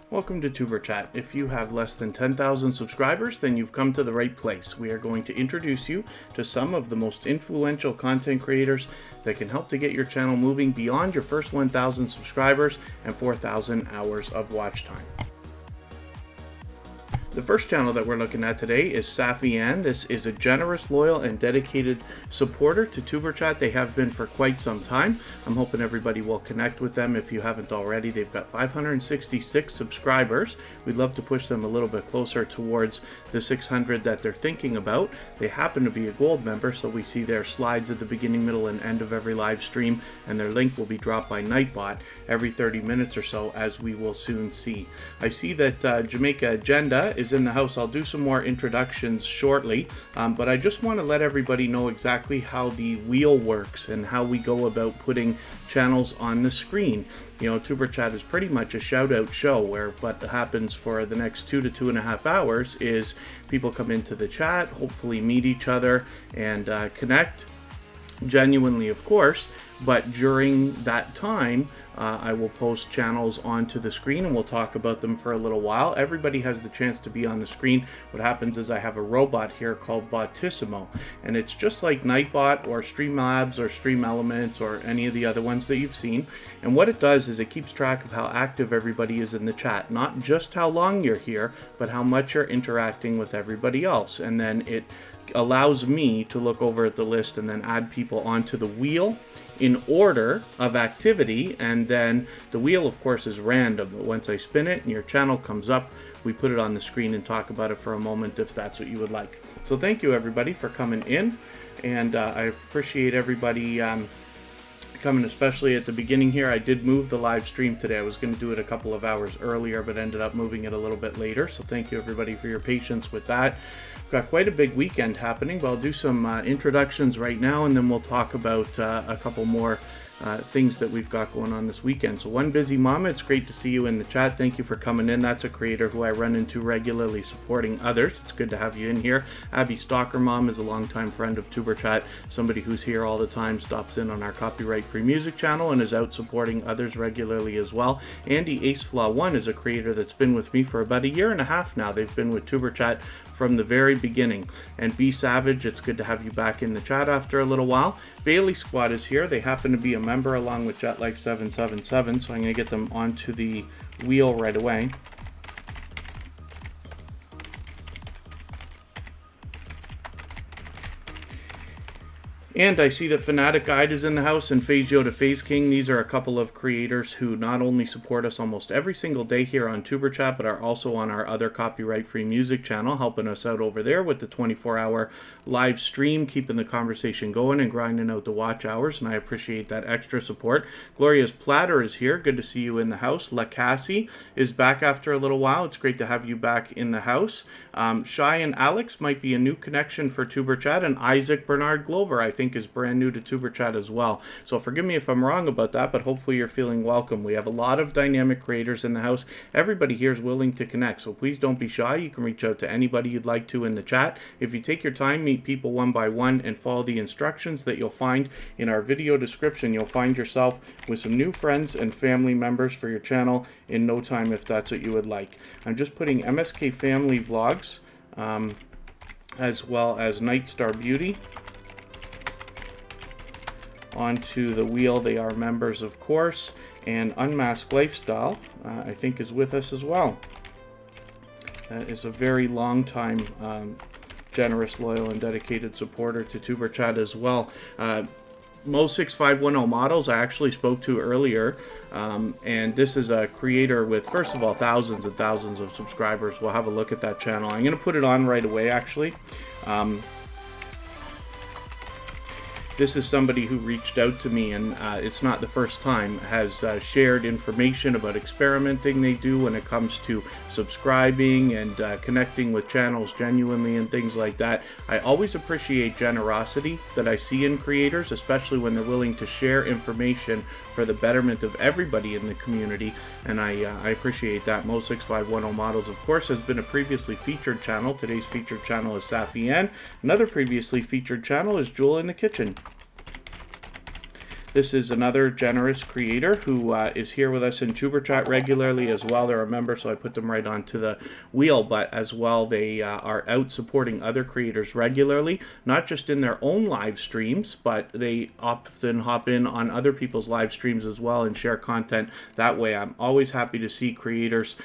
Welcome to Tuberchat. If you have less than 10,000 subscribers, then you've come to the right place. We are going to introduce you to some of the most influential content creators that can help to get your channel moving beyond your first 1,000 subscribers and 4,000 hours of watch time. The first channel that we're looking at today is Safi. This is a generous, loyal, and dedicated supporter to Tuberchat. They have been for quite some time. I'm hoping everybody will connect with them if you haven't already. They've got 566 subscribers. We'd love to push them a little bit closer towards the 600 that they're thinking about. They happen to be a gold member, so we see their slides at the beginning, middle, and end of every live stream, and their link will be dropped by Nightbot every 30 minutes or so, as we will soon see. I see that Jamaica Agenda is in the house. I'll do some more introductions shortly, but I just want to let everybody know exactly how the wheel works and how we go about putting channels on the screen. You know, Tuberchat is pretty much a shout out show where what happens for the next 2 to 2.5 hours is people come into the chat, hopefully meet each other and connect genuinely, of course, but during that time I will post channels onto the screen and we'll talk about them for a little while. Everybody has the chance to be on the screen. What happens is I have a robot here called Botissimo, and it's just like Nightbot or Streamlabs or Stream Elements or any of the other ones that you've seen. And what it does is it keeps track of how active everybody is in the chat, not just how long you're here, but how much you're interacting with everybody else. And then it allows me to look over at the list and then add people onto the wheel in order of activity, and then the wheel of course is random, but once I spin it and your channel comes up, we put it on the screen and talk about it for a moment if that's what you would like. So thank you everybody for coming in, and I appreciate everybody coming, especially at the beginning here. I did move the live stream today. I was going to do it a couple of hours earlier, but ended up moving it a little bit later. So thank you everybody for your patience with that. We've got quite a big weekend happening, but I'll do some introductions right now, and then we'll talk about a couple more things that we've got going on this weekend. So One Busy Mama, it's great to see you in the chat. Thank you for coming in. That's a creator who I run into regularly supporting others. It's good to have you in here. Abby Stalker Mom is a longtime friend of Tuberchat, somebody who's here all the time, stops in on our copyright-free music channel and is out supporting others regularly as well. Andy Aceflaw1 is a creator that's been with me for about 1.5 years now. They've been with Tuberchat from the very beginning. And B Savage, it's good to have you back in the chat after a little while. Bailey Squad is here. They happen to be a member along with JetLife777, so I'm going to get them onto the wheel right away. And I see that Fanatic Guide is in the house and Phase Yoda Phase King. These are a couple of creators who not only support us almost every single day here on Tuberchat, but are also on our other copyright-free music channel, helping us out over there with the 24-hour live stream, keeping the conversation going and grinding out the watch hours, and I appreciate that extra support. Gloria's Platter is here. Good to see you in the house. La Cassie is back after a little while. It's great to have you back in the house. Shy and Alex might be a new connection for Tuberchat, and Isaac Bernard Glover, I think, is brand new to Tuberchat as well. So forgive me if I'm wrong about that, but hopefully you're feeling welcome. We have a lot of dynamic creators in the house. Everybody here is willing to connect, so please don't be shy. You can reach out to anybody you'd like to in the chat. If you take your time, meet people one by one, and follow the instructions that you'll find in our video description, you'll find yourself with some new friends and family members for your channel in no time if that's what you would like. I'm just putting MSK Family Vlogs as well as Nightstar Beauty onto the wheel. They are members, of course, and Unmasked Lifestyle I think is with us as well. That is a very long time generous, loyal, and dedicated supporter to Tuberchat as well. Mo6510 Models I actually spoke to earlier, and this is a creator with, first of all, thousands and thousands of subscribers. We'll have a look at that channel. I'm going to put it on right away, actually. This is somebody who reached out to me, and it's not the first time, has shared information about experimenting they do when it comes to subscribing and connecting with channels genuinely and things like that. I always appreciate generosity that I see in creators, especially when they're willing to share information for the betterment of everybody in the community, and I appreciate that. Mo6510 Models, of course, has been a previously featured channel. Today's featured channel is Safi. Another previously featured channel is Jewel in the Kitchen. This is another generous creator who is here with us in Tuberchat regularly as well. They're a member, so I put them right onto the wheel, but as well they are out supporting other creators regularly, not just in their own live streams, but they often hop in on other people's live streams as well and share content that way. I'm always happy to see creators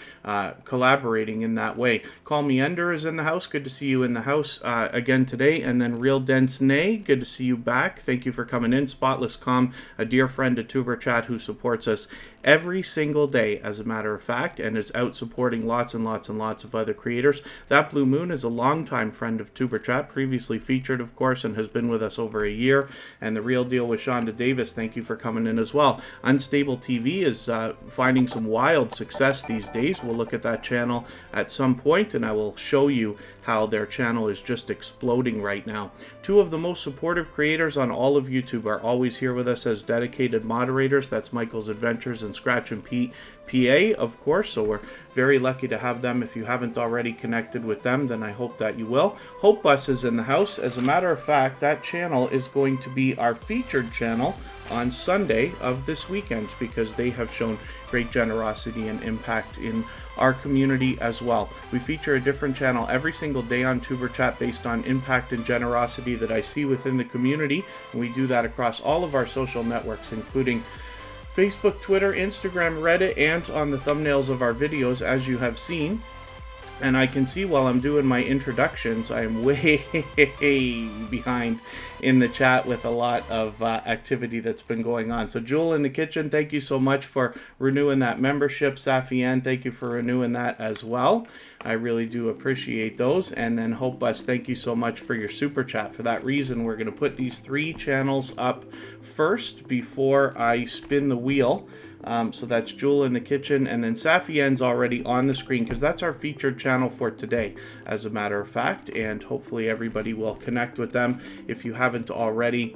collaborating in that way. Call Me Ender is in the house. Good to see you in the house again today. And then Real Dense Nay, good to see you back. Thank you for coming in. Spotless Com, a dear friend to Tuberchat who supports us every single day, as a matter of fact, and is out supporting lots and lots and lots of other creators. That Blue Moon is a longtime friend of Tuberchat, previously featured, of course, and has been with us over a year. And The Real Deal with Shonda Davis, thank you for coming in as well. Unstable TV is finding some wild success these days. We'll look at that channel at some point, and I will show you how their channel is just exploding right now. Two of the most supportive creators on all of YouTube are always here with us as dedicated moderators. That's Michael's Adventures and Scratch and Pete PA, of course, so we're very lucky to have them. If you haven't already connected with them, then I hope that you will. Hope Bus is in the house. As a matter of fact, that channel is going to be our featured channel on Sunday of this weekend because they have shown great generosity and impact in our community as well. We feature a different channel every single day on Tuberchat based on impact and generosity that I see within the community, and we do that across all of our social networks, including Facebook, Twitter, Instagram, Reddit, and on the thumbnails of our videos, as you have seen. And I can see while I'm doing my introductions, I am way behind in the chat with a lot of activity that's been going on. So Jewel in the Kitchen, thank you so much for renewing that membership. Safian, thank you for renewing that as well. I really do appreciate those. And then Hope Bus, thank you so much for your super chat. For that reason, we're going to put these three channels up first before I spin the wheel. So that's Jewel in the Kitchen, and then Safien's already on the screen because that's our featured channel for today, as a matter of fact, and hopefully everybody will connect with them. If you haven't already,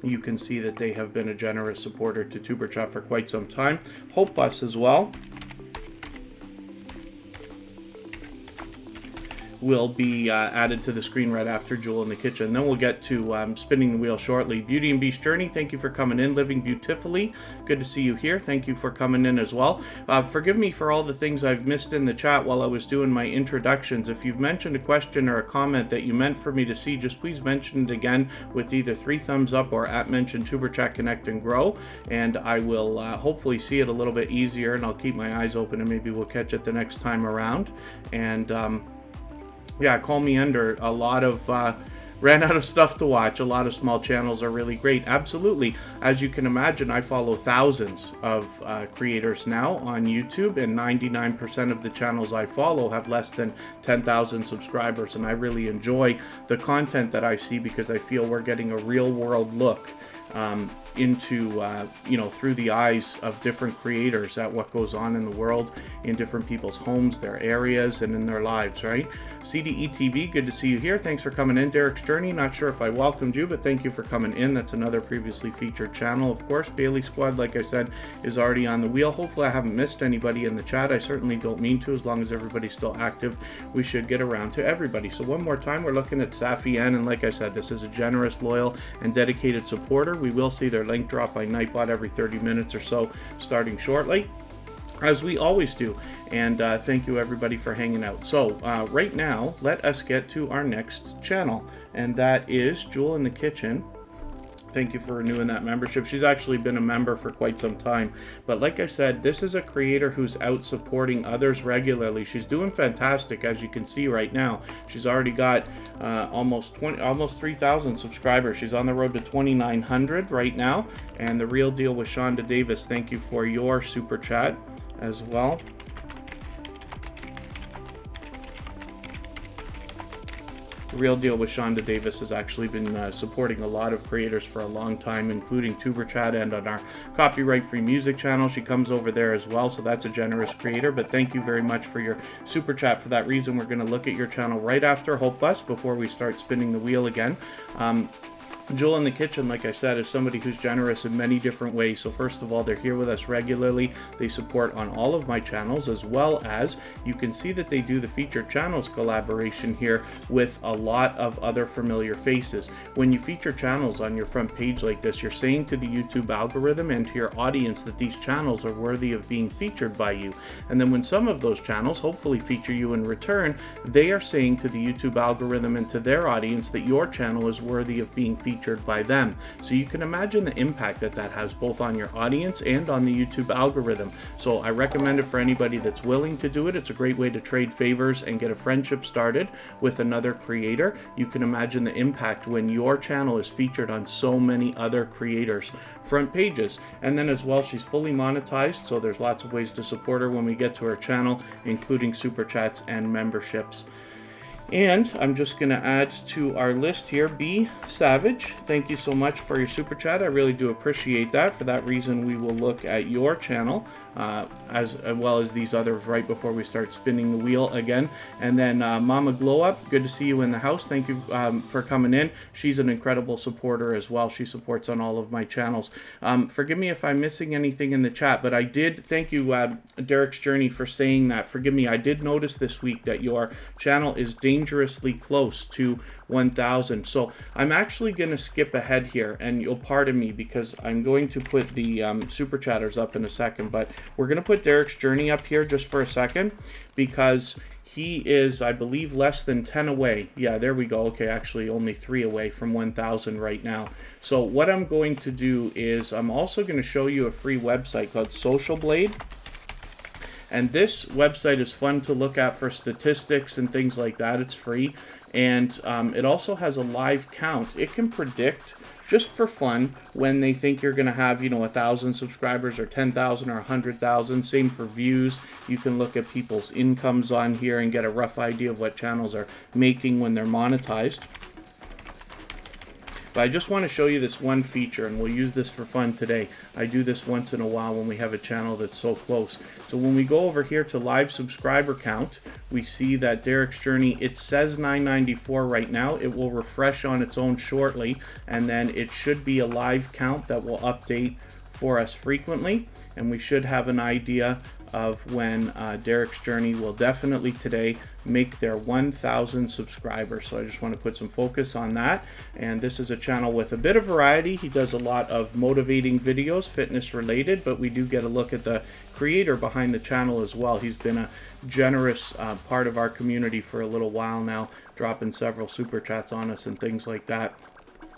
you can see that they have been a generous supporter to Tuberchat for quite some time. Hope Bus as well will be added to the screen right after Jewel in the Kitchen. Then we'll get to spinning the wheel shortly. Beauty and Beast Journey, thank you for coming in. Living Beautifully, good to see you here. Thank you for coming in as well. Forgive me for all the things I've missed in the chat while I was doing my introductions. If you've mentioned a question or a comment that you meant for me to see, just please mention it again with either 3 thumbs up or @mention Tuberchat Connect and Grow, and I will hopefully see it a little bit easier, and I'll keep my eyes open and maybe we'll catch it the next time around. And yeah, Call Me Ender, a lot of, ran out of stuff to watch. A lot of small channels are really great. Absolutely. As you can imagine, I follow thousands of creators now on YouTube, and 99% of the channels I follow have less than 10,000 subscribers, and I really enjoy the content that I see because I feel we're getting a real world look into, you know, through the eyes of different creators at what goes on in the world, in different people's homes, their areas, and in their lives, right? CDE TV, good to see you here. Thanks for coming in. Derek's Journey, not sure if I welcomed you, but thank you for coming in. That's another previously featured channel, of course. Bailey Squad, like I said, is already on the wheel. Hopefully I haven't missed anybody in the chat. I certainly don't mean to. As long as everybody's still active, we should get around to everybody. So one more time, we're looking at Safian, and like I said, this is a generous, loyal, and dedicated supporter. We will see their link drop by Nightbot every 30 minutes or so, starting shortly, as we always do. And thank you everybody for hanging out. So right now, let us get to our next channel, and that is Jewel in the Kitchen. Thank you for renewing that membership. She's actually been a member for quite some time. But like I said, this is a creator who's out supporting others regularly. She's doing fantastic, as you can see right now. She's already got almost 3,000 subscribers. She's on the road to 2,900 right now. And The Real Deal with Shonda Davis, thank you for your super chat as well. The Real Deal with Shonda Davis has actually been supporting a lot of creators for a long time, including Tuberchat and on our copyright-free music channel. She comes over there as well, so that's a generous creator. But thank you very much for your super chat. For that reason, we're going to look at your channel right after Hope Bus before we start spinning the wheel again. Jewel in the Kitchen, like I said, is somebody who's generous in many different ways. So first of all, they're here with us regularly. They support on all of my channels, as well as you can see that they do the featured channels collaboration here with a lot of other familiar faces. When you feature channels on your front page like this, you're saying to the YouTube algorithm and to your audience that these channels are worthy of being featured by you. And then when some of those channels hopefully feature you in return, they are saying to the YouTube algorithm and to their audience that your channel is worthy of being featured by them. So you can imagine the impact that that has both on your audience and on the YouTube algorithm. So I recommend it for anybody that's willing to do it. It's a great way to trade favors and get a friendship started with another creator. You can imagine the impact when your channel is featured on so many other creators' front pages. And then as well, she's fully monetized, so there's lots of ways to support her when we get to her channel, including super chats and memberships. And I'm just going to add to our list here, B Savage. Thank you so much for your super chat. I really do appreciate that. For that reason, we will look at your channel as well as these others right before we start spinning the wheel again. And then Mama Glow Up, good to see you in the house. Thank you for coming in. She's an incredible supporter as well. She supports on all of my channels. Forgive me if I'm missing anything in the chat, but I did thank you, Derek's Journey, for saying that. Forgive me, I did notice this week that your channel is dangerously close to 1,000. So I'm actually going to skip ahead here, and you'll pardon me because I'm going to put the super chatters up in a second, but we're going to put Derek's Journey up here just for a second because he is, I believe, less than 10 away. Yeah, there we go. Okay, actually only 3 away from 1,000 right now. So what I'm going to do is I'm also going to show you a free website called Social Blade. And this website is fun to look at for statistics and things like that. It's free. And it also has a live count. It can predict, just for fun, when they think you're going to have, 1,000 subscribers or 10,000 or 100,000. Same for views. You can look at people's incomes on here and get a rough idea of what channels are making when they're monetized. But I just want to show you this one feature, and we'll use this for fun today. I do this once in a while when we have a channel that's so close. So when we go over here to live subscriber count, we see that Derek's Journey, it says 994 right now. It will refresh on its own shortly, and then it should be a live count that will update for us frequently, and we should have an idea of when Derek's Journey will definitely today make their 1,000 subscribers. So I just want to put some focus on that. And this is a channel with a bit of variety. He does a lot of motivating videos, fitness related, but we do get a look at the creator behind the channel as well. He's been a generous part of our community for a little while now, dropping several super chats on us and things like that.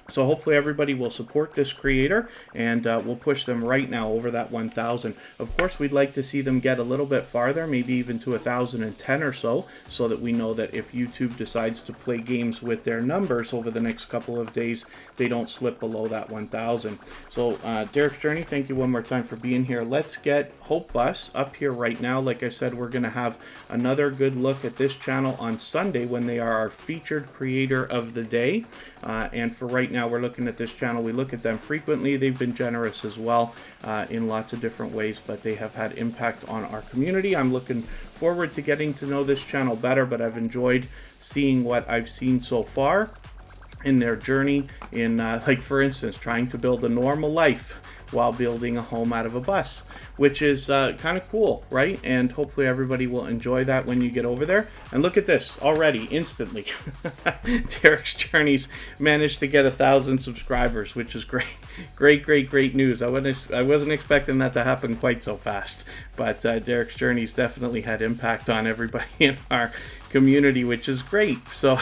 So hopefully everybody will support this creator, and we'll push them right now over that 1,000. Of course, we'd like to see them get a little bit farther, maybe even to 1,010 or so that we know that if YouTube decides to play games with their numbers over the next couple of days, they don't slip below that 1,000. So Derek's Journey, thank you one more time for being here. Let's get Hope Bus up here right now. Like I said, we're going to have another good look at this channel on Sunday when they are our featured creator of the day. And for right now, we're looking at this channel. We look at them frequently. They've been generous as well in lots of different ways, but they have had impact on our community. I'm looking forward to getting to know this channel better, but I've enjoyed seeing what I've seen so far in their journey in, like for instance, trying to build a normal life while building a home out of a bus, which is kind of cool, right? And hopefully everybody will enjoy that when you get over there. And look at this already, instantly. Derek's Journeys managed to get 1,000 subscribers, which is great. Great news. I wasn't expecting that to happen quite so fast, but Derek's Journeys definitely had impact on everybody in our community, which is great. So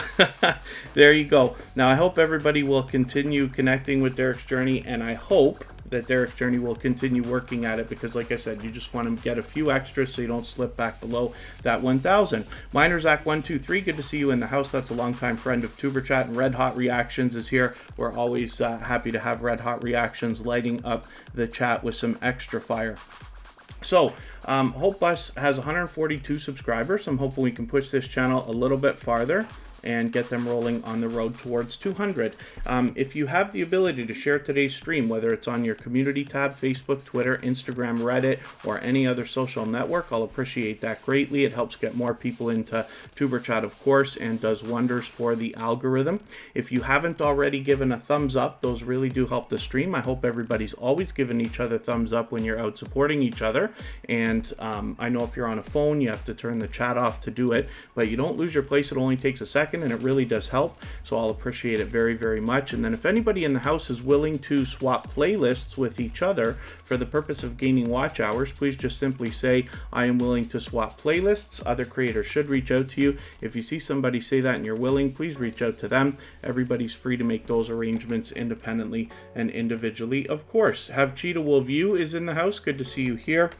there you go. Now I hope everybody will continue connecting with Derek's Journey, and I hope that Derek's Journey will continue working at it, because like I said, you just want to get a few extras so you don't slip back below that 1,000. MinerZach123, good to see you in the house. That's a longtime friend of Tuberchat, and Red Hot Reactions is here. We're always happy to have Red Hot Reactions lighting up the chat with some extra fire. So Hope Bus has 142 subscribers. I'm hoping we can push this channel a little bit farther. and get them rolling on the road towards 200. If you have the ability to share today's stream, whether it's on your community tab, Facebook, Twitter, Instagram, Reddit, or any other social network, I'll appreciate that greatly. It helps get more people into Tuberchat, of course, and does wonders for the algorithm. If you haven't already given a thumbs up, those really do help the stream. I hope everybody's always giving each other thumbs up when you're out supporting each other. And I know if you're on a phone, you have to turn the chat off to do it, but you don't lose your place. It only takes a second, and it really does help. So I'll appreciate it very, very much. And then if anybody in the house is willing to swap playlists with each other for the purpose of gaining watch hours, please just simply say, I am willing to swap playlists. Other creators should reach out to you. If you see somebody say that and you're willing, please reach out to them. Everybody's free to make those arrangements independently and individually, of course. Have Cheetah Will View is in the house. Good to see you here.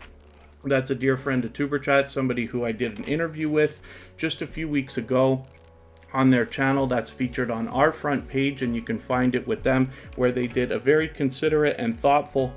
That's a dear friend of Tuberchat, somebody who I did an interview with just a few weeks ago on their channel. That's featured on our front page, and you can find it with them, where they did a very considerate and thoughtful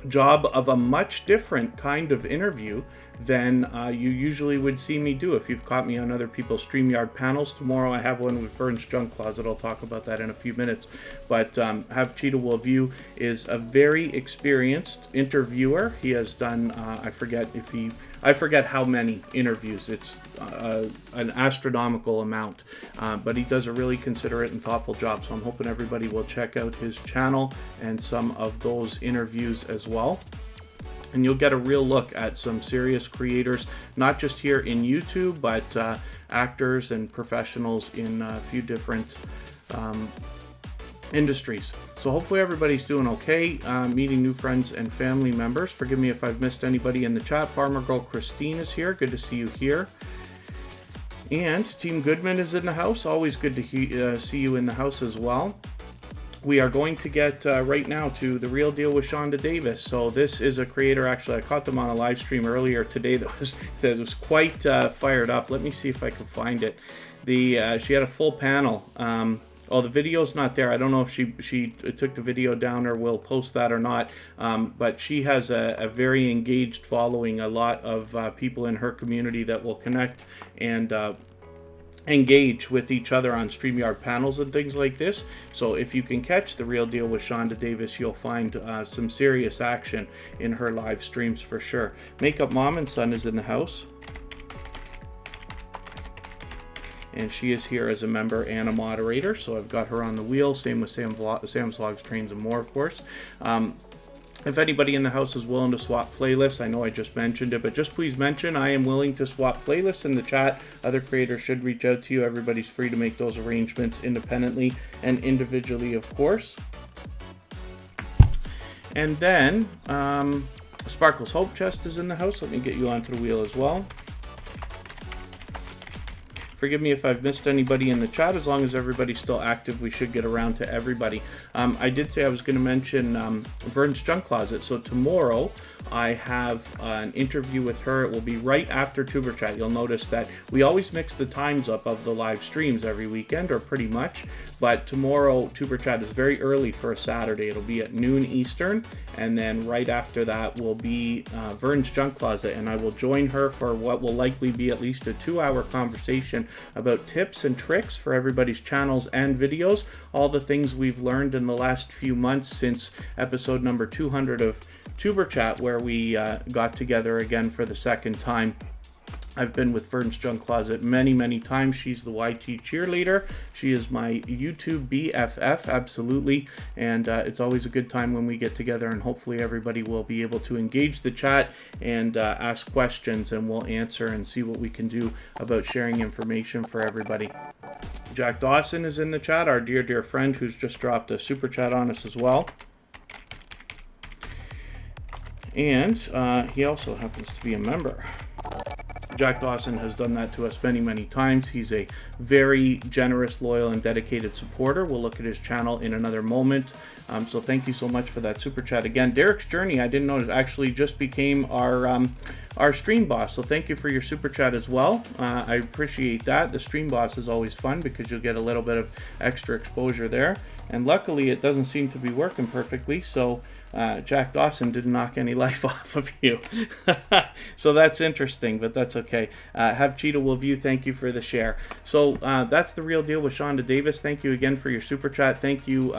job of a much different kind of interview than you usually would see me do if you've caught me on other people's StreamYard panels. Tomorrow I have one with Vern's Junk Closet. I'll talk about that in a few minutes. But Have Cheetah Will View is a very experienced interviewer. He has done, I forget how many interviews. It's an astronomical amount, but he does a really considerate and thoughtful job. So I'm hoping everybody will check out his channel and some of those interviews as well. And you'll get a real look at some serious creators, not just here in YouTube, but actors and professionals in a few different industries. So hopefully everybody's doing okay, meeting new friends and family members. Forgive me if I've missed anybody in the chat. Farmer Girl Christine is here. Good to see you here. And Team Goodman is in the house. Always good to see you in the house as well. We are going to get right now to The Real Deal with Shonda Davis. So this is a creator, actually I caught them on a live stream earlier today that was quite fired up. Let me see if I can find it. She had a full panel. The video's not there. I don't know if she took the video down or will post that or not. But she has a very engaged following, a lot of people in her community that will connect and engage with each other on StreamYard panels and things like this. So if you can catch The Real Deal with Shonda Davis, you'll find some serious action in her live streams for sure. Makeup Mom and Son is in the house, and she is here as a member and a moderator, so I've got her on the wheel. Same with Sam's Vlogs, Trains, and More, of course. If anybody in the house is willing to swap playlists, I know I just mentioned it, but just please mention I am willing to swap playlists in the chat. Other creators should reach out to you. Everybody's free to make those arrangements independently and individually, of course. And then Sparkle's Hope Chest is in the house. Let me get you onto the wheel as well. Forgive me if I've missed anybody in the chat. As long as everybody's still active, we should get around to everybody. I did say I was going to mention Vern's Junk Closet. So tomorrow I have an interview with her. It will be right after Tuberchat. You'll notice that we always mix the times up of the live streams every weekend, or pretty much. But tomorrow, Tuberchat is very early for a Saturday. It'll be at noon Eastern. And then right after that will be Vern's Junk Closet. And I will join her for what will likely be at least a 2-hour conversation about tips and tricks for everybody's channels and videos. All the things we've learned in the last few months since episode number 200 of Tuberchat, where we got together again for the second time. I've been with Vern's Junk Closet many, many times. She's the YT cheerleader. She is my YouTube BFF, absolutely. And it's always a good time when we get together, and hopefully everybody will be able to engage the chat and ask questions, and we'll answer and see what we can do about sharing information for everybody. Jack Dawson is in the chat, our dear, dear friend who's just dropped a super chat on us as well. And he also happens to be a member. Jack Dawson has done that to us many, many times. He's a very generous, loyal, and dedicated supporter. We'll look at his channel in another moment. So thank you so much for that super chat. Again, Derek's Journey, I didn't know it actually just became our stream boss. So thank you for your super chat as well. I appreciate that. The stream boss is always fun because you'll get a little bit of extra exposure there. And luckily, it doesn't seem to be working perfectly. So Jack Dawson didn't knock any life off of you. So that's interesting, but that's okay. Have Cheetah Will View, thank you for the share. So that's the real deal with Shonda Davis. Thank you again for your super chat. Thank you.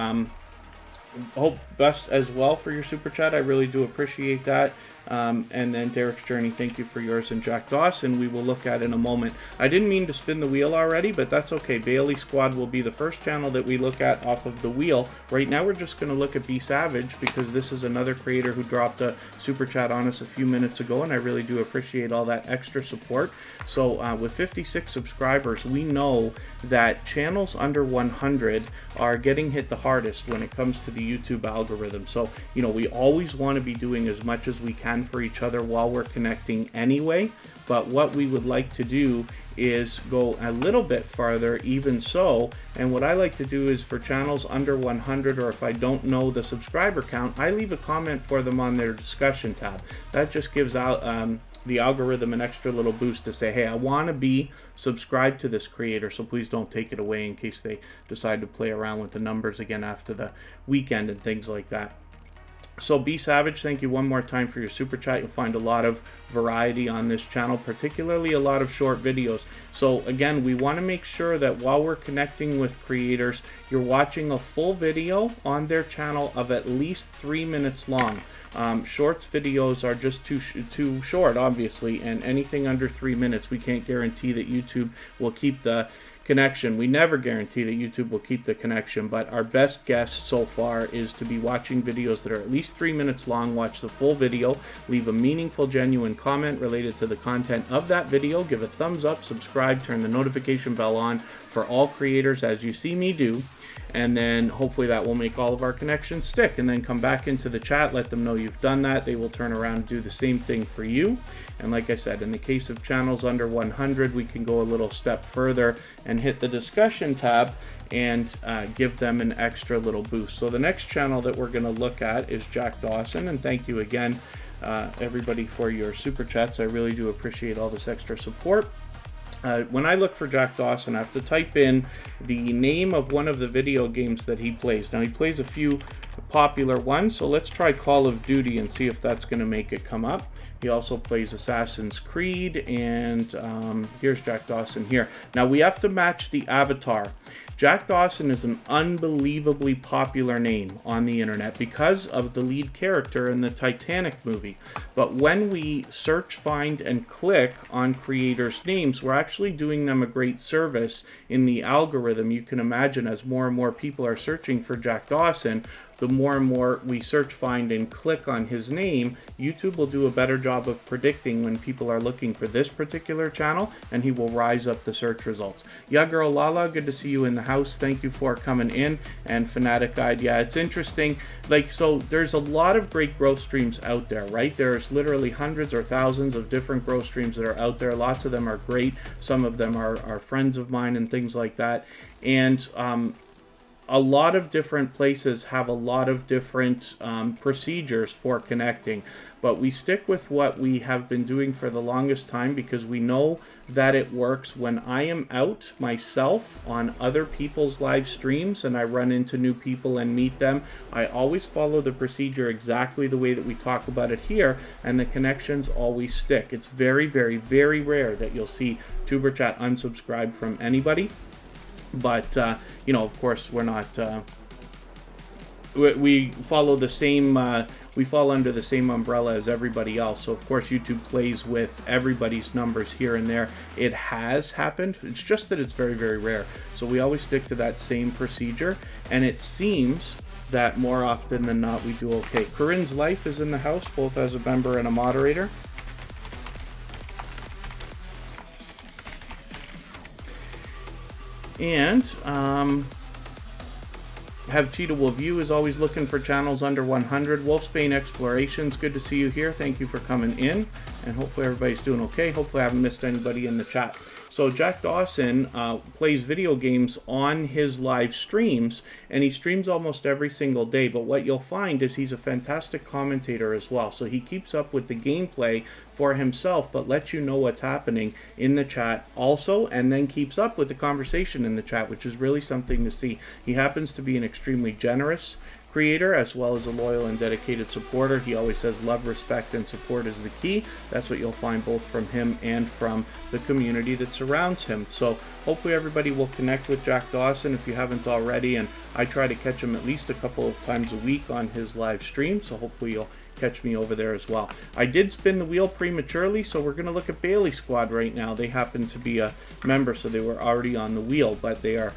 Hope best as well for your super chat. I really do appreciate that. And then Derek's Journey, thank you for yours, and Jack Dawson we will look at in a moment. I didn't mean to spin the wheel already, but that's okay. Bailey Squad will be the first channel that we look at off of the wheel. Right now we're just going to look at Be Savage, because this is another creator who dropped a super chat on us a few minutes ago, and I really do appreciate all that extra support. So with 56 subscribers, we know that channels under 100 are getting hit the hardest when it comes to the YouTube algorithm. So, you know, we always want to be doing as much as we can for each other while we're connecting anyway, but what we would like to do is go a little bit farther even so. And what I like to do is for channels under 100, or if I don't know the subscriber count, I leave a comment for them on their discussion tab. That just gives out the algorithm an extra little boost to say, hey, I want to be subscribed to this creator, so please don't take it away in case they decide to play around with the numbers again after the weekend and things like that. So Be Savage, thank you one more time for your super chat. You'll find a lot of variety on this channel, particularly a lot of short videos. So again, we want to make sure that while we're connecting with creators, you're watching a full video on their channel of at least 3 minutes long. Shorts videos are just too short, obviously, and anything under 3 minutes, we can't guarantee that YouTube will keep the connection. We never guarantee that YouTube will keep the connection, but our best guess so far is to be watching videos that are at least 3 minutes long. Watch the full video, leave a meaningful, genuine comment related to the content of that video, give a thumbs up, subscribe, turn the notification bell on for all creators as you see me do, and then hopefully that will make all of our connections stick. And then come back into the chat, let them know you've done that. They will turn around and do the same thing for you. And like I said, in the case of channels under 100, we can go a little step further and hit the discussion tab and give them an extra little boost. So the next channel that we're going to look at is Jack Dawson, and thank you again everybody for your super chats. I really do appreciate all this extra support. When I look for Jack Dawson, I have to type in the name of one of the video games that he plays. Now, he plays a few popular ones, so let's try Call of Duty and see if that's going to make it come up. He also plays Assassin's Creed, and here's Jack Dawson here. Now, we have to match the avatar. Jack Dawson is an unbelievably popular name on the internet because of the lead character in the Titanic movie. But when we search, find, and click on creators' names, we're actually doing them a great service in the algorithm. You can imagine as more and more people are searching for Jack Dawson, the more and more we search, find, and click on his name, YouTube will do a better job of predicting when people are looking for this particular channel, and he will rise up the search results. Yeah, girl Lala, good to see you in the house. Thank you for coming in. And Fanatic Guide, yeah, it's interesting. Like, so there's a lot of great growth streams out there, right? There's literally hundreds or thousands of different growth streams that are out there. Lots of them are great. Some of them are friends of mine and things like that. And a lot of different places have a lot of different procedures for connecting, but we stick with what we have been doing for the longest time because we know that it works. When I am out myself on other people's live streams and I run into new people and meet them, I always follow the procedure exactly the way that we talk about it here, and the connections always stick. It's very, very, very rare that you'll see Tuberchat unsubscribe from anybody. But, you know, of course, we're not, we follow the same, we fall under the same umbrella as everybody else. So, of course, YouTube plays with everybody's numbers here and there. It has happened. It's just that it's very, very rare. So we always stick to that same procedure. And it seems that more often than not, we do okay. Corinne's Life is in the house, both as a member and a moderator. And Have Cheetah Will View is always looking for channels under 100. Wolfsbane Explorations, good to see you here. Thank you for coming in, and hopefully everybody's doing okay. Hopefully I haven't missed anybody in the chat. So Jack Dawson plays video games on his live streams, and he streams almost every single day. But what you'll find is he's a fantastic commentator as well. So he keeps up with the gameplay for himself, but lets you know what's happening in the chat also, and then keeps up with the conversation in the chat, which is really something to see. He happens to be an extremely generous creator as well as a loyal and dedicated supporter. He always says love, respect, and support is the key. That's what you'll find both from him and from the community that surrounds him. So hopefully everybody will connect with Jack Dawson if you haven't already, and I try to catch him at least a couple of times a week on his live stream, so hopefully you'll catch me over there as well. I did spin the wheel prematurely, so we're going to look at Bailey Squad right now. They happen to be a member, so they were already on the wheel, but they are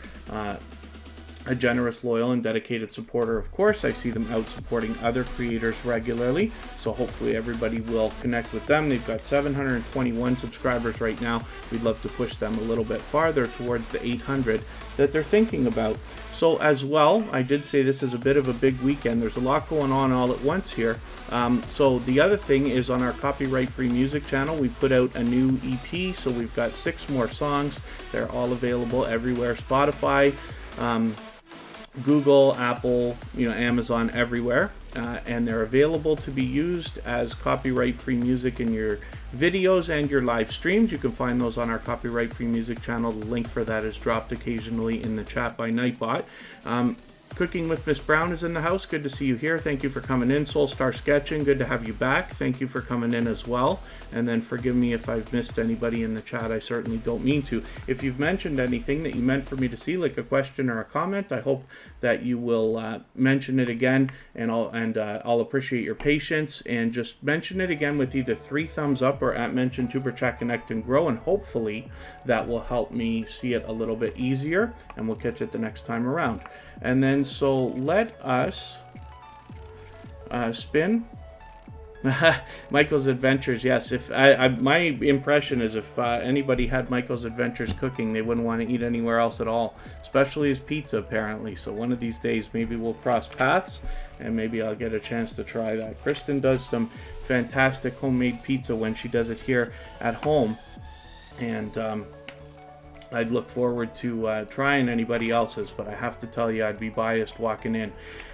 a generous, loyal, and dedicated supporter. Of course, I see them out supporting other creators regularly, so hopefully everybody will connect with them. They've got 721 subscribers right now. We'd love to push them a little bit farther towards the 800 that they're thinking about. So as well, I did say this is a bit of a big weekend. There's a lot going on all at once here. So the other thing is on our copyright-free music channel, we put out a new EP, so we've got 6 more songs. They're all available everywhere. Spotify, Google, Apple, Amazon, everywhere, and they're available to be used as copyright-free music in your videos and your live streams. You can find those on our copyright-free music channel. The link for that is dropped occasionally in the chat by Nightbot. Cooking with Miss Brown is in the house. Good to see you here. Thank you for coming in. Soul Star Sketching, good to have you back. Thank you for coming in as well. And then forgive me if I've missed anybody in the chat. I certainly don't mean to. If you've mentioned anything that you meant for me to see, like a question or a comment, I hope that you will mention it again, and I'll appreciate your patience, and just mention it again with either 3 thumbs up or at mention Tuberchat Connect and Grow, and hopefully that will help me see it a little bit easier, and we'll catch it the next time around. And then so let us spin Michael's Adventures. Yes, if my impression is if anybody had Michael's Adventures cooking, they wouldn't want to eat anywhere else at all, especially his pizza apparently. So one of these days maybe we'll cross paths and maybe I'll get a chance to try that. Kristen does some fantastic homemade pizza when she does it here at home, and I'd look forward to trying anybody else's, but I have to tell you, I'd be biased walking in.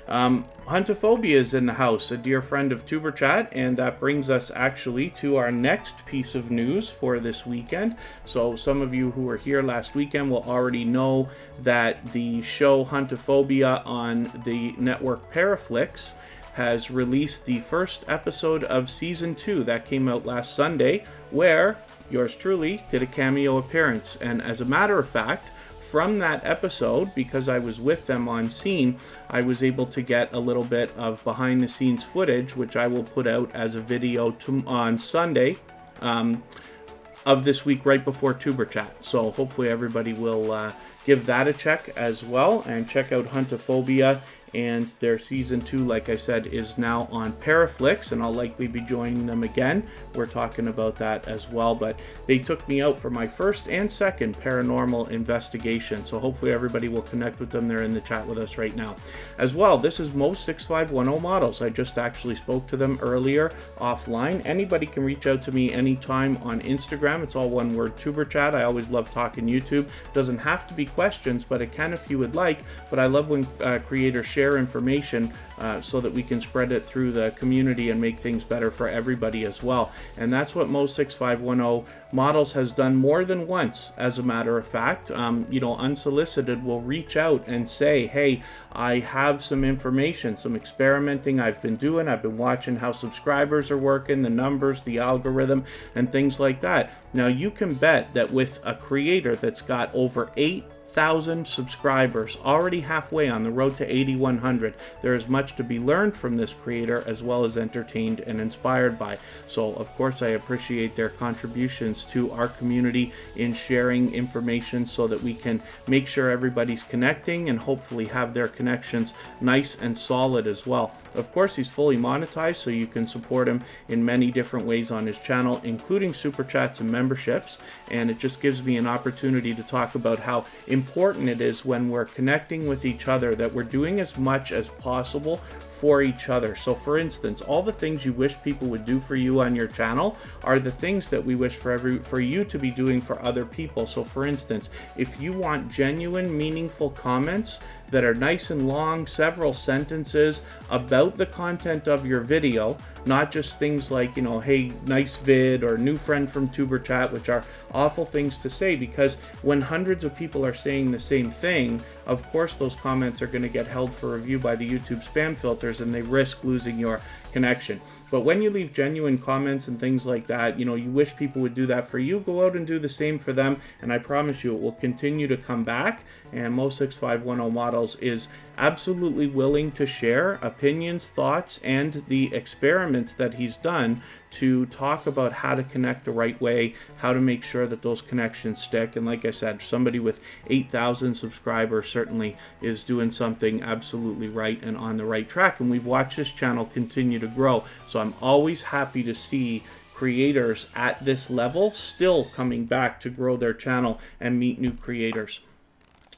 Huntophobia is in the house, a dear friend of Tuberchat, and that brings us actually to our next piece of news for this weekend. So some of you who were here last weekend will already know that the show Huntophobia on the network Paraflix has released the first episode of Season 2. That came out last Sunday, where yours truly did a cameo appearance. And as a matter of fact, from that episode, because I was with them on scene, I was able to get a little bit of behind-the-scenes footage, which I will put out as a video on Sunday of this week, right before Tuberchat. So hopefully everybody will give that a check as well, and check out Huntophobia. And their Season 2, like I said, is now on Paraflix, and I'll likely be joining them again. We're talking about that as well, but they took me out for my first and second paranormal investigation, so hopefully everybody will connect with them. They're in the chat with us right now. As well, this is Mo6510 Models. I just actually spoke to them earlier offline. Anybody can reach out to me anytime on Instagram. It's all one word, Tuberchat. I always love talking YouTube. Doesn't have to be questions, but it can if you would like. But I love when creators share information so that we can spread it through the community and make things better for everybody as well. And that's what Mo6510 Models has done more than once, as a matter of fact. Unsolicited will reach out and say, hey, I have some information, some experimenting I've been doing. I've been watching how subscribers are working, the numbers, the algorithm, and things like that. Now, you can bet that with a creator that's got over 8,000 subscribers, already halfway on the road to 8,100. There is much to be learned from this creator, as well as entertained and inspired by. So, of course, I appreciate their contributions to our community in sharing information so that we can make sure everybody's connecting and hopefully have their connections nice and solid as well. Of course, he's fully monetized, so you can support him in many different ways on his channel, including super chats and memberships. And it just gives me an opportunity to talk about how important it is when we're connecting with each other that we're doing as much as possible for each other. So for instance, all the things you wish people would do for you on your channel are the things that we wish for you to be doing for other people. So for instance, if you want genuine, meaningful comments that are nice and long, several sentences about the content of your video, not just things like, you know, hey, nice vid, or new friend from Tuberchat, which are awful things to say, because when hundreds of people are saying the same thing, of course those comments are going to get held for review by the YouTube spam filters, and they risk losing your connection. But when you leave genuine comments and things like that, you know, you wish people would do that for you, go out and do the same for them, and I promise you it will continue to come back. And Mo6510 Models is absolutely willing to share opinions, thoughts, and the experiments that he's done to talk about how to connect the right way, how to make sure that those connections stick. And like I said, somebody with 8,000 subscribers certainly is doing something absolutely right and on the right track. And we've watched this channel continue to grow. So I'm always happy to see creators at this level still coming back to grow their channel and meet new creators.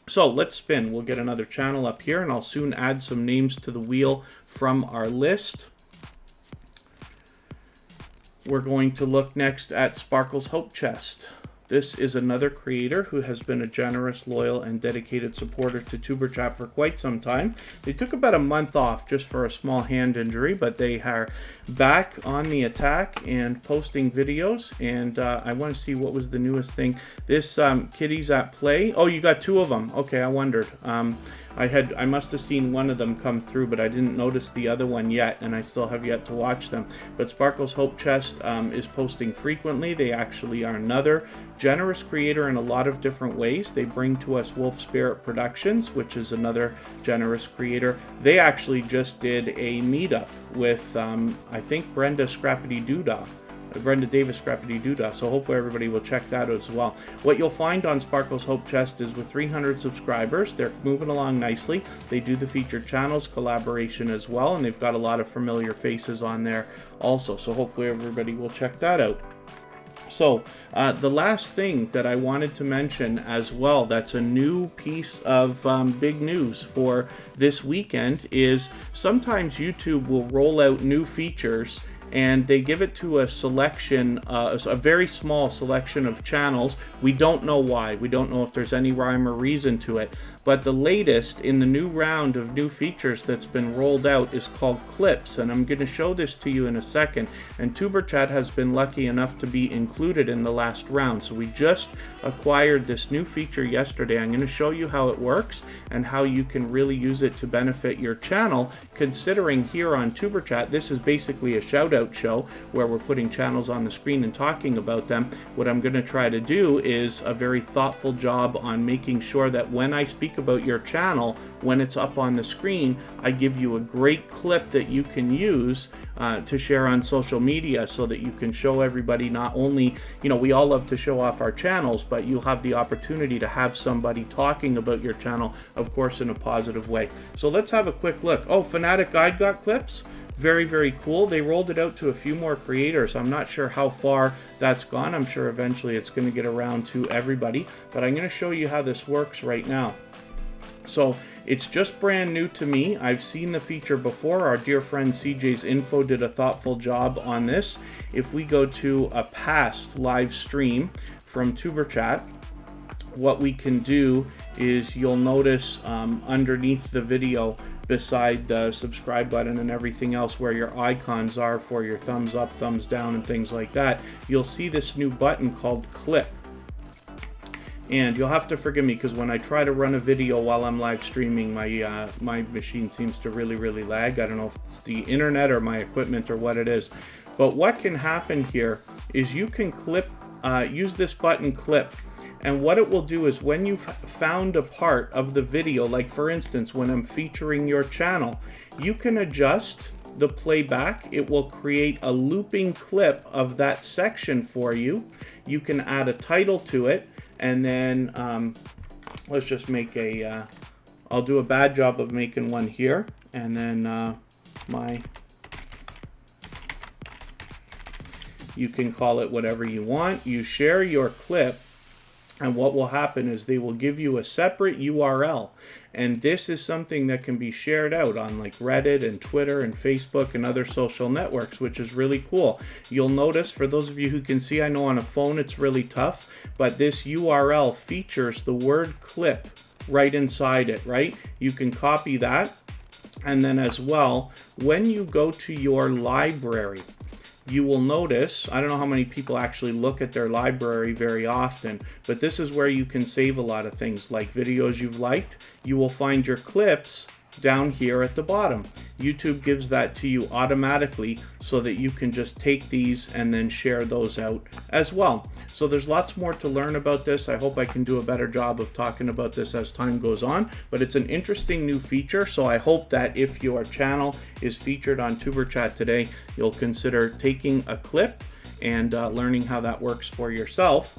So let's spin. We'll get another channel up here, and I'll soon add some names to the wheel from our list. We're going to look next at Sparkle's Hope Chest. This is another creator who has been a generous, loyal, and dedicated supporter to Tuberchat for quite some time. They took about a month off just for a small hand injury, but they are back on the attack and posting videos. And I want to see what was the newest thing. This Kitties at Play. Oh, you got two of them. Okay, I wondered. I must have seen one of them come through, but I didn't notice the other one yet, and I still have yet to watch them. But Sparkle's Hope Chest is posting frequently. They actually are another generous creator in a lot of different ways. They bring to us Wolf Spirit Productions, which is another generous creator. They actually just did a meetup with, I think, Brenda Davis Scrappity Doodah. So hopefully everybody will check that out as well. What you'll find on Sparkle's Hope Chest is with 300 subscribers, they're moving along nicely. They do the featured channels collaboration as well, and they've got a lot of familiar faces on there also. So hopefully everybody will check that out. So the last thing that I wanted to mention as well, that's a new piece of big news for this weekend, is sometimes YouTube will roll out new features and they give it to a selection, a very small selection of channels. We don't know why. We don't know if there's any rhyme or reason to it. But the latest in the new round of new features that's been rolled out is called Clips, and I'm going to show this to you in a second. And Tuberchat has been lucky enough to be included in the last round. So we just acquired this new feature yesterday. I'm going to show you how it works and how you can really use it to benefit your channel, considering here on Tuberchat, this is basically a shout out show where we're putting channels on the screen and talking about them. What I'm going to try to do is a very thoughtful job on making sure that when I speak about your channel, when it's up on the screen, I give you a great clip that you can use to share on social media, so that you can show everybody, not only, you know, we all love to show off our channels, but you'll have the opportunity to have somebody talking about your channel, of course, in a positive way. So let's have a quick look. Oh, Fanatic Guide got clips. Very, very cool. They rolled it out to a few more creators. I'm not sure how far that's gone. I'm sure eventually it's going to get around to everybody, but I'm going to show you how this works right now. So it's just brand new to me. I've seen the feature before. Our dear friend CJ's Info did a thoughtful job on this. If we go to a past live stream from Tuberchat, what we can do is, you'll notice underneath the video, beside the subscribe button and everything else where your icons are for your thumbs up, thumbs down, and things like that, you'll see this new button called Clip. And you'll have to forgive me, because when I try to run a video while I'm live streaming, my machine seems to really lag. I don't know if it's the internet or my equipment or what it is. But what can happen here is you can use this button Clip. And what it will do is, when you've found a part of the video, like for instance, when I'm featuring your channel, you can adjust the playback. It will create a looping clip of that section for you. You can add a title to it, and then let's just make I'll do a bad job of making one here, and then you can call it whatever you want. You share your clip, And what will happen is they will give you a separate URL. And this is something that can be shared out on like Reddit and Twitter and Facebook and other social networks, which is really cool. You'll notice, for those of you who can see, I know on a phone it's really tough, but this URL features the word clip right inside it, right? You can copy that. And then as well, when you go to your library, you will notice, I don't know how many people actually look at their library very often, but this is where you can save a lot of things like videos you've liked. You will find your clips down here at the bottom. YouTube gives that to you automatically so that you can just take these and then share those out as well. So there's lots more to learn about this. I hope I can do a better job of talking about this as time goes on, but it's an interesting new feature. So I hope that if your channel is featured on Tuberchat today, you'll consider taking a clip and learning how that works for yourself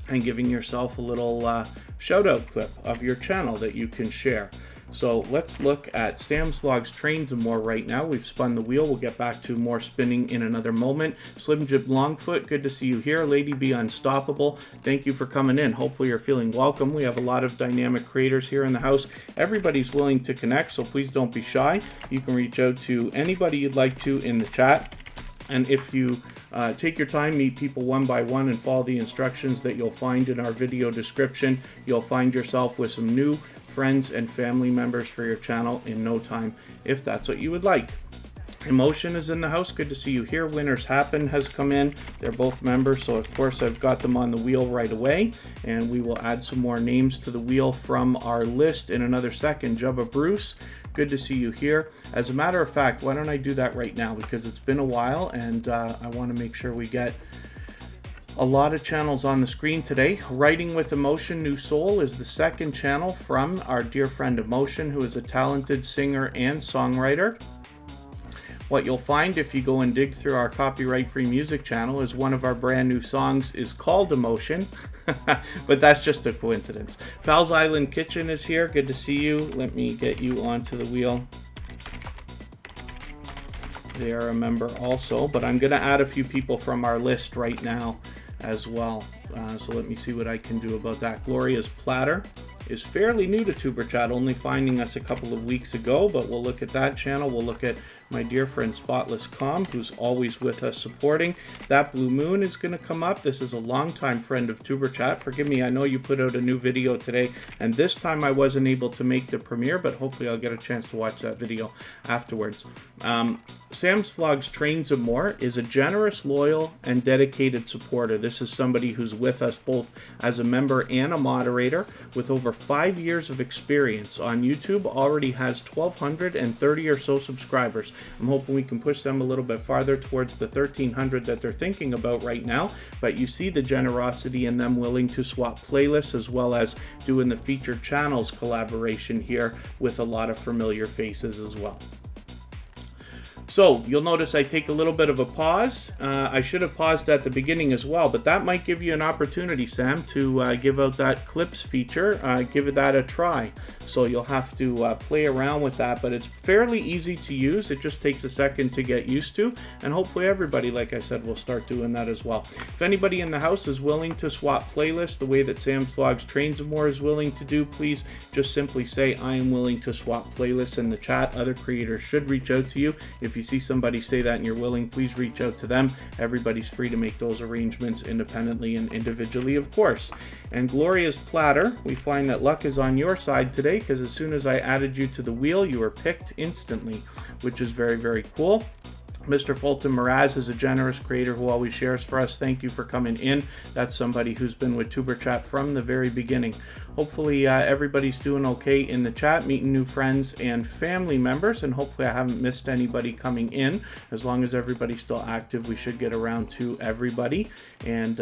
and giving yourself a little shout out clip of your channel that you can share. So let's look at Sam's Vlogs Trains and More right now. We've spun the wheel. We'll get back to more spinning in another moment. Slim Jib Longfoot, good to see you here. Lady Be Unstoppable, thank you for coming in. Hopefully you're feeling welcome. We have a lot of dynamic creators here in the house. Everybody's willing to connect, so please don't be shy. You can reach out to anybody you'd like to in the chat. And if you take your time, meet people one by one, and follow the instructions that you'll find in our video description, you'll find yourself with some new friends and family members for your channel in no time, if that's what you would like. Emotion is in the house. Good to see you here. Winners Happen has come in. They're both members, so of course I've got them on the wheel right away, and we will add some more names to the wheel from our list in another second. Jubba Bruce, good to see you here. As a matter of fact, why don't I do that right now, because it's been a while and I want to make sure we get a lot of channels on the screen today. Writing with Emotion New Soul is the second channel from our dear friend Emotion, who is a talented singer and songwriter. What you'll find if you go and dig through our copyright-free music channel is one of our brand new songs is called Emotion, but that's just a coincidence. Pal's Island Kitchen is here. Good to see you. Let me get you onto the wheel. They are a member also, but I'm going to add a few people from our list right now as well. So let me see what I can do about that. Gloria's Platter is fairly new to Tuberchat, only finding us a couple of weeks ago, but we'll look at that channel. We'll look at my dear friend Spotless Calm, who's always with us supporting. That Blue Moon is going to come up. This is a longtime friend of Tuberchat. Forgive me, I know you put out a new video today, and this time I wasn't able to make the premiere, but hopefully I'll get a chance to watch that video afterwards. Sam's Vlogs Trains and More is a generous, loyal, and dedicated supporter. This is somebody who's with us both as a member and a moderator with over 5 years of experience on YouTube, already has 1,230 or so subscribers. I'm hoping we can push them a little bit farther towards the 1,300 that they're thinking about right now, but you see the generosity in them willing to swap playlists as well as doing the featured channels collaboration here with a lot of familiar faces as well. So you'll notice I take a little bit of a pause. I should have paused at the beginning as well, but that might give you an opportunity, Sam, to give out that clips feature. Give that a try. So you'll have to play around with that, but it's fairly easy to use. It just takes a second to get used to, and hopefully everybody, like I said, will start doing that as well. If anybody in the house is willing to swap playlists the way that Sam's Vlogs Trains and More is willing to do, please just simply say, I am willing to swap playlists in the chat. Other creators should reach out to you. If you see somebody say that and you're willing, please reach out to them. Everybody's free to make those arrangements independently and individually, of course. And Gloria's Platter, we find that luck is on your side today, because as soon as I added you to the wheel, you were picked instantly, which is very, very cool. Mr. Fulton Mraz is a generous creator who always shares for us. Thank you for coming in. That's somebody who's been with Tuberchat from the very beginning. Hopefully everybody's doing okay in the chat, meeting new friends and family members, and hopefully I haven't missed anybody coming in. As long as everybody's still active, we should get around to everybody. And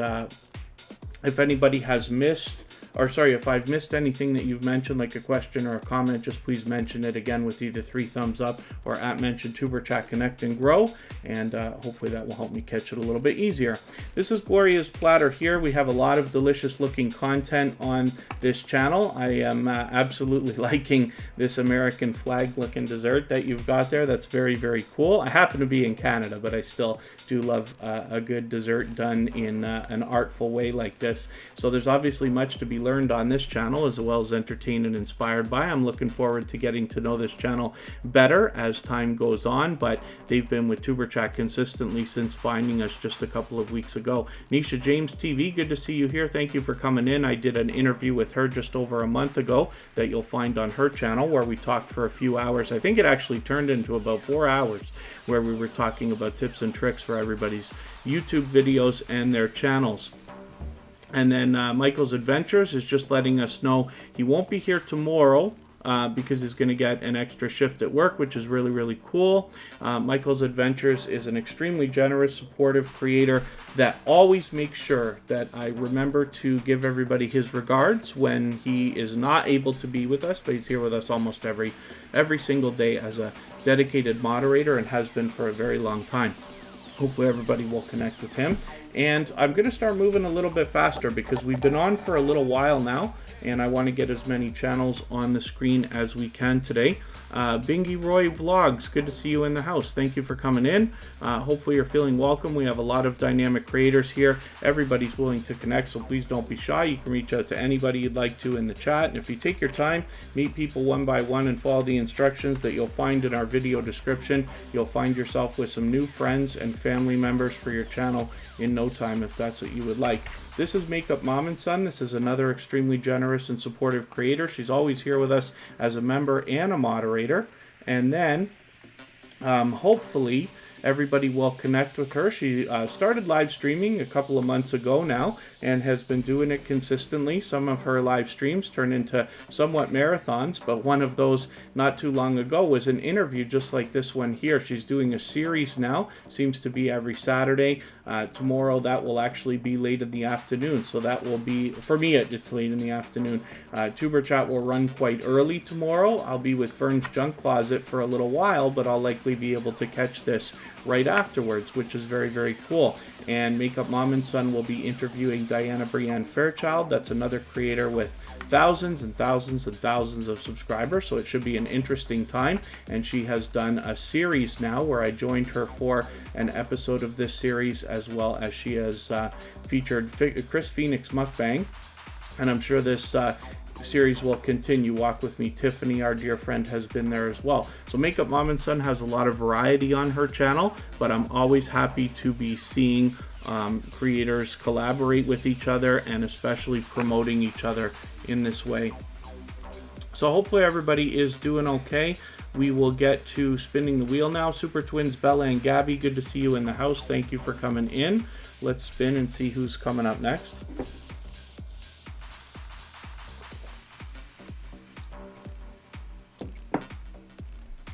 if anybody has missed or sorry, if I've missed anything that you've mentioned, like a question or a comment, just please mention it again with either 3 thumbs up or at mention Tuberchat Connect and Grow, and hopefully that will help me catch it a little bit easier. This is Gloria's Platter here. We have a lot of delicious looking content on this channel. I am absolutely liking this American flag looking dessert that you've got there. That's very, very cool. I happen to be in Canada, but I still do love a good dessert done in an artful way like this. So there's obviously much to be learned on this channel, as well as entertained and inspired by. I'm looking forward to getting to know this channel better as time goes on, but they've been with Tuberchat consistently since finding us just a couple of weeks ago. Nisha James TV, good to see you here. Thank you for coming in. I did an interview with her just over a month ago that you'll find on her channel, where we talked for a few hours. I think it actually turned into about 4 hours, where we were talking about tips and tricks for everybody's YouTube videos and their channels. And then Michael's Adventures is just letting us know he won't be here tomorrow because he's going to get an extra shift at work, which is really, really cool. Michael's Adventures is an extremely generous, supportive creator that always makes sure that I remember to give everybody his regards when he is not able to be with us, but he's here with us almost every single day as a dedicated moderator and has been for a very long time. Hopefully everybody will connect with him. And I'm going to start moving a little bit faster because we've been on for a little while now, and I want to get as many channels on the screen as we can today. Bingy Roy Vlogs, good to see you in the house. Thank you for coming in. Hopefully you're feeling welcome. We have a lot of dynamic creators here. Everybody's willing to connect, so please don't be shy. You can reach out to anybody you'd like to in the chat. And if you take your time, meet people one by one and follow the instructions that you'll find in our video description, you'll find yourself with some new friends and family members for your channel in no time, if that's what you would like. This is Makeup Mom and Son. This is another extremely generous and supportive creator. She's always here with us as a member and a moderator. And then, hopefully, everybody will connect with her. She started live streaming a couple of months ago now and has been doing it consistently. Some of her live streams turn into somewhat marathons, but one of those not too long ago was an interview just like this one here. She's doing a series now, seems to be every Saturday. Tomorrow that will actually be late in the afternoon, so that will be, for me it's late in the afternoon. Tuberchat will run quite early tomorrow. I'll be with Vern's Junk Closet for a little while, but I'll likely be able to catch this right afterwards, which is very, very cool. And Makeup Mom and Son will be interviewing Diana Brienne Fairchild. That's another creator with thousands and thousands and thousands of subscribers, so it should be an interesting time. And she has done a series now where I joined her for an episode of this series, as well as she has featured Chris Phoenix Mukbang, and I'm sure this series will continue. Walk With Me Tiffany, our dear friend, has been there as well. So Makeup Mom and Son has a lot of variety on her channel, but I'm always happy to be seeing creators collaborate with each other and especially promoting each other in this way. So hopefully everybody is doing okay. We will get to spinning the wheel now. Super Twins Bella and Gabby, good to see you in the house. Thank you for coming in. Let's spin and see who's coming up next.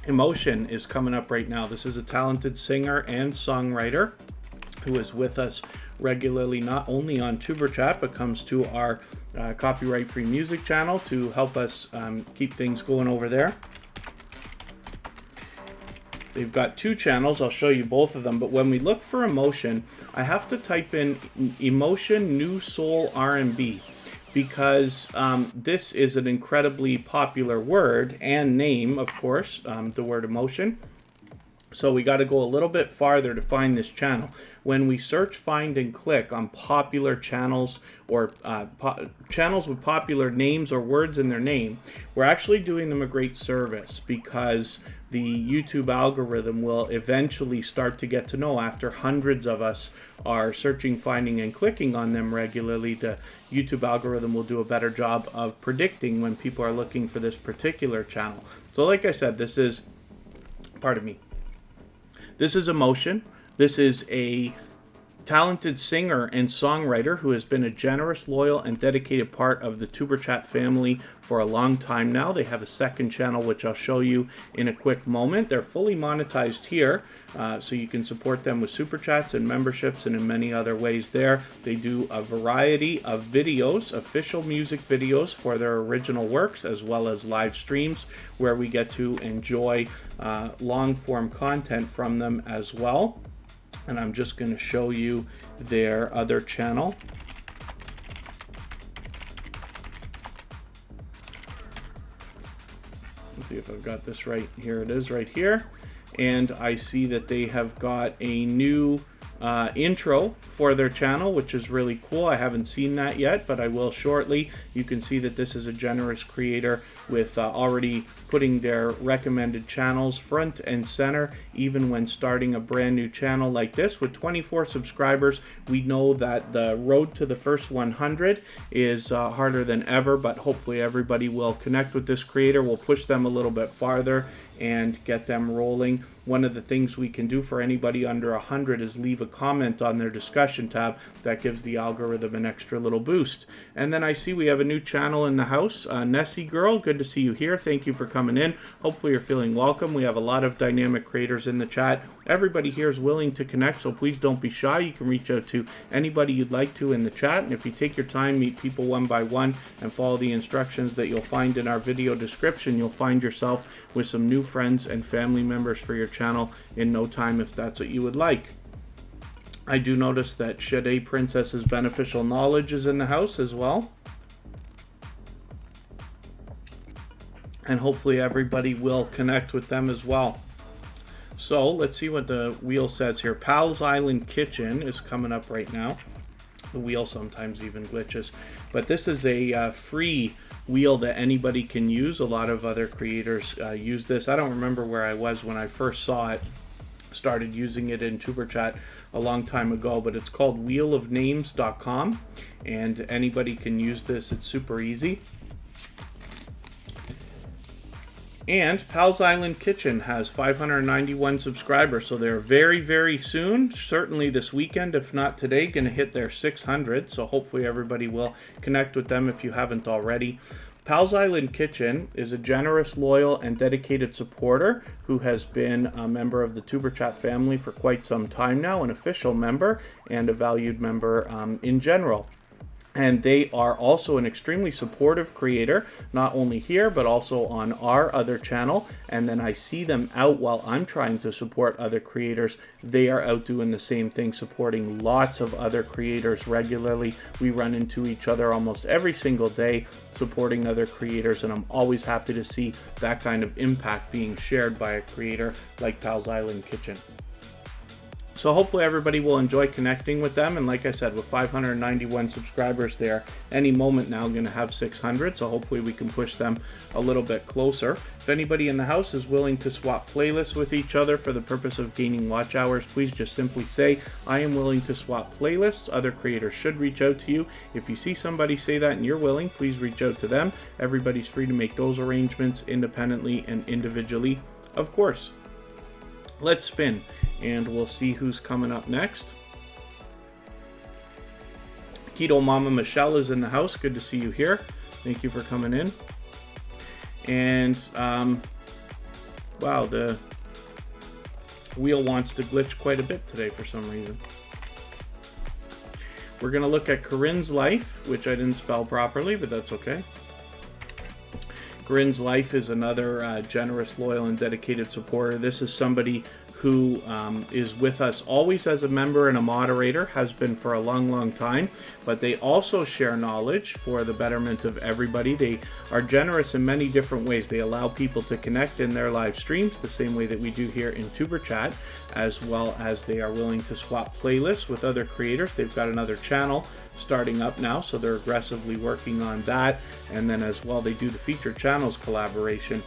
Emotion is coming up right now. This is a talented singer and songwriter who is with us regularly, not only on Tuberchat, but comes to our copyright-free music channel to help us keep things going over there. They've got 2 channels. I'll show you both of them. But when we look for Emotion, I have to type in Emotion New Soul R&B, because this is an incredibly popular word and name, of course, the word emotion. So we got to go a little bit farther to find this channel. When we search, find, and click on popular channels or channels with popular names or words in their name, we're actually doing them a great service, because the YouTube algorithm will eventually start to get to know, after hundreds of us are searching, finding, and clicking on them regularly, the YouTube algorithm will do a better job of predicting when people are looking for this particular channel. So like I said, this is, pardon me, this is Emotion. This is a talented singer and songwriter who has been a generous, loyal, and dedicated part of the Tuberchat family for a long time now. They have a second channel, which I'll show you in a quick moment. They're fully monetized here, so you can support them with super chats and memberships and in many other ways there. They do a variety of videos, official music videos for their original works, as well as live streams where we get to enjoy long-form content from them as well. And I'm just going to show you their other channel. Let's see if I've got this right. Here it is right here. And I see that they have got a new intro for their channel, which is really cool. I haven't seen that yet, but I will shortly. You can see that this is a generous creator with already putting their recommended channels front and center, even when starting a brand new channel like this. With 24 subscribers, we know that the road to the first 100 is harder than ever, but hopefully everybody will connect with this creator. We'll push them a little bit farther and get them rolling. One of the things we can do for anybody under 100 is leave a comment on their discussion tab. That gives the algorithm an extra little boost. And then I see we have a new channel in the house. Nessie Girl, good to see you here. Thank you for coming in. Hopefully you're feeling welcome. We have a lot of dynamic creators in the chat. Everybody here is willing to connect, so please don't be shy. You can reach out to anybody you'd like to in the chat. And if you take your time, meet people one by one, and follow the instructions that you'll find in our video description, you'll find yourself with some new friends and family members for your channel in no time, if that's what you would like. I do notice that Shade Princess's Beneficial Knowledge is in the house as well. And hopefully everybody will connect with them as well. So let's see what the wheel says here. Pal's Island Kitchen is coming up right now. The wheel sometimes even glitches. But this is a free wheel that anybody can use. A lot of other creators use this. I don't remember where I was when I first saw it. Started using it in Tuberchat a long time ago, but it's called wheelofnames.com, and anybody can use this. It's super easy. And Pal's Island Kitchen has 591 subscribers, so they're very, very soon, certainly this weekend, if not today, going to hit their 600. So hopefully everybody will connect with them if you haven't already. Pal's Island Kitchen is a generous, loyal, and dedicated supporter who has been a member of the Tuberchat family for quite some time now, an official member and a valued member in general. And they are also an extremely supportive creator, not only here, but also on our other channel. And then I see them out while I'm trying to support other creators. They are out doing the same thing, supporting lots of other creators regularly. We run into each other almost every single day, supporting other creators. And I'm always happy to see that kind of impact being shared by a creator like Pal's Island Kitchen. So hopefully everybody will enjoy connecting with them. And like I said, with 591 subscribers there, any moment now going to have 600. So hopefully we can push them a little bit closer. If anybody in the house is willing to swap playlists with each other for the purpose of gaining watch hours, please just simply say, I am willing to swap playlists. Other creators should reach out to you. If you see somebody say that and you're willing, please reach out to them. Everybody's free to make those arrangements independently and individually, of course. Let's spin, and we'll see who's coming up next. Keto Mama Michelle is in the house. Good to see you here. Thank you for coming in. And, wow, the wheel wants to glitch quite a bit today for some reason. We're going to look at Corinne's Life, which I didn't spell properly, but that's okay. Corinne's Life is another generous, loyal, and dedicated supporter. This is somebody who is with us always as a member and a moderator, has been for a long, long time, but they also share knowledge for the betterment of everybody. They are generous in many different ways. They allow people to connect in their live streams the same way that we do here in Tuberchat, as well as they are willing to swap playlists with other creators. They've got another channel starting up now, so they're aggressively working on that. And then as well, they do the featured channels collaboration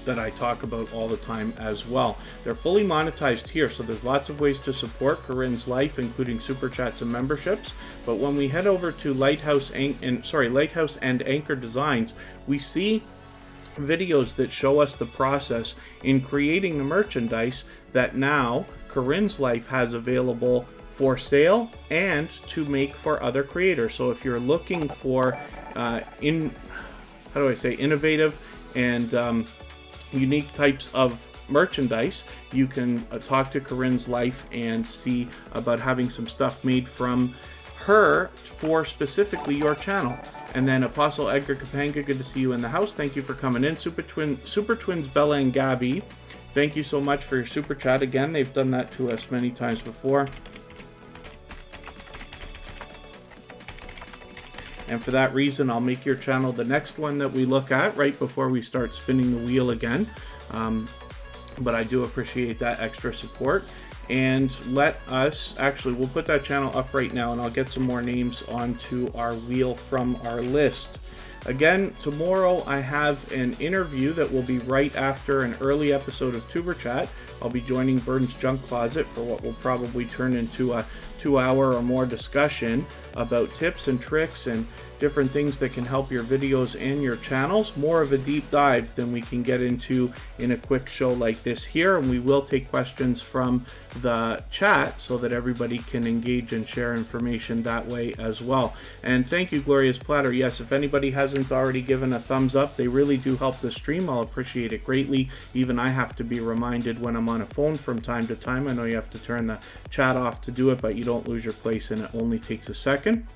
that I talk about all the time as well. They're fully monetized here, so there's lots of ways to support Corinne's Life, including super chats and memberships. But when we head over to Lighthouse and Anchor Designs, we see videos that show us the process in creating the merchandise that now Corinne's Life has available for sale and to make for other creators. So if you're looking for innovative and unique types of merchandise, you can talk to Corinne's Life and see about having some stuff made from her for specifically your channel. And then Apostle Edgar Kapanga, good to see you in the house. Thank you for coming in. Super Twins Bella and Gabby, thank you so much for your super chat. Again, they've done that to us many times before. And for that reason, I'll make your channel the next one that we look at right before we start spinning the wheel again. But I do appreciate that extra support. And let us, actually, we'll put that channel up right now, and I'll get some more names onto our wheel from our list. Again, tomorrow I have an interview that will be right after an early episode of Tuberchat. I'll be joining Burns Junk Closet for what will probably turn into a 2-hour or more discussion about tips and tricks and different things that can help your videos and your channels. More of a deep dive than we can get into in a quick show like this here, and we will take questions from the chat so that everybody can engage and share information that way as well. And thank you, Glorious Platter. Yes, if anybody hasn't already given a thumbs up, they really do help the stream. I'll appreciate it greatly. Even I have to be reminded when I'm on a phone from time to time. I know you have to turn the chat off to do it, but you don't lose your place, and it only takes a second.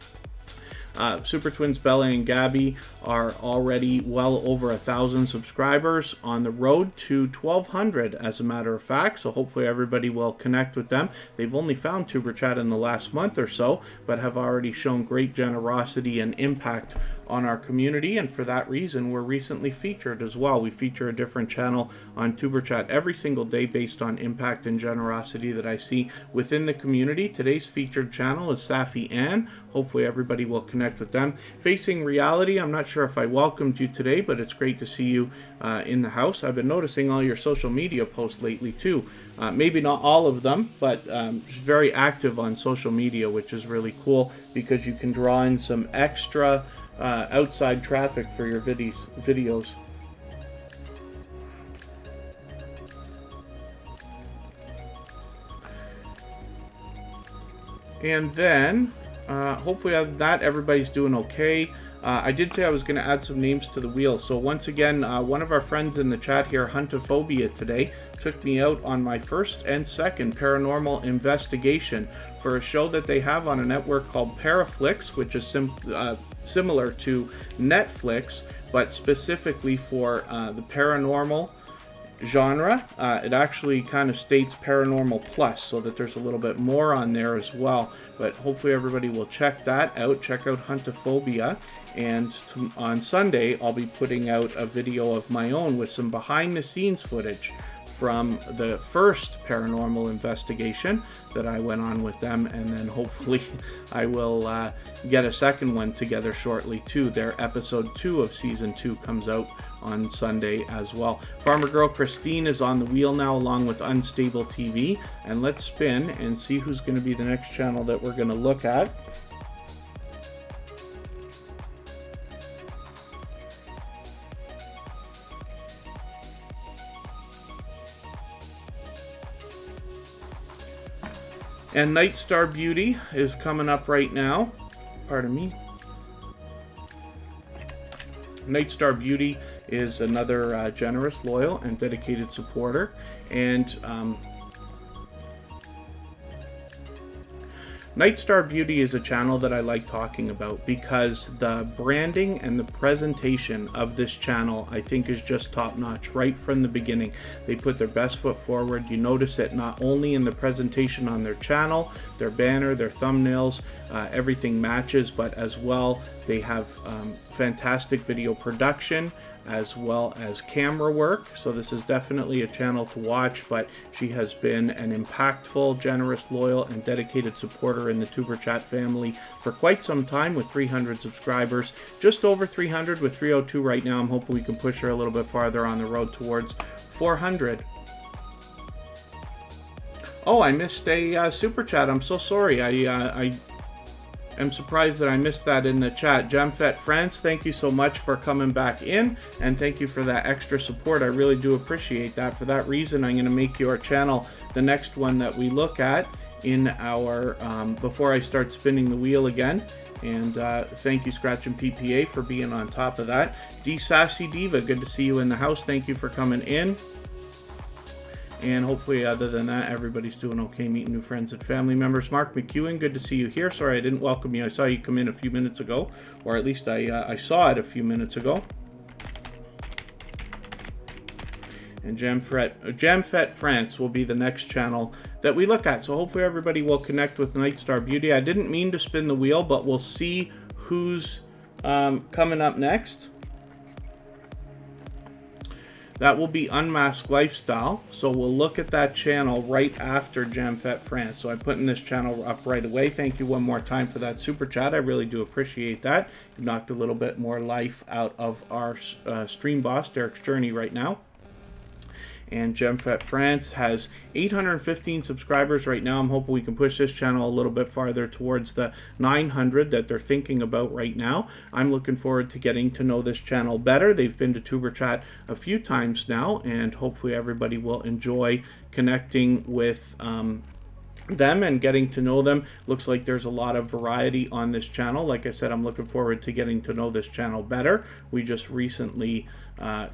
Super Twins Bella and Gabby are already well over 1,000 subscribers, on the road to 1,200 as a matter of fact, so hopefully everybody will connect with them. They've only found Tuberchat in the last month or so, but have already shown great generosity and impact on our community, and for that reason we're recently featured as well. We feature a different channel on Tuberchat every single day based on impact and generosity that I see within the community. Today's featured channel is Safi Ann. Hopefully everybody will connect with them. Facing Reality, I'm not sure if I welcomed you today, but it's great to see you in the house. I've been noticing all your social media posts lately too. Maybe not all of them, but very active on social media, which is really cool because you can draw in some extra outside traffic for your videos. And then hopefully other than that everybody's doing okay. I did say I was going to add some names to the wheel, so once again one of our friends in the chat here, Huntophobia, today took me out on my first and second paranormal investigation for a show that they have on a network called Paraflix, which is similar to Netflix, but specifically for the paranormal genre. It actually kind of states paranormal plus, so that there's a little bit more on there as well, but hopefully everybody will check that out. Check out Huntophobia, and on Sunday I'll be putting out a video of my own with some behind the scenes footage from the first paranormal investigation that I went on with them, and then hopefully I will get a second one together shortly too. Their episode 2 of season 2 comes out on Sunday as well. Farmer Girl Christine is on the wheel now along with Unstable TV, and let's spin and see who's going to be the next channel that we're going to look at. And Night Star Beauty is coming up right now. Pardon me. Night Star Beauty is another generous, loyal, and dedicated supporter. And Night Star Beauty is a channel that I like talking about because the branding and the presentation of this channel I think is just top notch right from the beginning. They put their best foot forward. You notice it not only in the presentation on their channel, their banner, their thumbnails, everything matches, but as well they have fantastic video production as well as camera work. So this is definitely a channel to watch, but she has been an impactful, generous, loyal, and dedicated supporter in the Tuberchat family for quite some time with 300 subscribers. Just over 300 with 302 right now. I'm hoping we can push her a little bit farther on the road towards 400. Oh, I missed a super chat. I'm so sorry. I'm surprised that I missed that in the chat. Jamfet France, thank you so much for coming back in, and thank you for that extra support. I really do appreciate that. For that reason, I'm going to make your channel the next one that we look at, in our, before I start spinning the wheel again. And thank you, Scratch and PPA, for being on top of that. D Sassy Diva, good to see you in the house. Thank you for coming in. And hopefully, other than that, everybody's doing okay, meeting new friends and family members. Mark McEwen, good to see you here. Sorry I didn't welcome you. I saw you come in a few minutes ago, or at least I saw it a few minutes ago. And Jamfet France will be the next channel that we look at. So hopefully everybody will connect with Nightstar Beauty. I didn't mean to spin the wheel, but we'll see who's coming up next. That will be Unmasked Lifestyle. So we'll look at that channel right after Jamfet France. So I'm putting this channel up right away. Thank you one more time for that super chat. I really do appreciate that. You knocked a little bit more life out of our stream boss, Derek's Journey, right now. And Jamfet France has 815 subscribers right now. I'm hoping we can push this channel a little bit farther towards the 900 that they're thinking about right now. I'm looking forward to getting to know this channel better. They've been to Tuberchat a few times now, and hopefully everybody will enjoy connecting with them and getting to know them. Looks like there's a lot of variety on this channel. Like I said, I'm looking forward to getting to know this channel better. We just recently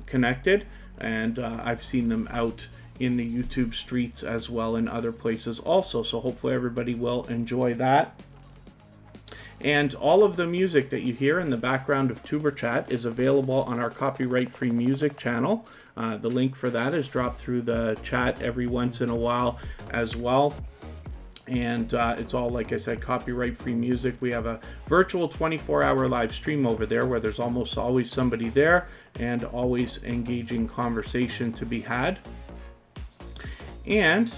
connected, and I've seen them out in the YouTube streets as well in other places also. So hopefully everybody will enjoy that. And all of the music that you hear in the background of Tuberchat is available on our copyright-free music channel. The link for that is dropped through the chat every once in a while as well. And it's all, like I said, copyright-free music. We have a virtual 24-hour live stream over there where there's almost always somebody there and always engaging conversation to be had. And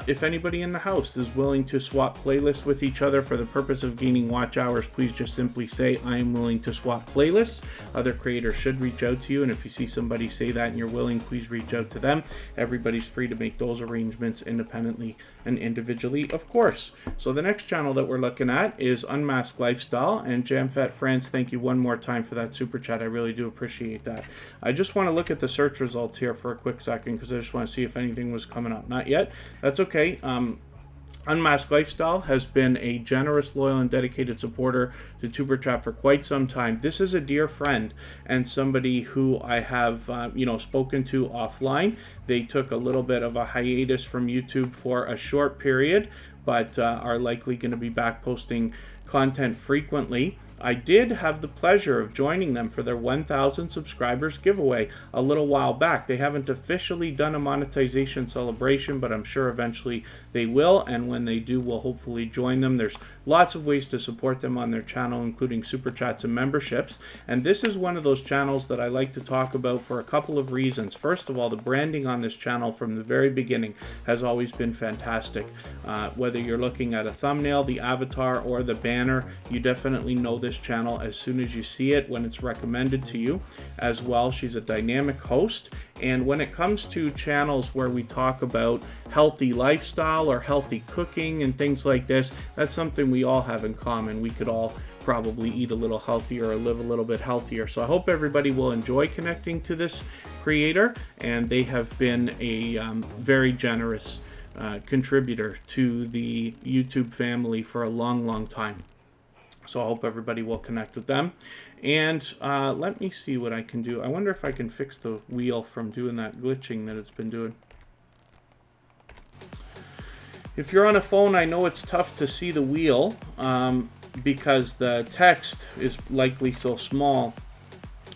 if anybody in the house is willing to swap playlists with each other for the purpose of gaining watch hours, please just simply say, I am willing to swap playlists. Other creators should reach out to you, and if you see somebody say that and you're willing, please reach out to them. Everybody's free to make those arrangements independently and individually, of course. So the next channel that we're looking at is Unmasked Lifestyle, and Jamfet France, thank you one more time for that super chat. I really do appreciate that. I just want to look at the search results here for a quick second because I just want to see if anything was coming up. Not yet. That's okay. Unmasked Lifestyle has been a generous, loyal, and dedicated supporter to Tuberchat for quite some time. This is a dear friend and somebody who I have, spoken to offline. They took a little bit of a hiatus from YouTube for a short period, but are likely going to be back posting content frequently. I did have the pleasure of joining them for their 1,000 subscribers giveaway a little while back. They haven't officially done a monetization celebration, but I'm sure eventually they will, and when they do, we'll hopefully join them. There's lots of ways to support them on their channel, including super chats and memberships, and this is one of those channels that I like to talk about for a couple of reasons. First of all, the branding on this channel from the very beginning has always been fantastic. Whether you're looking at a thumbnail, the avatar, or the banner, you definitely know this channel as soon as you see it when it's recommended to you. As well, she's a dynamic host, and when it comes to channels where we talk about healthy lifestyle or healthy cooking and things like this, that's something we all have in common. We could all probably eat a little healthier or live a little bit healthier. So I hope everybody will enjoy connecting to this creator, and they have been a very generous contributor to the YouTube family for a long time. So I hope everybody will connect with them. And let me see what I can do. I wonder if I can fix the wheel from doing that glitching that it's been doing. If you're on a phone, I know it's tough to see the wheel because the text is likely so small.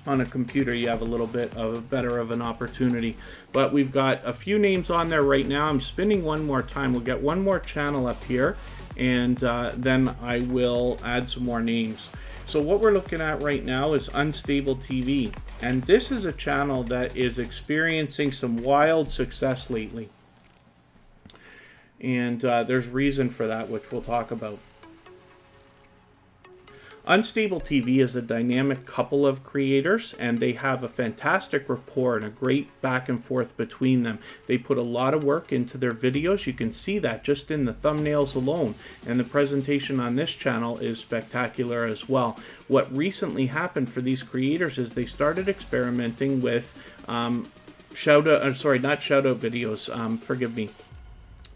On a computer, you have a little bit of better of an opportunity. But we've got a few names on there right now. I'm spinning one more time. We'll get one more channel up here, and then I will add some more names. So what we're looking at right now is Unstable TV, and this is a channel that is experiencing some wild success lately, and there's reason for that, which we'll talk about. Unstable TV is a dynamic couple of creators, and they have a fantastic rapport and a great back and forth between them. They put a lot of work into their videos. You can see that just in the thumbnails alone, and the presentation on this channel is spectacular as well. What recently happened for these creators is they started experimenting with not shout out videos, forgive me.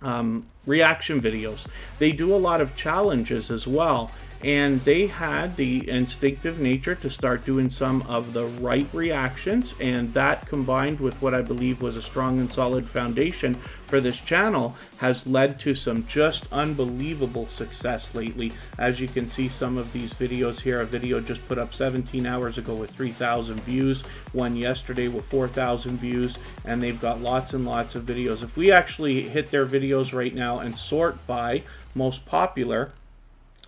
reaction videos. They do a lot of challenges as well. And they had the instinctive nature to start doing some of the right reactions, and that combined with what I believe was a strong and solid foundation for this channel has led to some just unbelievable success lately. As you can see, some of these videos here, a video just put up 17 hours ago with 3,000 views, one yesterday with 4,000 views, and they've got lots and lots of videos. If we actually hit their videos right now and sort by most popular,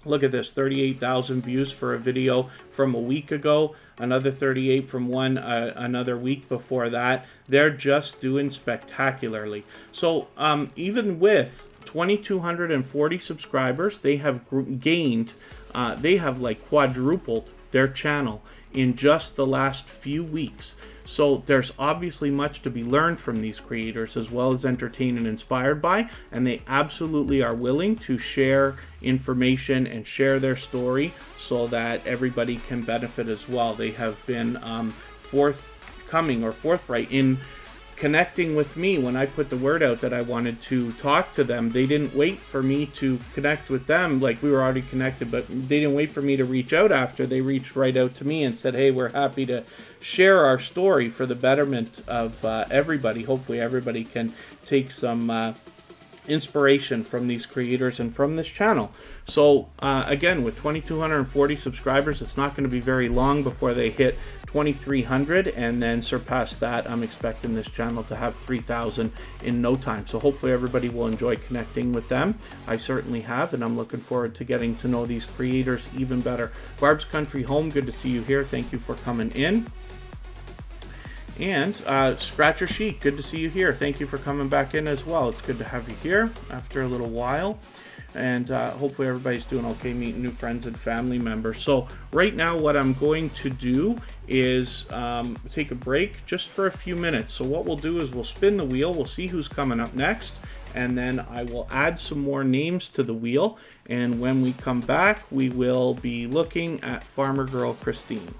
look at this, 38,000 views for a video from a week ago, another 38 from one another week before that. They're just doing spectacularly. So even with 2,240 subscribers, they have gained, they have like quadrupled their channel in just the last few weeks. So there's obviously much to be learned from these creators, as well as entertained and inspired by, and they absolutely are willing to share information and share their story so that everybody can benefit as well. They have been forthright in connecting with me when I put the word out that I wanted to talk to them. They didn't wait for me to connect with them, like we were already connected, but they didn't wait for me to reach out after. They reached right out to me and said, hey, we're happy to share our story for the betterment of everybody. Hopefully everybody can take some inspiration from these creators and from this channel. So again, with 2,240 subscribers, it's not going to be very long before they hit 2,300 and then surpass that. I'm expecting this channel to have 3,000 in no time. So hopefully everybody will enjoy connecting with them. I certainly have, and I'm looking forward to getting to know these creators even better. Barb's Country Home, good to see you here. Thank you for coming in. And Scratcher Chic, good to see you here. Thank you for coming back in as well. It's good to have you here after a little while. And hopefully everybody's doing okay, meeting new friends and family members. So right now what I'm going to do is take a break just for a few minutes. So what we'll do is we'll spin the wheel. We'll see who's coming up next. And then I will add some more names to the wheel. And when we come back, we will be looking at Farmer Girl Christine.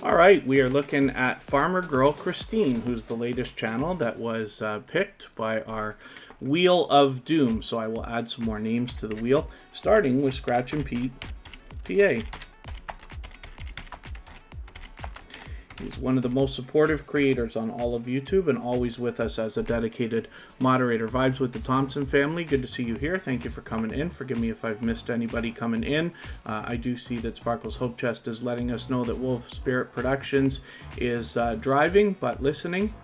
All right, we are looking at Farmer Girl Christine, who's the latest channel that was picked by our Wheel of Doom. So I will add some more names to the wheel, starting with Scratch and Pete, PA. He's one of the most supportive creators on all of YouTube and always with us as a dedicated moderator. Vibes with the Thompson family. Good to see you here. Thank you for coming in. Forgive me if I've missed anybody coming in. I do see that Sparkle's Hope Chest is letting us know that Wolf Spirit Productions is driving but listening.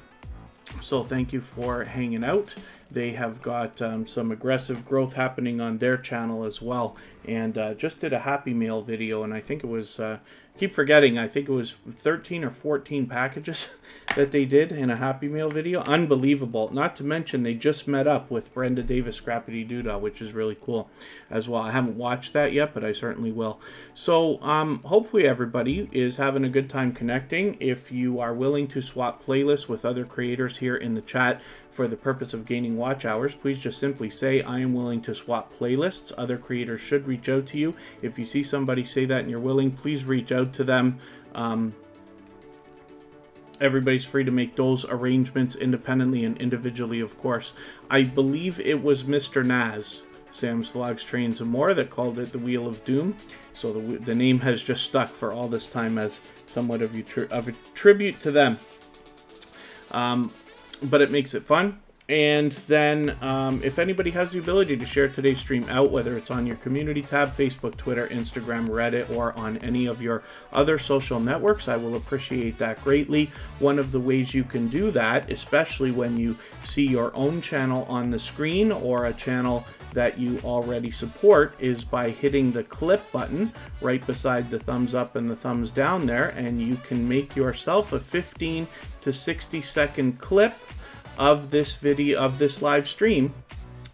So thank you for hanging out. They have got some aggressive growth happening on their channel as well. And just did a Happy Mail video, and I think it was, keep forgetting, I think it was 13 or 14 packages that they did in a Happy Mail video. Unbelievable. Not to mention, they just met up with Brenda Davis Scrappity Doodah, which is really cool as well. I haven't watched that yet, but I certainly will. So hopefully everybody is having a good time connecting. If you are willing to swap playlists with other creators here in the chat for the purpose of gaining watch hours, please just simply say, I am willing to swap playlists. Other creators should reach out to you. If you see somebody say that and you're willing, please reach out to them. Everybody's free to make those arrangements independently and individually, of course. I believe it was Mr. Naz, Sam's Vlogs, Trains, and More, that called it the Wheel of Doom. So the name has just stuck for all this time as somewhat of a tribute to them. But it makes it fun. And then if anybody has the ability to share today's stream out, whether it's on your community tab, Facebook, Twitter, Instagram, Reddit, or on any of your other social networks, I will appreciate that greatly. One of the ways you can do that, especially when you see your own channel on the screen or a channel that you already support, is by hitting the clip button right beside the thumbs up and the thumbs down there, and you can make yourself a 15 to 60 second clip of this video, of this live stream,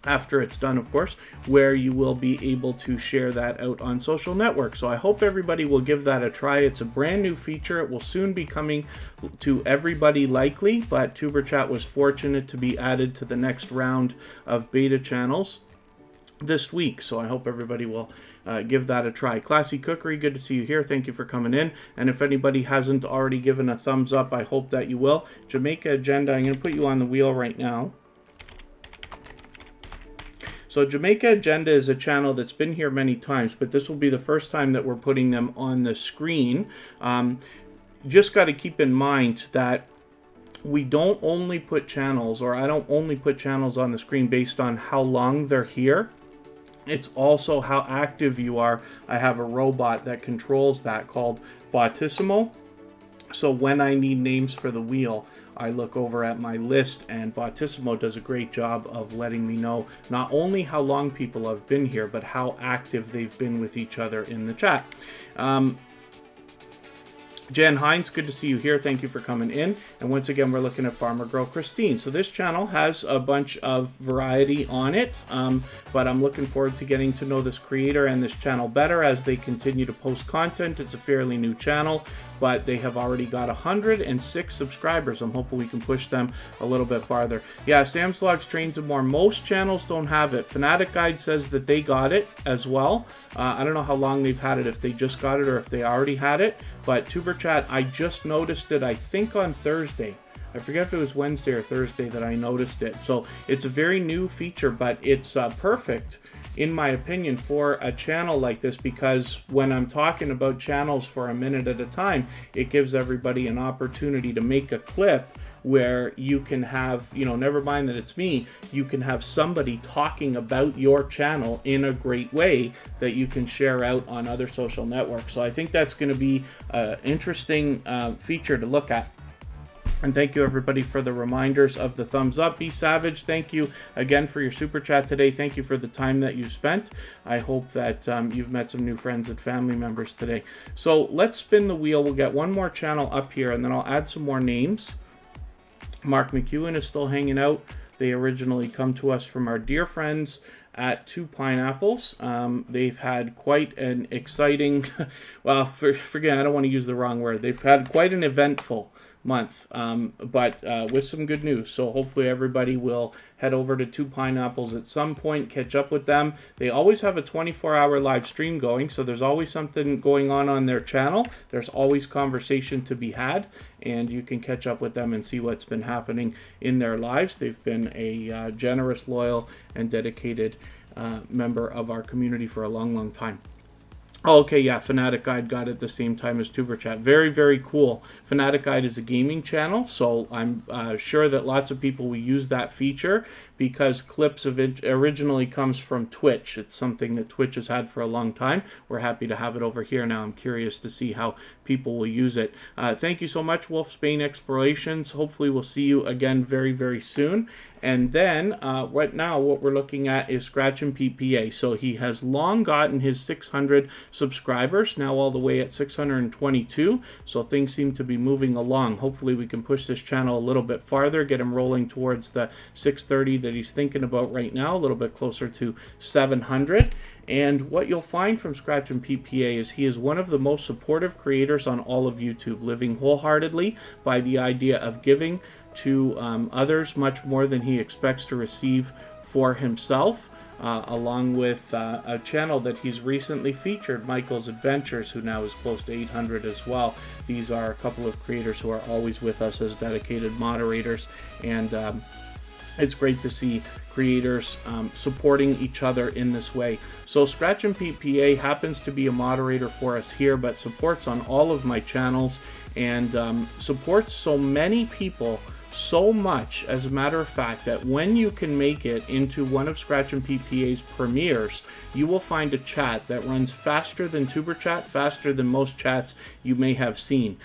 after it's done, of course, where you will be able to share that out on social networks. So I hope everybody will give that a try. It's a brand new feature. It will soon be coming to everybody likely, but Tuberchat was fortunate to be added to the next round of beta channels this week. So I hope everybody will give that a try. Classy Cookery, good to see you here. Thank you for coming in. And if anybody hasn't already given a thumbs up, I hope that you will. Jamaica Agenda, I'm going to put you on the wheel right now. So Jamaica Agenda is a channel that's been here many times, but this will be the first time that we're putting them on the screen. Just got to keep in mind that we don't only put channels, or I don't only put channels on the screen based on how long they're here. It's also how active you are. I have a robot that controls that called Botissimo. So when I need names for the wheel, I look over at my list, and Botissimo does a great job of letting me know not only how long people have been here, but how active they've been with each other in the chat. Jan Hines, good to see you here. Thank you for coming in. And once again, we're looking at Farmer Girl Christine. So this channel has a bunch of variety on it, but I'm looking forward to getting to know this creator and this channel better as they continue to post content. It's a fairly new channel, but they have already got 106 subscribers. I'm hoping we can push them a little bit farther. Yeah, Sam's Vlogs, Trains, and More. Most channels don't have it. Fanatic Guide says that they got it as well. I don't know how long they've had it, if they just got it or if they already had it. But Tuberchat, I just noticed it, I think on Thursday. I forget if it was Wednesday or Thursday that I noticed it. So it's a very new feature, but it's perfect, in my opinion, for a channel like this, because when I'm talking about channels for a minute at a time, it gives everybody an opportunity to make a clip where you can have, you know, never mind that it's me, you can have somebody talking about your channel in a great way that you can share out on other social networks. So I think that's going to be an interesting feature to look at. And thank you everybody for the reminders of the thumbs up. Be Savage, thank you again for your super chat today. Thank you for the time that you spent. I hope that you've met some new friends and family members today. So let's spin the wheel. We'll get one more channel up here, and then I'll add some more names. Mark McEwen is still hanging out. They originally come to us from our dear friends at Two Pineapples. They've had quite an exciting, well, forget, I don't want to use the wrong word. They've had quite an eventful month, but with some good news. So hopefully everybody will head over to Two Pineapples at some point, catch up with them. They always have a 24-hour live stream going, so there's always something going on their channel. There's always conversation to be had, and you can catch up with them and see what's been happening in their lives. They've been a generous, loyal, and dedicated member of our community for a long time. Oh, okay, yeah, Fanatic Guide got it at the same time as Tuberchat. Very, very cool. Fanatic Guide is a gaming channel, so I'm sure that lots of people will use that feature because clips of it originally comes from Twitch. It's something that Twitch has had for a long time. We're happy to have it over here now. I'm curious to see how people will use it. Thank you so much, Wolfsbane Explorations. Hopefully we'll see you again very, very soon. And then right now what we're looking at is Scratch and PPA. So he has long gotten his 600 subscribers, now all the way at 622. So things seem to be moving along. Hopefully we can push this channel a little bit farther, get him rolling towards the 630 that he's thinking about right now, a little bit closer to 700. And what you'll find from Scratch and PPA is he is one of the most supportive creators on all of YouTube, living wholeheartedly by the idea of giving to others much more than he expects to receive for himself, along with a channel that he's recently featured, Michael's Adventures, who now is close to 800 as well. These are a couple of creators who are always with us as dedicated moderators, and it's great to see creators supporting each other in this way. So Scratch and PPA happens to be a moderator for us here, but supports on all of my channels, and supports so many people so much, as a matter of fact, that when you can make it into one of Scratch and PPA's premieres, you will find a chat that runs faster than Tuberchat, faster than most chats you may have seen,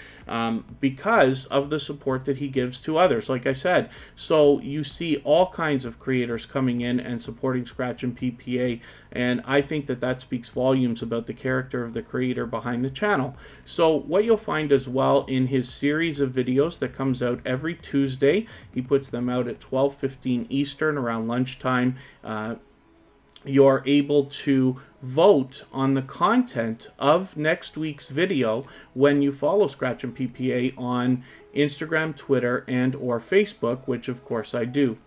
because of the support that he gives to others, like I said. So you see all kinds of creators coming in and supporting Scratch and PPA, and I think that that speaks volumes about the character of the creator behind the channel. So what you'll find as well in his series of videos that comes out every Tuesday, he puts them out at 12:15 Eastern, around lunchtime. You're able to vote on the content of next week's video when you follow Scratch and PPA on Instagram, Twitter, and or Facebook, which of course I do.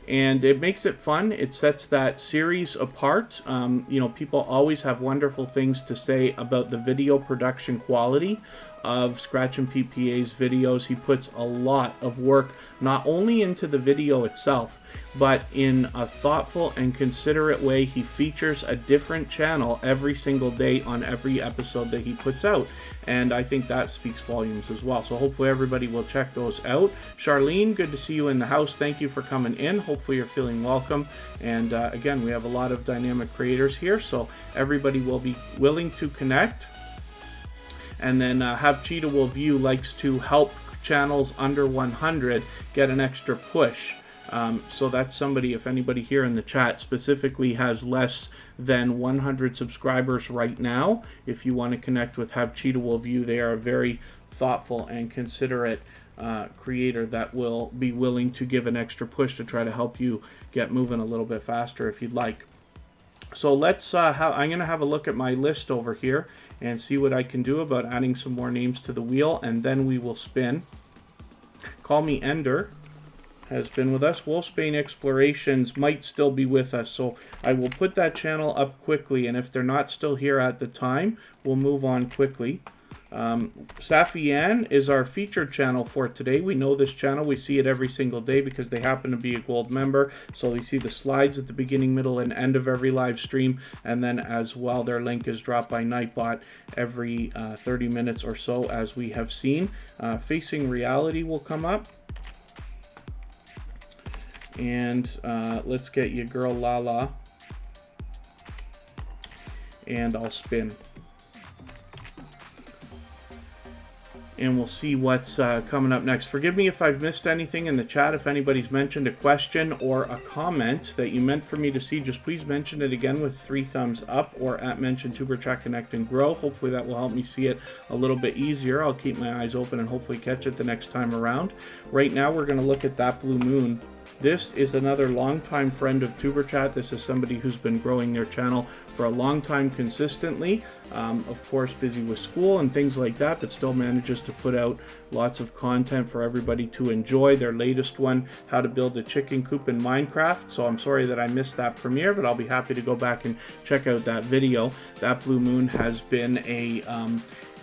And it makes it fun. It sets that series apart. You know, people always have wonderful things to say about the video production quality of Scratch and PPA's videos. He puts a lot of work not only into the video itself, but in a thoughtful and considerate way. He features a different channel every single day on every episode that he puts out, and I think that speaks volumes as well. So hopefully everybody will check those out. Charlene, good to see you in the house. Thank you for coming in. Hopefully you're feeling welcome. And again, we have a lot of dynamic creators here, so everybody will be willing to connect. And then Have Cheetah Will View likes to help channels under 100 get an extra push. So that's somebody, if anybody here in the chat specifically has less than 100 subscribers right now, if you want to connect with Have Cheetah Will View, they are a very thoughtful and considerate creator that will be willing to give an extra push to try to help you get moving a little bit faster if you'd like. So let's I'm going to have a look at my list over here and see what I can do about adding some more names to the wheel, and then we will spin. Call Me Ender has been with us. Wolfsbane Explorations might still be with us, so I will put that channel up quickly, and if they're not still here at the time, we'll move on quickly. Safian is our featured channel for today. We know this channel. We see it every single day because they happen to be a gold member. So we see the slides at the beginning, middle, and end of every live stream. And then as well, their link is dropped by Nightbot every 30 minutes or so, as we have seen. Facing Reality will come up. And let's get you Girl Lala. And I'll spin. And we'll see what's coming up next. Forgive me if I've missed anything in the chat. If anybody's mentioned a question or a comment that you meant for me to see, just please mention it again with 3 thumbs up, or at mention Tuberchat Connect and Grow. Hopefully that will help me see it a little bit easier. I'll keep my eyes open and hopefully catch it the next time around. Right now we're going to look at That Blue Moon This is another longtime friend of Tuberchat. This is somebody who's been growing their channel for a long time consistently. Of course, busy with school and things like that, but still manages to put out lots of content for everybody to enjoy. Their latest one, how to build a chicken coop in Minecraft. So I'm sorry that I missed that premiere, but I'll be happy to go back and check out that video. That blue moon has been a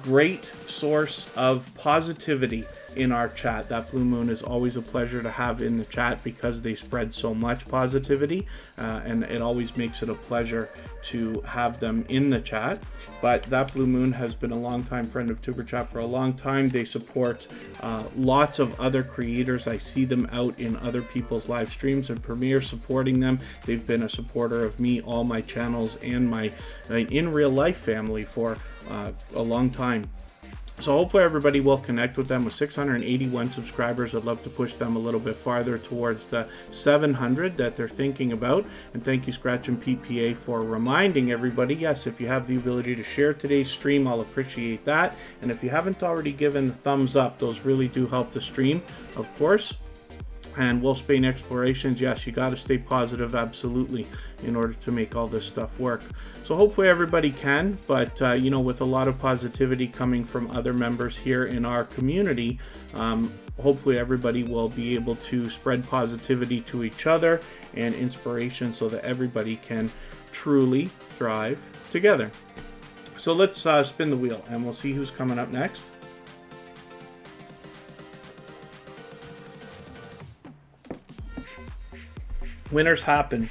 great source of positivity in our chat. That blue moon is always a pleasure to have in the chat because they spread so much positivity, and it always makes it a pleasure to have them in the chat. But that blue moon has been a longtime friend of Tuberchat for a long time. They support lots of other creators. I see them out in other people's live streams and premieres supporting them. They've been a supporter of me, all my channels, and my in real life family for a long time. So hopefully everybody will connect with them. With 681 subscribers, I'd love to push them a little bit farther towards the 700 that they're thinking about. And thank you, Scratch and PPA, for reminding everybody. Yes, if you have the ability to share today's stream, I'll appreciate that. And if you haven't already given the thumbs up, those really do help the stream, of course. And Wolfsbane Explorations, yes, you got to stay positive, absolutely, in order to make all this stuff work. So hopefully everybody can, but you know, with a lot of positivity coming from other members here in our community, hopefully everybody will be able to spread positivity to each other and inspiration so that everybody can truly thrive together. So let's spin the wheel and we'll see who's coming up next. Winners Happen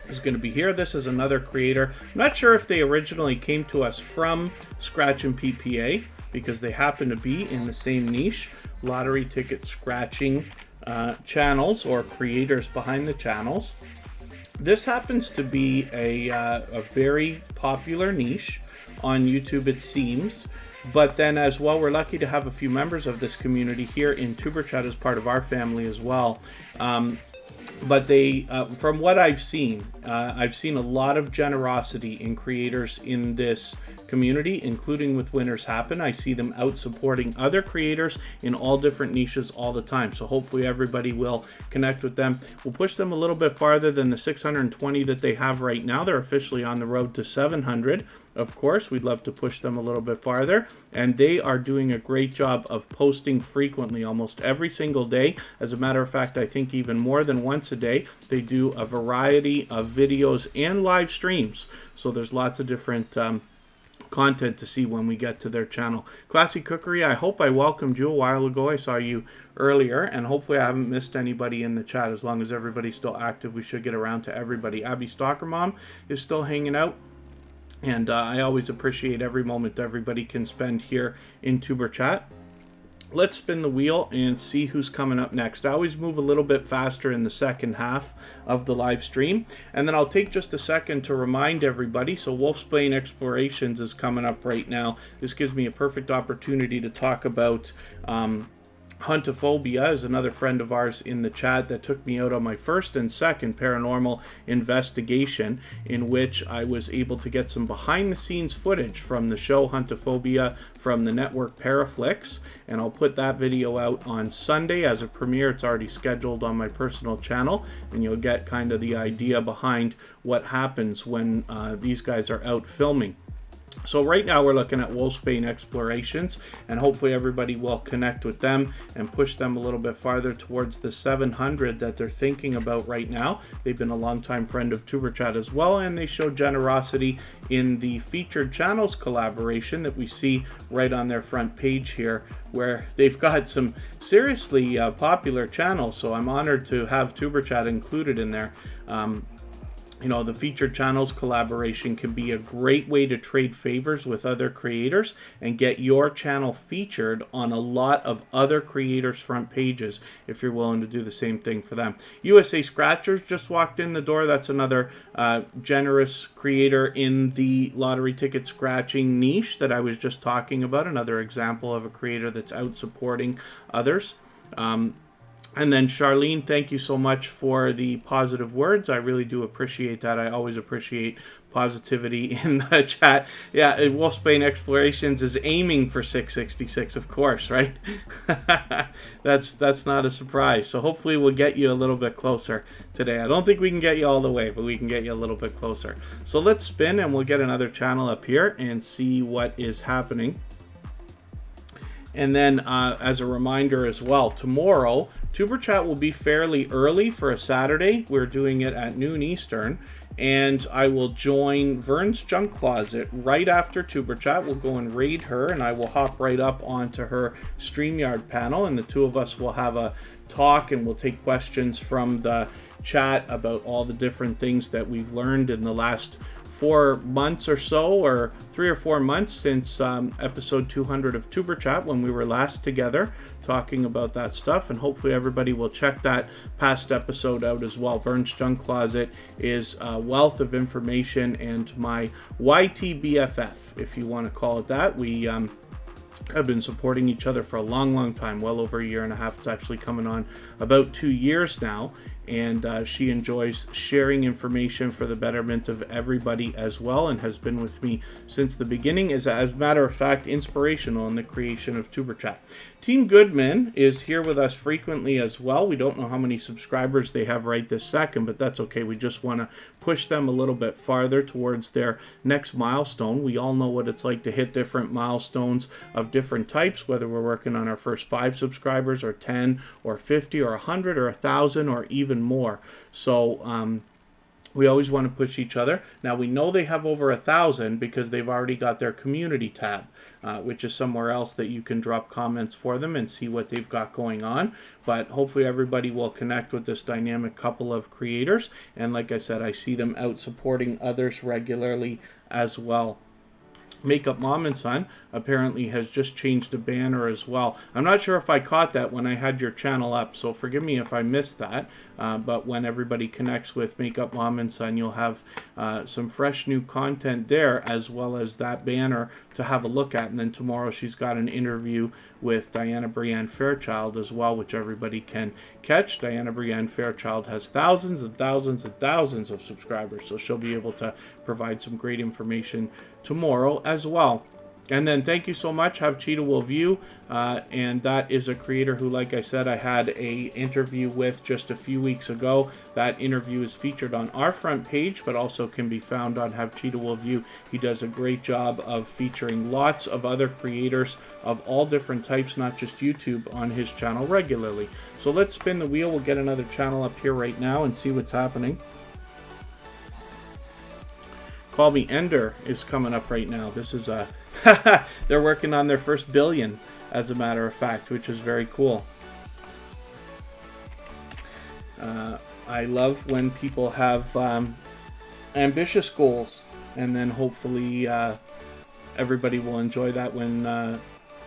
is going to be here. This is another creator. I'm not sure if they originally came to us from Scratch and PPA because they happen to be in the same niche, lottery ticket scratching channels or creators behind the channels. This happens to be a very popular niche on YouTube, it seems. But then as well, we're lucky to have a few members of this community here in Tuberchat as part of our family as well. But they, from what I've seen a lot of generosity in creators in this community, including with Winners Happen. I see them out supporting other creators in all different niches all the time. So hopefully everybody will connect with them. We'll push them a little bit farther than the 620 that they have right now. They're officially on the road to 700. Of course, we'd love to push them a little bit farther, and they are doing a great job of posting frequently, almost every single day. As a matter of fact, I think even more than once a day. They do a variety of videos and live streams, so there's lots of different content to see when we get to their channel. Classy Cookery, I hope I welcomed you a while ago. I saw you earlier, and hopefully I haven't missed anybody in the chat. As long as everybody's still active, we should get around to everybody. Abby Stalker Mom is still hanging out. And I always appreciate every moment everybody can spend here in Tuberchat. Let's spin the wheel and see who's coming up next. I always move a little bit faster in the second half of the live stream. And then I'll take just a second to remind everybody. So Wolfsbane Explorations is coming up right now. This gives me a perfect opportunity to talk about Huntophobia is another friend of ours in the chat that took me out on my first and second paranormal investigation, in which I was able to get some behind the scenes footage from the show Huntophobia from the network Paraflix, and I'll put that video out on Sunday as a premiere. It's already scheduled on my personal channel, and you'll get kind of the idea behind what happens when these guys are out filming. So right now we're looking at Wolfsbane Explorations, and hopefully everybody will connect with them and push them a little bit farther towards the 700 that they're thinking about right now. They've been a longtime friend of Tuberchat as well, and they show generosity in the featured channels collaboration that we see right on their front page here, where they've got some seriously popular channels. So I'm honored to have Tuberchat included in there. You know, the featured channels collaboration can be a great way to trade favors with other creators and get your channel featured on a lot of other creators' front pages if you're willing to do the same thing for them. USA Scratchers just walked in the door. That's another generous creator in the lottery ticket scratching niche that I was just talking about. Another example of a creator that's out supporting others. And then Charlene, thank you so much for the positive words. I really do appreciate that. I always appreciate positivity in the chat. Yeah, Wolfsbane Explorations is aiming for 666, of course, right? That's not a surprise. So hopefully we'll get you a little bit closer today. I don't think we can get you all the way, but we can get you a little bit closer. So let's spin and we'll get another channel up here and see what is happening. And then as a reminder as well, tomorrow Tuberchat will be fairly early for a Saturday. We're doing it at noon Eastern. And I will join Vern's Junk Closet right after Tuberchat. We'll go and raid her, and I will hop right up onto her StreamYard panel, and the two of us will have a talk, and we'll take questions from the chat about all the different things that we've learned in the last 4 months or so, or 3 or 4 months since episode 200 of Tuberchat, when we were last together talking about that stuff. And hopefully everybody will check that past episode out as well. Vern's Junk Closet is a wealth of information and my YTBFF, if you want to call it that. We have been supporting each other for a long time, well over a year and a half. It's actually coming on about 2 years now. And she enjoys sharing information for the betterment of everybody as well, and has been with me since the beginning, is, as a matter of fact, inspirational in the creation of Tuberchat. Team Goodman is here with us frequently as well. We don't know how many subscribers they have right this second, but that's okay. We just want to push them a little bit farther towards their next milestone. We all know what it's like to hit different milestones of different types, whether we're working on our first 5 subscribers or 10 or 50 or 100 or 1,000 or even more. So we always want to push each other. Now we know they have over 1,000 because they've already got their community tab, which is somewhere else that you can drop comments for them and see what they've got going on. But hopefully everybody will connect with this dynamic couple of creators. And like I said, I see them out supporting others regularly as well. Makeup Mom and Son apparently has just changed a banner as well. I'm not sure if I caught that when I had your channel up, so forgive me if I missed that. But when everybody connects with Makeup Mom and Son, you'll have some fresh new content there, as well as that banner to have a look at. And then tomorrow she's got an interview with Diana Brienne Fairchild as well, which everybody can catch. Diana Brienne Fairchild has thousands and thousands and thousands of subscribers, so she'll be able to provide some great information tomorrow as well. And then thank you so much, Have Cheetah Will View, and that is a creator who, like I said, I had a interview with just a few weeks ago. That interview is featured on our front page, but also can be found on Have Cheetah Will View. He does a great job of featuring lots of other creators of all different types, not just YouTube, on his channel regularly. So let's spin the wheel. We'll get another channel up here right now and see what's happening. Call Me Ender is coming up right now. This is a they're working on their first billion, as a matter of fact, which is very cool. I love when people have ambitious goals, and then hopefully everybody will enjoy that when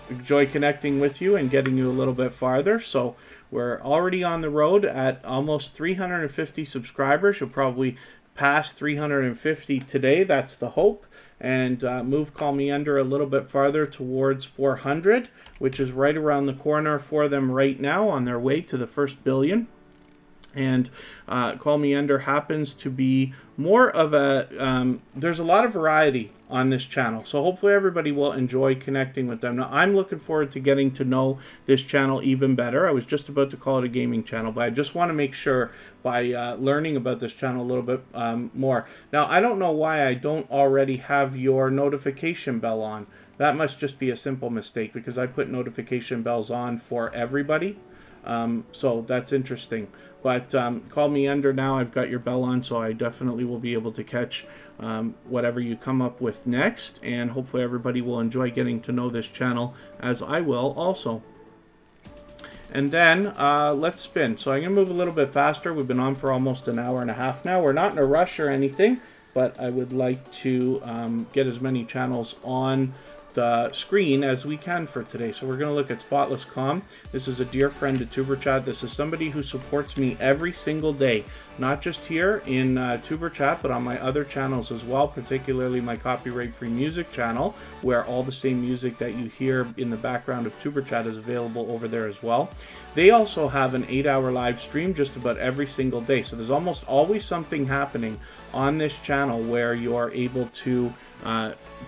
enjoy connecting with you and getting you a little bit farther. So we're already on the road at almost 350 subscribers. You'll probably pass 350 today. That's the hope. And move Call Me Ender a little bit farther towards 400, which is right around the corner for them right now, on their way to the first billion. And Call Me Ender happens to be more of a, there's a lot of variety on this channel. So hopefully everybody will enjoy connecting with them. Now, I'm looking forward to getting to know this channel even better. I was just about to call it a gaming channel, but I just want to make sure by learning about this channel a little bit more. Now, I don't know why I don't already have your notification bell on. That must just be a simple mistake, because I put notification bells on for everybody. So that's interesting. But Call Me Ender, now I've got your bell on, so I definitely will be able to catch whatever you come up with next. And hopefully everybody will enjoy getting to know this channel, as I will also. And then let's spin. So I'm going to move a little bit faster. We've been on for almost an hour and a half now. We're not in a rush or anything, but I would like to get as many channels on screen as we can for today. So we're going to look at Spotless.com. This is a dear friend to Tuberchat. This is somebody who supports me every single day, not just here in Tuberchat, but on my other channels as well, particularly my copyright-free music channel, where all the same music that you hear in the background of Tuberchat is available over there as well. They also have an 8-hour live stream just about every single day. So there's almost always something happening on this channel where you are able to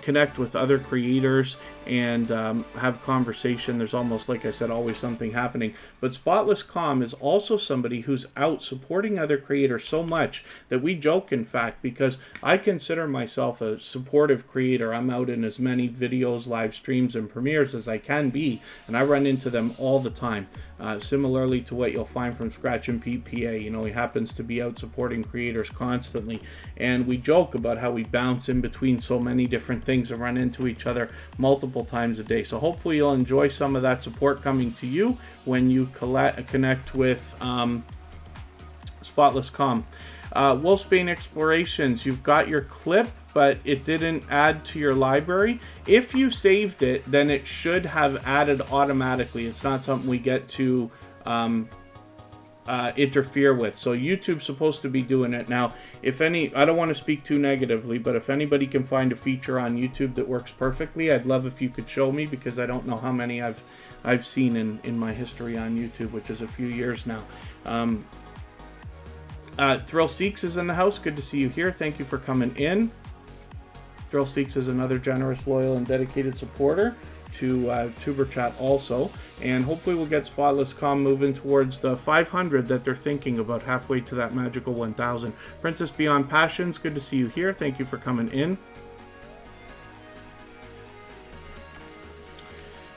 connect with other creators and have conversation. There's almost, like I said, always something happening. But Spotless.com is also somebody who's out supporting other creators so much that we joke, in fact, because I consider myself a supportive creator. I'm out in as many videos, live streams, and premieres as I can be, and I run into them all the time. Similarly to what you'll find from Scratch and Pete PA, you know, he happens to be out supporting creators constantly, and we joke about how we bounce in between so many different things and run into each other multiple times a day. So hopefully you'll enjoy some of that support coming to you when you connect with Spotless.com. Wolfsbane Explorations, you've got your clip, but it didn't add to your library. If you saved it, then it should have added automatically. It's not something we get to interfere with. So YouTube's supposed to be doing it. Now, if any, I don't want to speak too negatively, but if anybody can find a feature on YouTube that works perfectly, I'd love if you could show me, because I don't know how many I've seen in my history on YouTube, which is a few years now. Thrill Seeks is in the house. Good to see you here. Thank you for coming in. Thrill Seeks is another generous, loyal, and dedicated supporter to Tuberchat also. And hopefully we'll get Spotless.com moving towards the 500 that they're thinking about, halfway to that magical 1,000. Princess Beyond Passions, good to see you here. Thank you for coming in.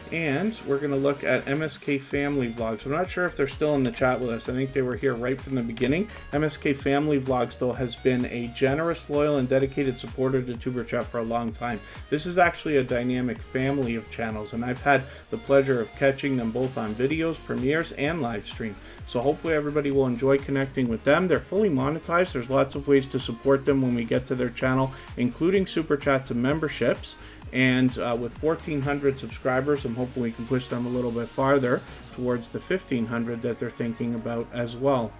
And we're going to look at MSK Family Vlogs. I'm not sure if they're still in the chat with us. I think they were here right from the beginning. MSK Family Vlogs, though, has been a generous, loyal, and dedicated supporter to Tuberchat for a long time. This is actually a dynamic family of channels, and I've had the pleasure of catching them both on videos, premieres, and live stream. So hopefully everybody will enjoy connecting with them. They're fully monetized. There's lots of ways to support them when we get to their channel, including Super Chats and memberships. And with 1,400 subscribers, I'm hoping we can push them a little bit farther towards the 1,500 that they're thinking about as well.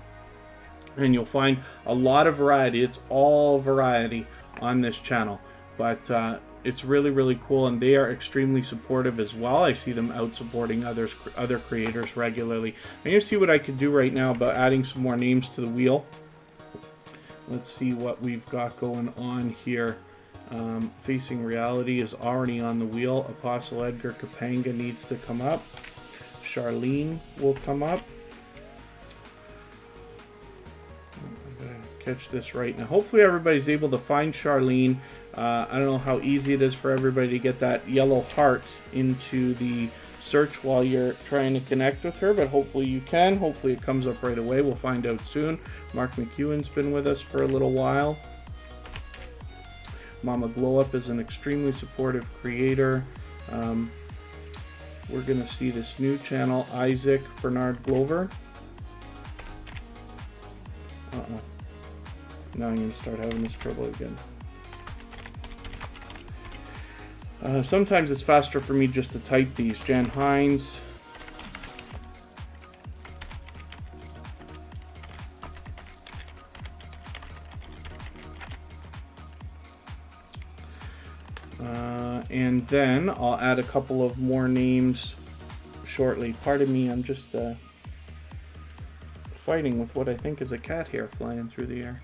And you'll find a lot of variety. It's all variety on this channel. But it's really, really cool, and they are extremely supportive as well. I see them out supporting other creators regularly. I'm going to see what I could do right now about adding some more names to the wheel. Let's see what we've got going on here. Facing Reality is already on the wheel. Apostle Edgar Kapanga needs to come up. Charlene will come up. I'm going to catch this right now. Hopefully everybody's able to find Charlene. I don't know how easy it is for everybody to get that yellow heart into the search while you're trying to connect with her, but hopefully you can. Hopefully it comes up right away. We'll find out soon. Mark McEwen's been with us for a little while. Mama Glow Up is an extremely supportive creator. We're going to see this new channel, Isaac Bernard Glover. Now I'm going to start having this trouble again. Sometimes it's faster for me just to type these. Jan Hines. And then I'll add a couple of more names shortly. Pardon me, I'm just fighting with what I think is a cat hair flying through the air.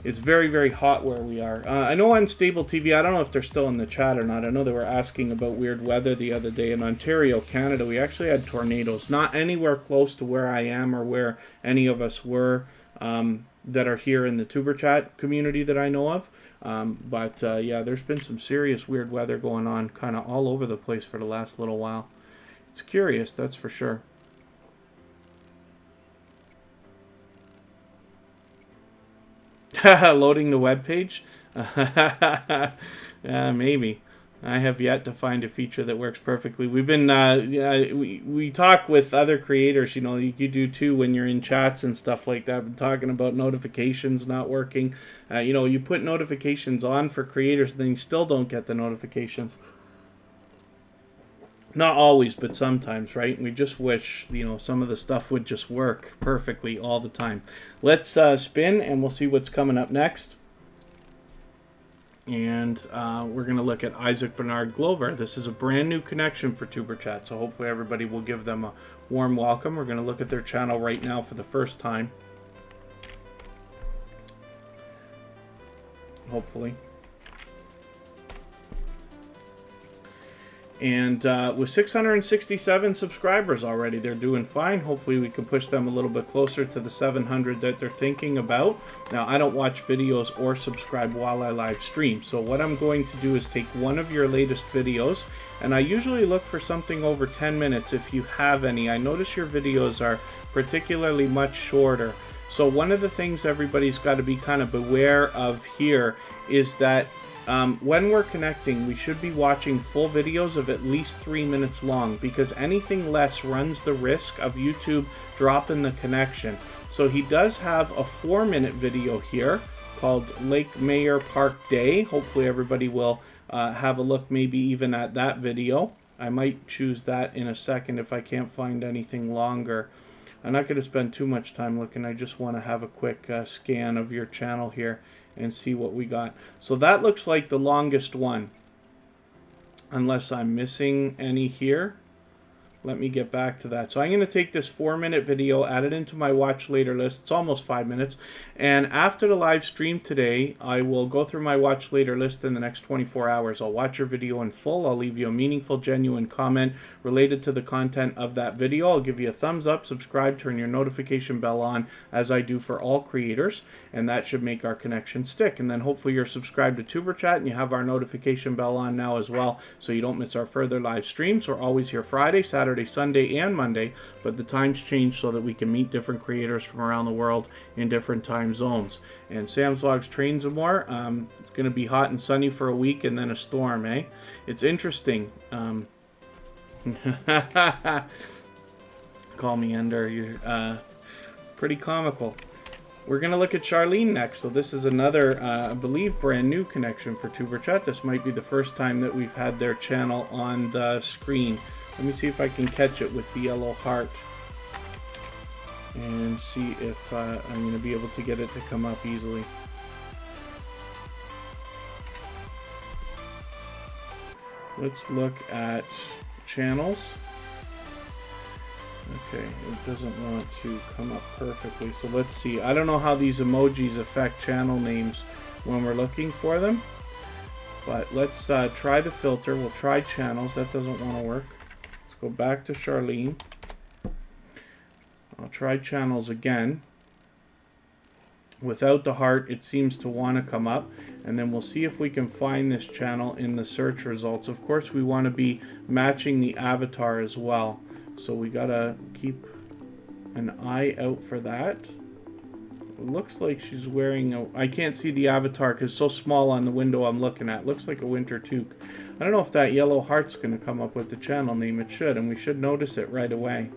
It's very, very hot where we are. I know Unstable TV, I don't know if they're still in the chat or not. I know they were asking about weird weather the other day. In Ontario, Canada, we actually had tornadoes. Not anywhere close to where I am or where any of us were that are here in the Tuberchat community that I know of. But yeah, there's been some serious weird weather going on kind of all over the place for the last little while. It's curious, that's for sure. Loading the web page? Maybe. I have yet to find a feature that works perfectly. We've been we talk with other creators, you know, you do too when you're in chats and stuff like that. We're talking about notifications not working. You know, you put notifications on for creators and then you still don't get the notifications. Not always, but sometimes, right? We just wish, you know, some of the stuff would just work perfectly all the time. Let's spin and we'll see what's coming up next. And we're going to look at Isaac Bernard Glover. This is a brand new connection for Tuberchat, so hopefully everybody will give them a warm welcome. We're going to look at their channel right now for the first time. Hopefully. And with 667 subscribers already, they're doing fine. Hopefully we can push them a little bit closer to the 700 that they're thinking about. Now, I don't watch videos or subscribe while I live stream. So what I'm going to do is take one of your latest videos, and I usually look for something over 10 minutes if you have any. I notice your videos are particularly much shorter. So one of the things everybody's got to be kind of beware of here is that when we're connecting, we should be watching full videos of at least 3 minutes long, because anything less runs the risk of YouTube dropping the connection. So he does have a 4-minute video here called Lake Mayor Park Day. Hopefully everybody will have a look maybe even at that video. I might choose that in a second if I can't find anything longer. I'm not going to spend too much time looking. I just want to have a quick scan of your channel here and see what we got. So that looks like the longest one, unless I'm missing any here. Let me get back to that. So I'm going to take this 4-minute video, add it into my watch later list. It's almost 5 minutes. And after the live stream today, I will go through my watch later list in the next 24 hours. I'll watch your video in full. I'll leave you a meaningful, genuine comment related to the content of that video. I'll give you a thumbs up, subscribe, turn your notification bell on, as I do for all creators. And that should make our connection stick. And then hopefully you're subscribed to Tuberchat and you have our notification bell on now as well, so you don't miss our further live streams. We're always here Friday, Saturday, Sunday, and Monday, but the times change so that we can meet different creators from around the world in different time zones. And Sam's Vlogs Trains and More, it's going to be hot and sunny for a week and then a storm, eh? It's interesting. Call me Ender. You're pretty comical. We're going to look at Charlene next. So this is another, I believe, brand new connection for Tuberchat. This might be the first time that we've had their channel on the screen. Let me see if I can catch it with the yellow heart and see if I'm going to be able to get it to come up easily. Let's look at channels. Okay, it doesn't want to come up perfectly, so let's see. I don't know how these emojis affect channel names when we're looking for them, but let's try the filter. We'll try channels. That doesn't want to work. Let's go back to Charlene. I'll try channels again. Without the heart, it seems to want to come up, and then we'll see if we can find this channel in the search results. Of course, we want to be matching the avatar as well. So we gotta keep an eye out for that. It looks like she's wearing a... I can't see the avatar because it's so small on the window I'm looking at. It looks like a winter toque. I don't know if that yellow heart's gonna come up with the channel name. It should, and we should notice it right away.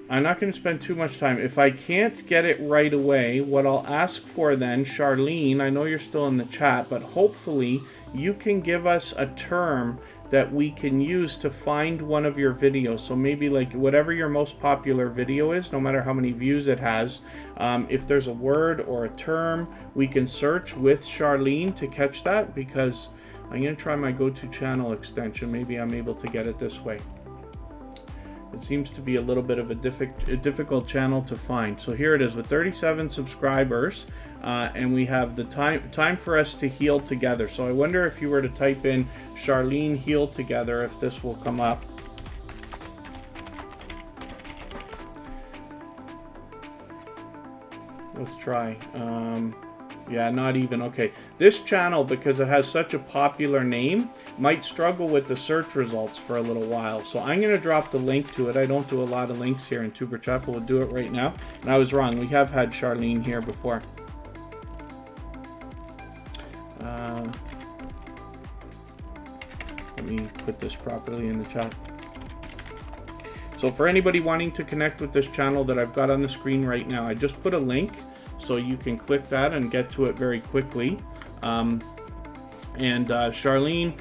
I'm not going to spend too much time. If I can't get it right away, what I'll ask for then, Charlene, I know you're still in the chat, but hopefully you can give us a term that we can use to find one of your videos. So maybe like whatever your most popular video is, no matter how many views it has, if there's a word or a term, we can search with Charlene to catch that, because I'm going to try my go-to channel extension. Maybe I'm able to get it this way. It seems to be a little bit of a difficult channel to find. So here it is with 37 subscribers, and we have the time for us to heal together. So I wonder if you were to type in Charlene heal together, if this will come up. Let's try. Yeah, not even. Okay, this channel, because it has such a popular name, might struggle with the search results for a little while. So I'm going to drop the link to it. I don't do a lot of links here in Tuberchat, but we'll do it right now. And I was wrong. We have had Charlene here before. Let me put this properly in the chat. So for anybody wanting to connect with this channel that I've got on the screen right now, I just put a link, so you can click that and get to it very quickly. And Charlene,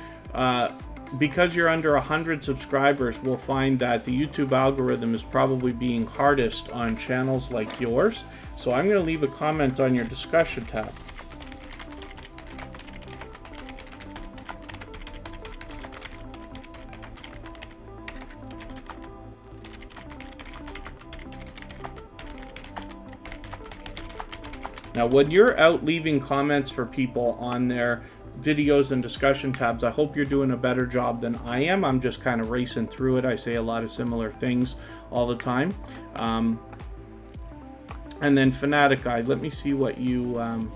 because you're under 100 subscribers, we'll find that the YouTube algorithm is probably being hardest on channels like yours. So I'm going to leave a comment on your discussion tab. Now, when you're out leaving comments for people on their videos and discussion tabs, I hope you're doing a better job than I am. I'm just kind of racing through it. I say a lot of similar things all the time. And then Fanatic Guy, let me see what you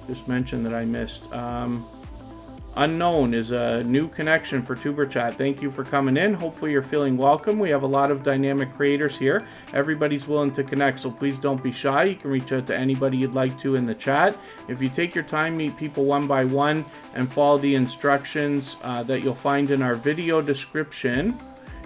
just mentioned that I missed. Unknown is a new connection for Tuberchat. Thank you for coming in. Hopefully you're feeling welcome. We have a lot of dynamic creators here. Everybody's willing to connect, so please don't be shy. You can reach out to anybody you'd like to in the chat. If you take your time, meet people one by one, and follow the instructions that you'll find in our video description,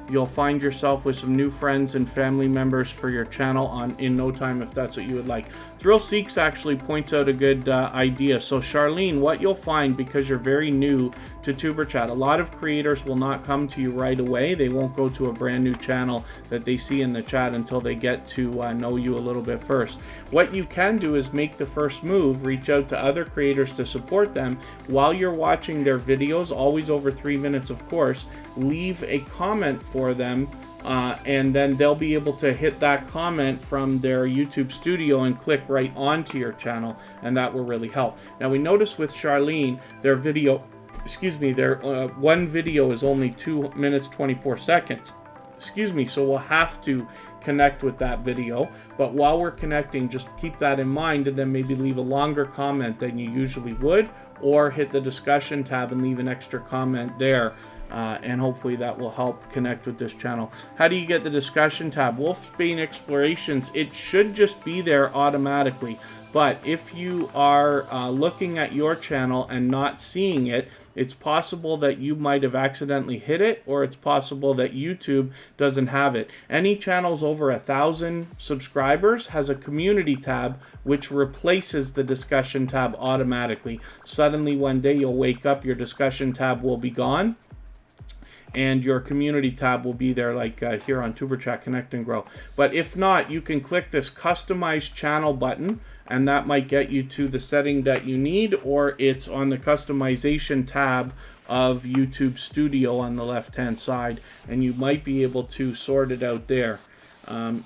you'll find yourself with some new friends and family members for your channel in no time, if that's what you would like. Thrill Seeks actually points out a good idea. So Charlene, what you'll find, because you're very new to Tuberchat, a lot of creators will not come to you right away. They won't go to a brand new channel that they see in the chat until they get to know you a little bit first. What you can do is make the first move, reach out to other creators to support them while you're watching their videos, always over 3 minutes of course. Leave a comment for them, and then they'll be able to hit that comment from their YouTube studio and click right onto your channel, and that will really help. Now, we notice with Charlene, their video, their one video is only 2 minutes 24 seconds. So we'll have to connect with that video, but while we're connecting, just keep that in mind, and then maybe leave a longer comment than you usually would, or hit the discussion tab and leave an extra comment there. And hopefully that will help connect with this channel. How do you get the discussion tab? Wolfsbane Explorations, it should just be there automatically. But if you are looking at your channel and not seeing it, it's possible that you might have accidentally hit it, or it's possible that YouTube doesn't have it. Any channels over 1,000 subscribers has a community tab which replaces the discussion tab automatically. Suddenly one day you'll wake up, your discussion tab will be gone, and your community tab will be there, like here on Tuberchat Connect and Grow. But if not, you can click this customize channel button, and that might get you to the setting that you need, or it's on the customization tab of YouTube Studio on the left hand side, and you might be able to sort it out there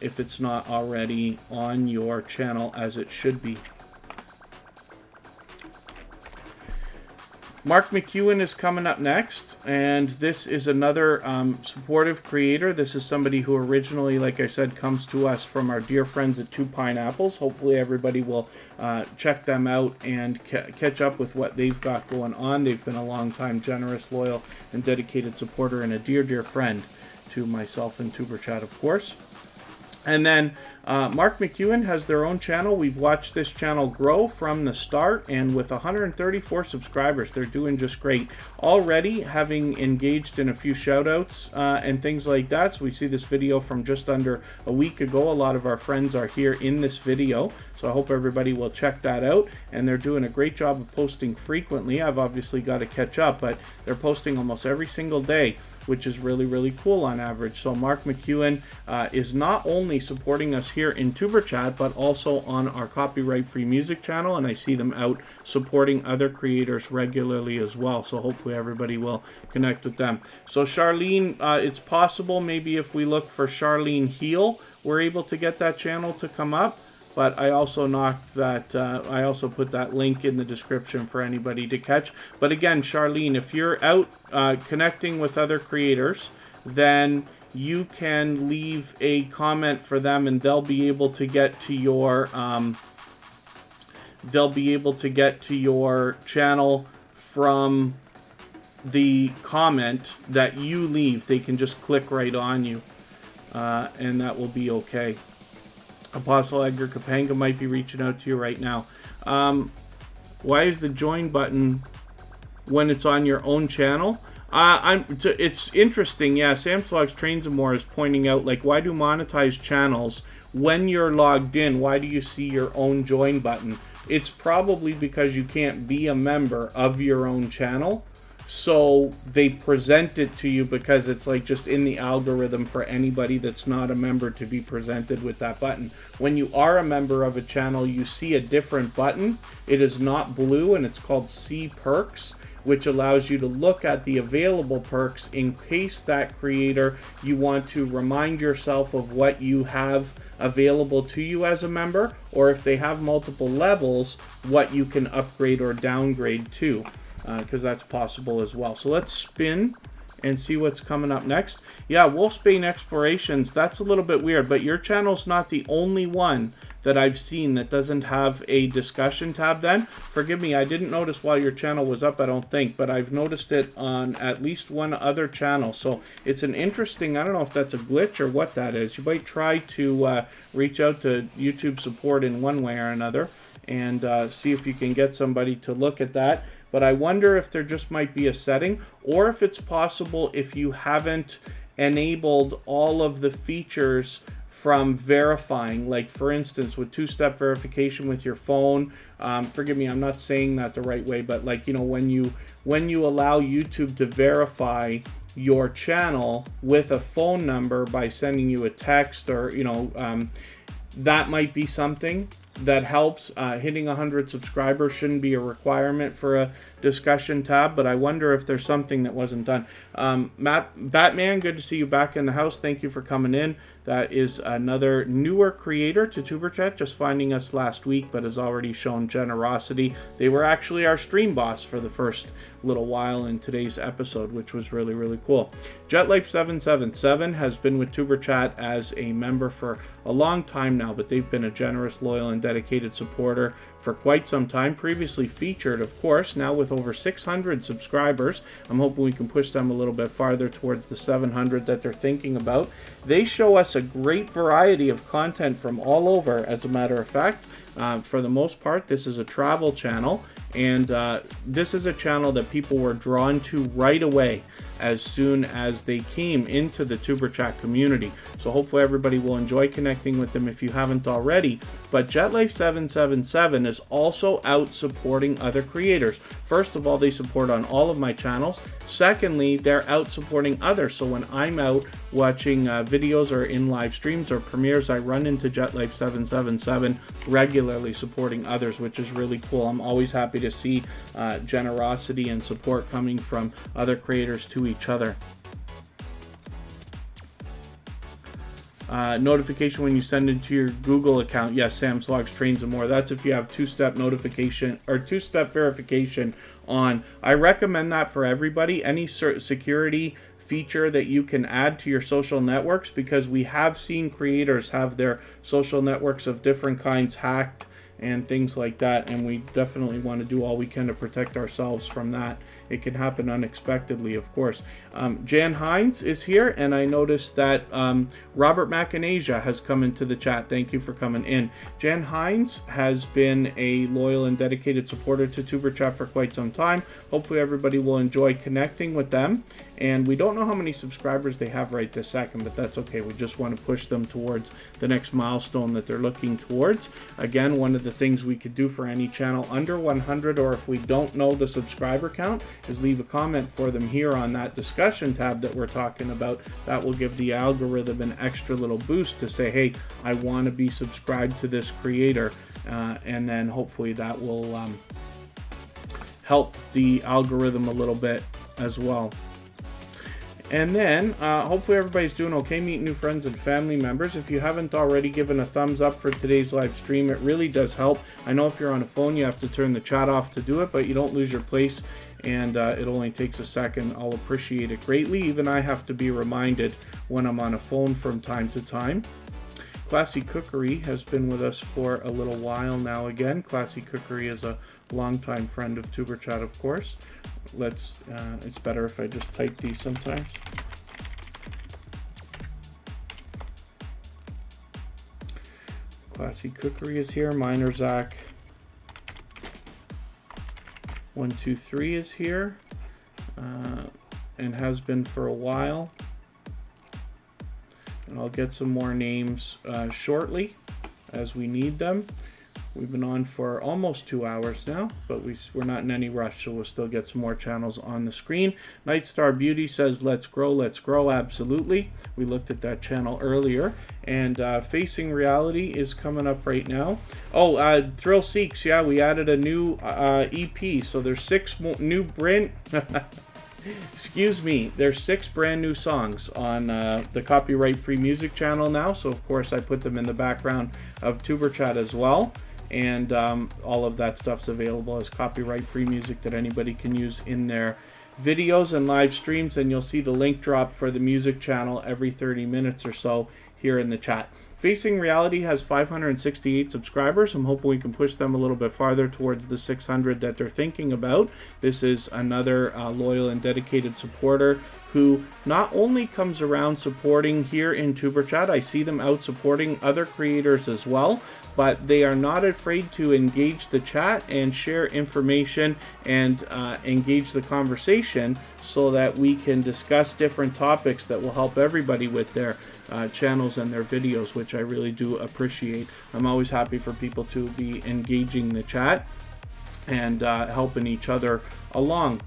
if it's not already on your channel as it should be. Mark McEwen is coming up next, and this is another supportive creator. This is somebody who originally, like I said, comes to us from our dear friends at Two Pineapples. Hopefully everybody will check them out and catch up with what they've got going on. They've been a long-time generous, loyal, and dedicated supporter, and a dear, dear friend to myself and Tuberchat, of course. And then Mark McEwen has their own channel. We've watched this channel grow from the start, and with 134 subscribers, they're doing just great. Already having engaged in a few shout-outs and things like that. So we see this video from just under a week ago. A lot of our friends are here in this video, so I hope everybody will check that out. And they're doing a great job of posting frequently. I've obviously got to catch up, but they're posting almost every single day, which is really, really cool on average. So Mark McEwen is not only supporting us here in Tuberchat, but also on our copyright-free music channel, and I see them out supporting other creators regularly as well. So hopefully everybody will connect with them. So Charlene, it's possible maybe if we look for Charlene Heal, we're able to get that channel to come up. But I also knocked that, I also put that link in the description for anybody to catch. But again, Charlene, if you're out connecting with other creators, then you can leave a comment for them, and they'll be able to get to your channel from the comment that you leave. They can just click right on you, and that will be okay. Apostle Edgar Kapanga might be reaching out to you right now. Why is the join button when it's on your own channel? It's interesting. Yeah, Sam's Vlogs Trains and More is pointing out, like, why do monetized channels, when you're logged in, why do you see your own join button? It's probably because you can't be a member of your own channel. so they present it to you because it's like just in the algorithm for anybody that's not a member to be presented with that button. When you are a member of a channel, you see a different button. It is not blue, and it's called See Perks, which allows you to look at the available perks in case that creator, you want to remind yourself of what you have available to you as a member, or if they have multiple levels, what you can upgrade or downgrade to, because that's possible as well. So let's spin and see what's coming up next. Yeah, Wolfsbane Explorations, that's a little bit weird, but your channel's not the only one that I've seen that doesn't have a discussion tab then. Forgive me, I didn't notice while your channel was up, I don't think, but I've noticed it on at least one other channel. So it's an interesting, I don't know if that's a glitch or what that is. You might try to reach out to YouTube support in one way or another and see if you can get somebody to look at that. But I wonder if there just might be a setting, or if it's possible if you haven't enabled all of the features from verifying, like for instance with two-step verification with your phone. Forgive me, I'm not saying that the right way, but like, you know, when you allow YouTube to verify your channel with a phone number by sending you a text, or you know, that might be something that helps. Hitting 100 subscribers shouldn't be a requirement for a discussion tab, but I wonder if there's something that wasn't done. Batman, good to see you back in the house. Thank you for coming in. That is another newer creator to Tuberchat, just finding us last week, but has already shown generosity. They were actually our stream boss for the first little while in today's episode, which was really, really cool. JetLife777 has been with Tuberchat as a member for a long time now, but they've been a generous, loyal, and dedicated supporter for quite some time. Previously featured, of course, now with over 600 subscribers. I'm hoping we can push them a little bit farther towards the 700 that they're thinking about. They show us a great variety of content from all over, as a matter of fact. For the most part, this is a travel channel, and this is a channel that people were drawn to right away as soon as they came into the Tuberchat community. So hopefully everybody will enjoy connecting with them if you haven't already. But JetLife777 is also out supporting other creators. First of all, they support on all of my channels. Secondly, they're out supporting others. So when I'm out watching videos or in live streams or premieres, I run into JetLife777 regularly supporting others, which is really cool. I'm always happy to see generosity and support coming from other creators to each other. Notification when you send it to your Google account. Yes, Sam's Logs, Trains, and More. That's if you have two-step notification or two-step verification on. I recommend that for everybody. Any security feature that you can add to your social networks, because we have seen creators have their social networks of different kinds hacked and things like that, and we definitely want to do all we can to protect ourselves from that. It can happen unexpectedly, of course. Jan Hines is here, and I noticed that Robert Macanasia has come into the chat. Thank you for coming in. Jan Hines has been a loyal and dedicated supporter to Tuberchat for quite some time. Hopefully everybody will enjoy connecting with them. And we don't know how many subscribers they have right this second, but that's okay. We just want to push them towards the next milestone that they're looking towards. Again, one of the things we could do for any channel under 100, or if we don't know the subscriber count, is leave a comment for them here on that discussion tab that we're talking about. That will give the algorithm an extra little boost to say, hey, I want to be subscribed to this creator, and then hopefully that will help the algorithm a little bit as well. And then, hopefully everybody's doing okay, meeting new friends and family members. If you haven't already given a thumbs up for today's live stream, it really does help. I know if you're on a phone, you have to turn the chat off to do it, but you don't lose your place, and it only takes a second. I'll appreciate it greatly. Even I have to be reminded when I'm on a phone from time to time. Classy Cookery has been with us for a little while now again. Classy Cookery is a longtime friend of Tuberchat, of course. It's better if I just type these sometimes. Classy Cookery is here. Miner Zach 123 is here, and has been for a while. And I'll get some more names shortly as we need them. We've been on for almost 2 hours now, but we're not in any rush, so we'll still get some more channels on the screen. Nightstar Beauty says, let's grow, let's grow. Absolutely. We looked at that channel earlier. And Facing Reality is coming up right now. Oh, Thrill Seeks, yeah, we added a new EP. So there's 6 new brand... Excuse me, there's 6 brand new songs on the copyright-free music channel now. So of course I put them in the background of Tuberchat as well. And all of that stuff's available as copyright-free music that anybody can use in their videos and live streams. And you'll see the link drop for the music channel every 30 minutes or so here in the chat. Facing Reality has 568 subscribers. I'm hoping we can push them a little bit farther towards the 600 that they're thinking about. This is another loyal and dedicated supporter who not only comes around supporting here in Tuberchat, I see them out supporting other creators as well, but they are not afraid to engage the chat and share information and engage the conversation so that we can discuss different topics that will help everybody with their channels and their videos, which I really do appreciate. I'm always happy for people to be engaging the chat and helping each other along.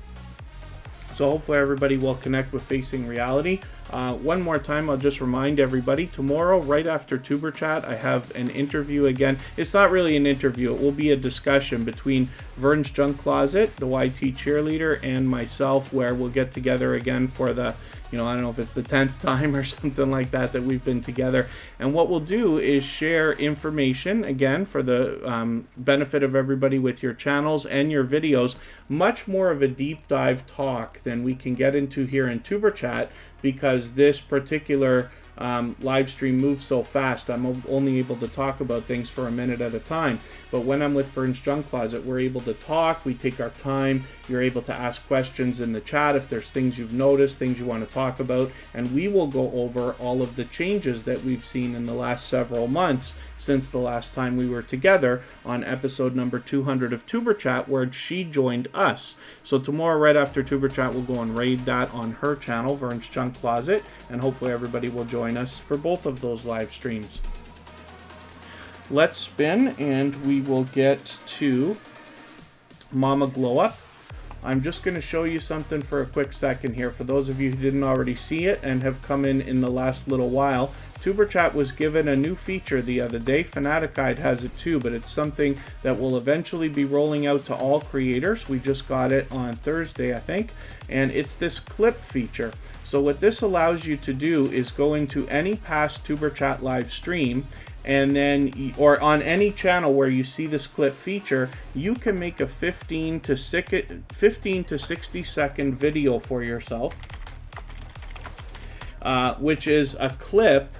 So hopefully everybody will connect with Facing Reality. One more time, I'll just remind everybody, tomorrow, right after Tuberchat, I have an interview again. It's not really an interview. It will be a discussion between Vern's Junk Closet, the YT cheerleader, and myself, where we'll get together again for the, I don't know if it's the 10th time or something like that we've been together. And what we'll do is share information, again, for the benefit of everybody with your channels and your videos. Much more of a deep dive talk than we can get into here in Tuberchat, because this particular live stream moves so fast. I'm only able to talk about things for a minute at a time. But when I'm with Vern's Junk Closet, we're able to talk, we take our time, you're able to ask questions in the chat if there's things you've noticed, things you want to talk about, and we will go over all of the changes that we've seen in the last several months since the last time we were together on episode number 200 of Tuberchat, where she joined us. So tomorrow, right after Tuberchat, we'll go and raid that on her channel, Vern's Junk Closet, and hopefully everybody will join us for both of those live streams. Let's spin, and we will get to Mama Glow Up. I'm just going to show you something for a quick second here. For those of you who didn't already see it and have come in the last little while, Tuberchat was given a new feature the other day. Fanaticide has it too, but it's something that will eventually be rolling out to all creators. We just got it on Thursday, I think, and it's this clip feature. So what this allows you to do is go into any past Tuberchat live stream, and then, or on any channel where you see this clip feature, you can make a 15 to 60 second video for yourself, which is a clip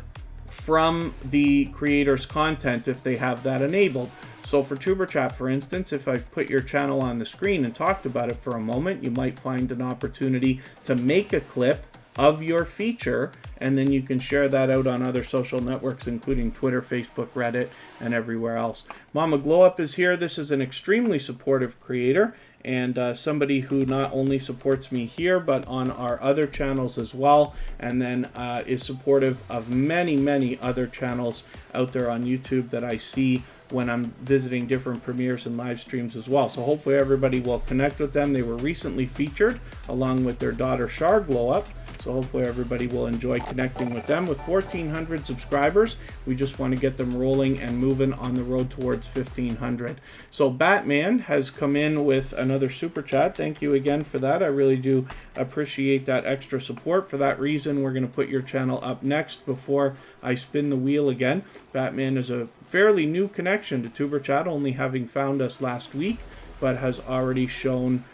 from the creator's content if they have that enabled. So for Tuberchat, for instance, if I've put your channel on the screen and talked about it for a moment, you might find an opportunity to make a clip of your feature, and then you can share that out on other social networks, including Twitter, Facebook, Reddit, and everywhere else. Mama Glow Up is here. This is an extremely supportive creator, and somebody who not only supports me here, but on our other channels as well, and then is supportive of many, many other channels out there on YouTube that I see when I'm visiting different premieres and live streams as well. So hopefully everybody will connect with them. They were recently featured along with their daughter Shar Glow Up. So hopefully everybody will enjoy connecting with them. With 1,400 subscribers, we just want to get them rolling and moving on the road towards 1,500. So Batman has come in with another super chat. Thank you again for that. I really do appreciate that extra support. For that reason, we're going to put your channel up next before I spin the wheel again. Batman is a fairly new connection to Tuberchat, only having found us last week, but has already shown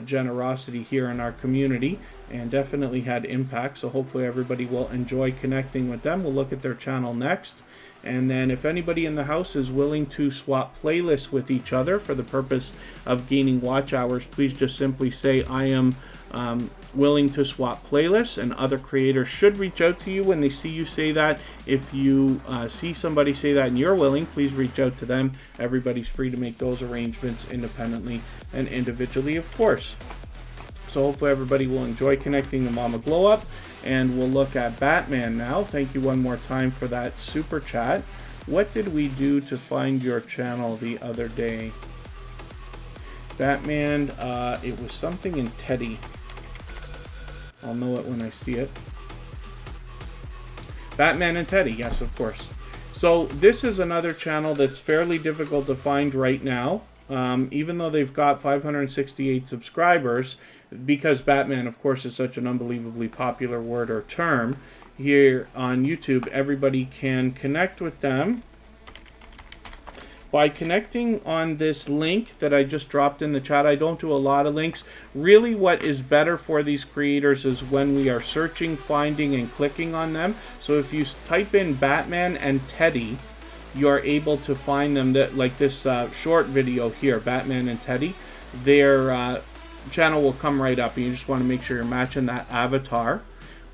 generosity here in our community and definitely had impact. So hopefully everybody will enjoy connecting with them. We'll look at their channel next, and then if anybody in the house is willing to swap playlists with each other for the purpose of gaining watch hours, please just simply say I am willing to swap playlists, and other creators should reach out to you when they see you say that. If you see somebody say that and you're willing, please reach out to them. Everybody's free to make those arrangements independently and individually, of course. So hopefully everybody will enjoy connecting to Mama Glow Up, and we'll look at Batman now. Thank you one more time for that super chat. What did we do to find your channel the other day? Batman, it was something in Teddy. I'll know it when I see it. Batman and Teddy, yes, of course. So this is another channel that's fairly difficult to find right now, even though they've got 568 subscribers, because Batman, of course, is such an unbelievably popular word or term. Here on YouTube, everybody can connect with them by connecting on this link that I just dropped in the chat. I don't do a lot of links. Really, what is better for these creators is when we are searching, finding, and clicking on them. So if you type in Batman and Teddy, you are able to find them, that like this short video here, Batman and Teddy. Their channel will come right up, and you just want to make sure you're matching that avatar.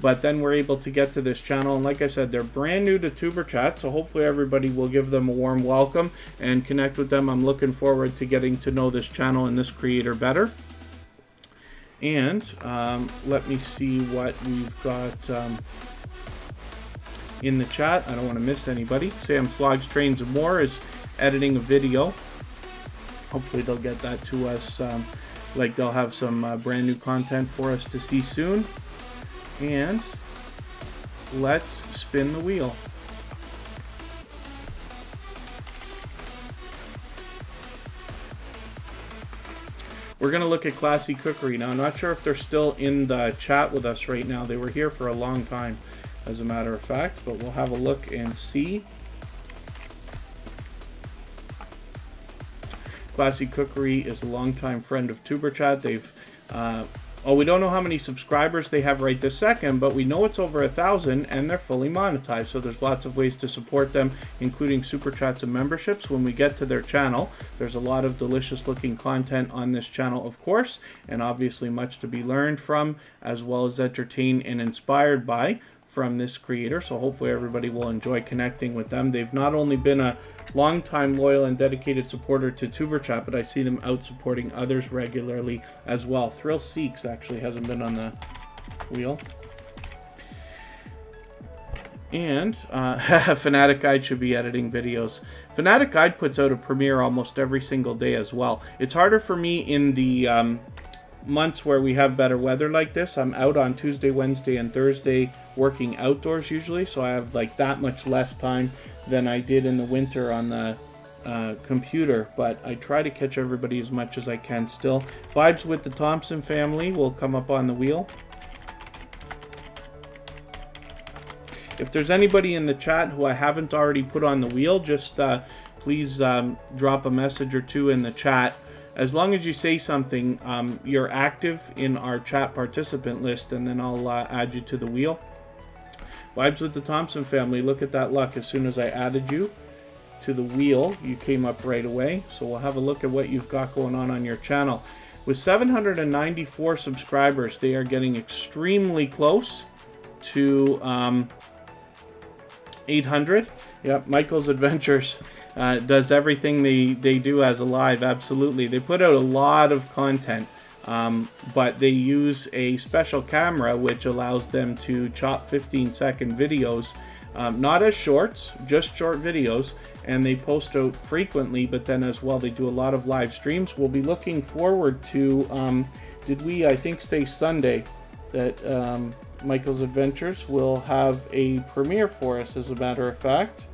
But then we're able to get to this channel, and like I said, they're brand new to Tuberchat, so hopefully everybody will give them a warm welcome and connect with them. I'm looking forward to getting to know this channel and this creator better. And let me see what we've got in the chat. I don't want to miss anybody. Sam Slogs Trains and More is editing a video. Hopefully they'll get that to us. Like they'll have some brand new content for us to see soon. And let's spin the wheel. We're going to look at Classy Cookery. Now, I'm not sure if they're still in the chat with us right now. They were here for a long time, as a matter of fact, but we'll have a look and see. Classy Cookery is a longtime friend of Tuberchat. They've we don't know how many subscribers they have right this second, but we know it's over 1,000 and they're fully monetized. So there's lots of ways to support them, including super chats and memberships. When we get to their channel, there's a lot of delicious looking content on this channel, of course, and obviously much to be learned from, as well as entertained and inspired by from this creator. So hopefully everybody will enjoy connecting with them. They've not only been a long-time loyal and dedicated supporter to Tuberchat, but I see them out supporting others regularly as well. Thrill Seeks actually hasn't been on the wheel. And Fanatic Guide should be editing videos. Fanatic Guide puts out a premiere almost every single day as well. It's harder for me in the months where we have better weather like this. I'm out on Tuesday, Wednesday, and Thursday working outdoors usually, so I have like that much less time than I did in the winter on the computer, but I try to catch everybody as much as I can still. Vibes with the Thompson family will come up on the wheel. If there's anybody in the chat who I haven't already put on the wheel, just please drop a message or two in the chat. As long as you say something, you're active in our chat participant list, and then I'll add you to the wheel. Vibes with the Thompson family, look at that luck. As soon as I added you to the wheel, you came up right away. So we'll have a look at what you've got going on your channel. With 794 subscribers, they are getting extremely close to 800. Yep, Michael's Adventures does everything they do as a live. Absolutely. They put out a lot of content. But they use a special camera which allows them to chop 15-second videos, not as shorts, just short videos, and they post out frequently, but then as well they do a lot of live streams. We'll be looking forward to, I think say Sunday, that Michael's Adventures will have a premiere for us, as a matter of fact.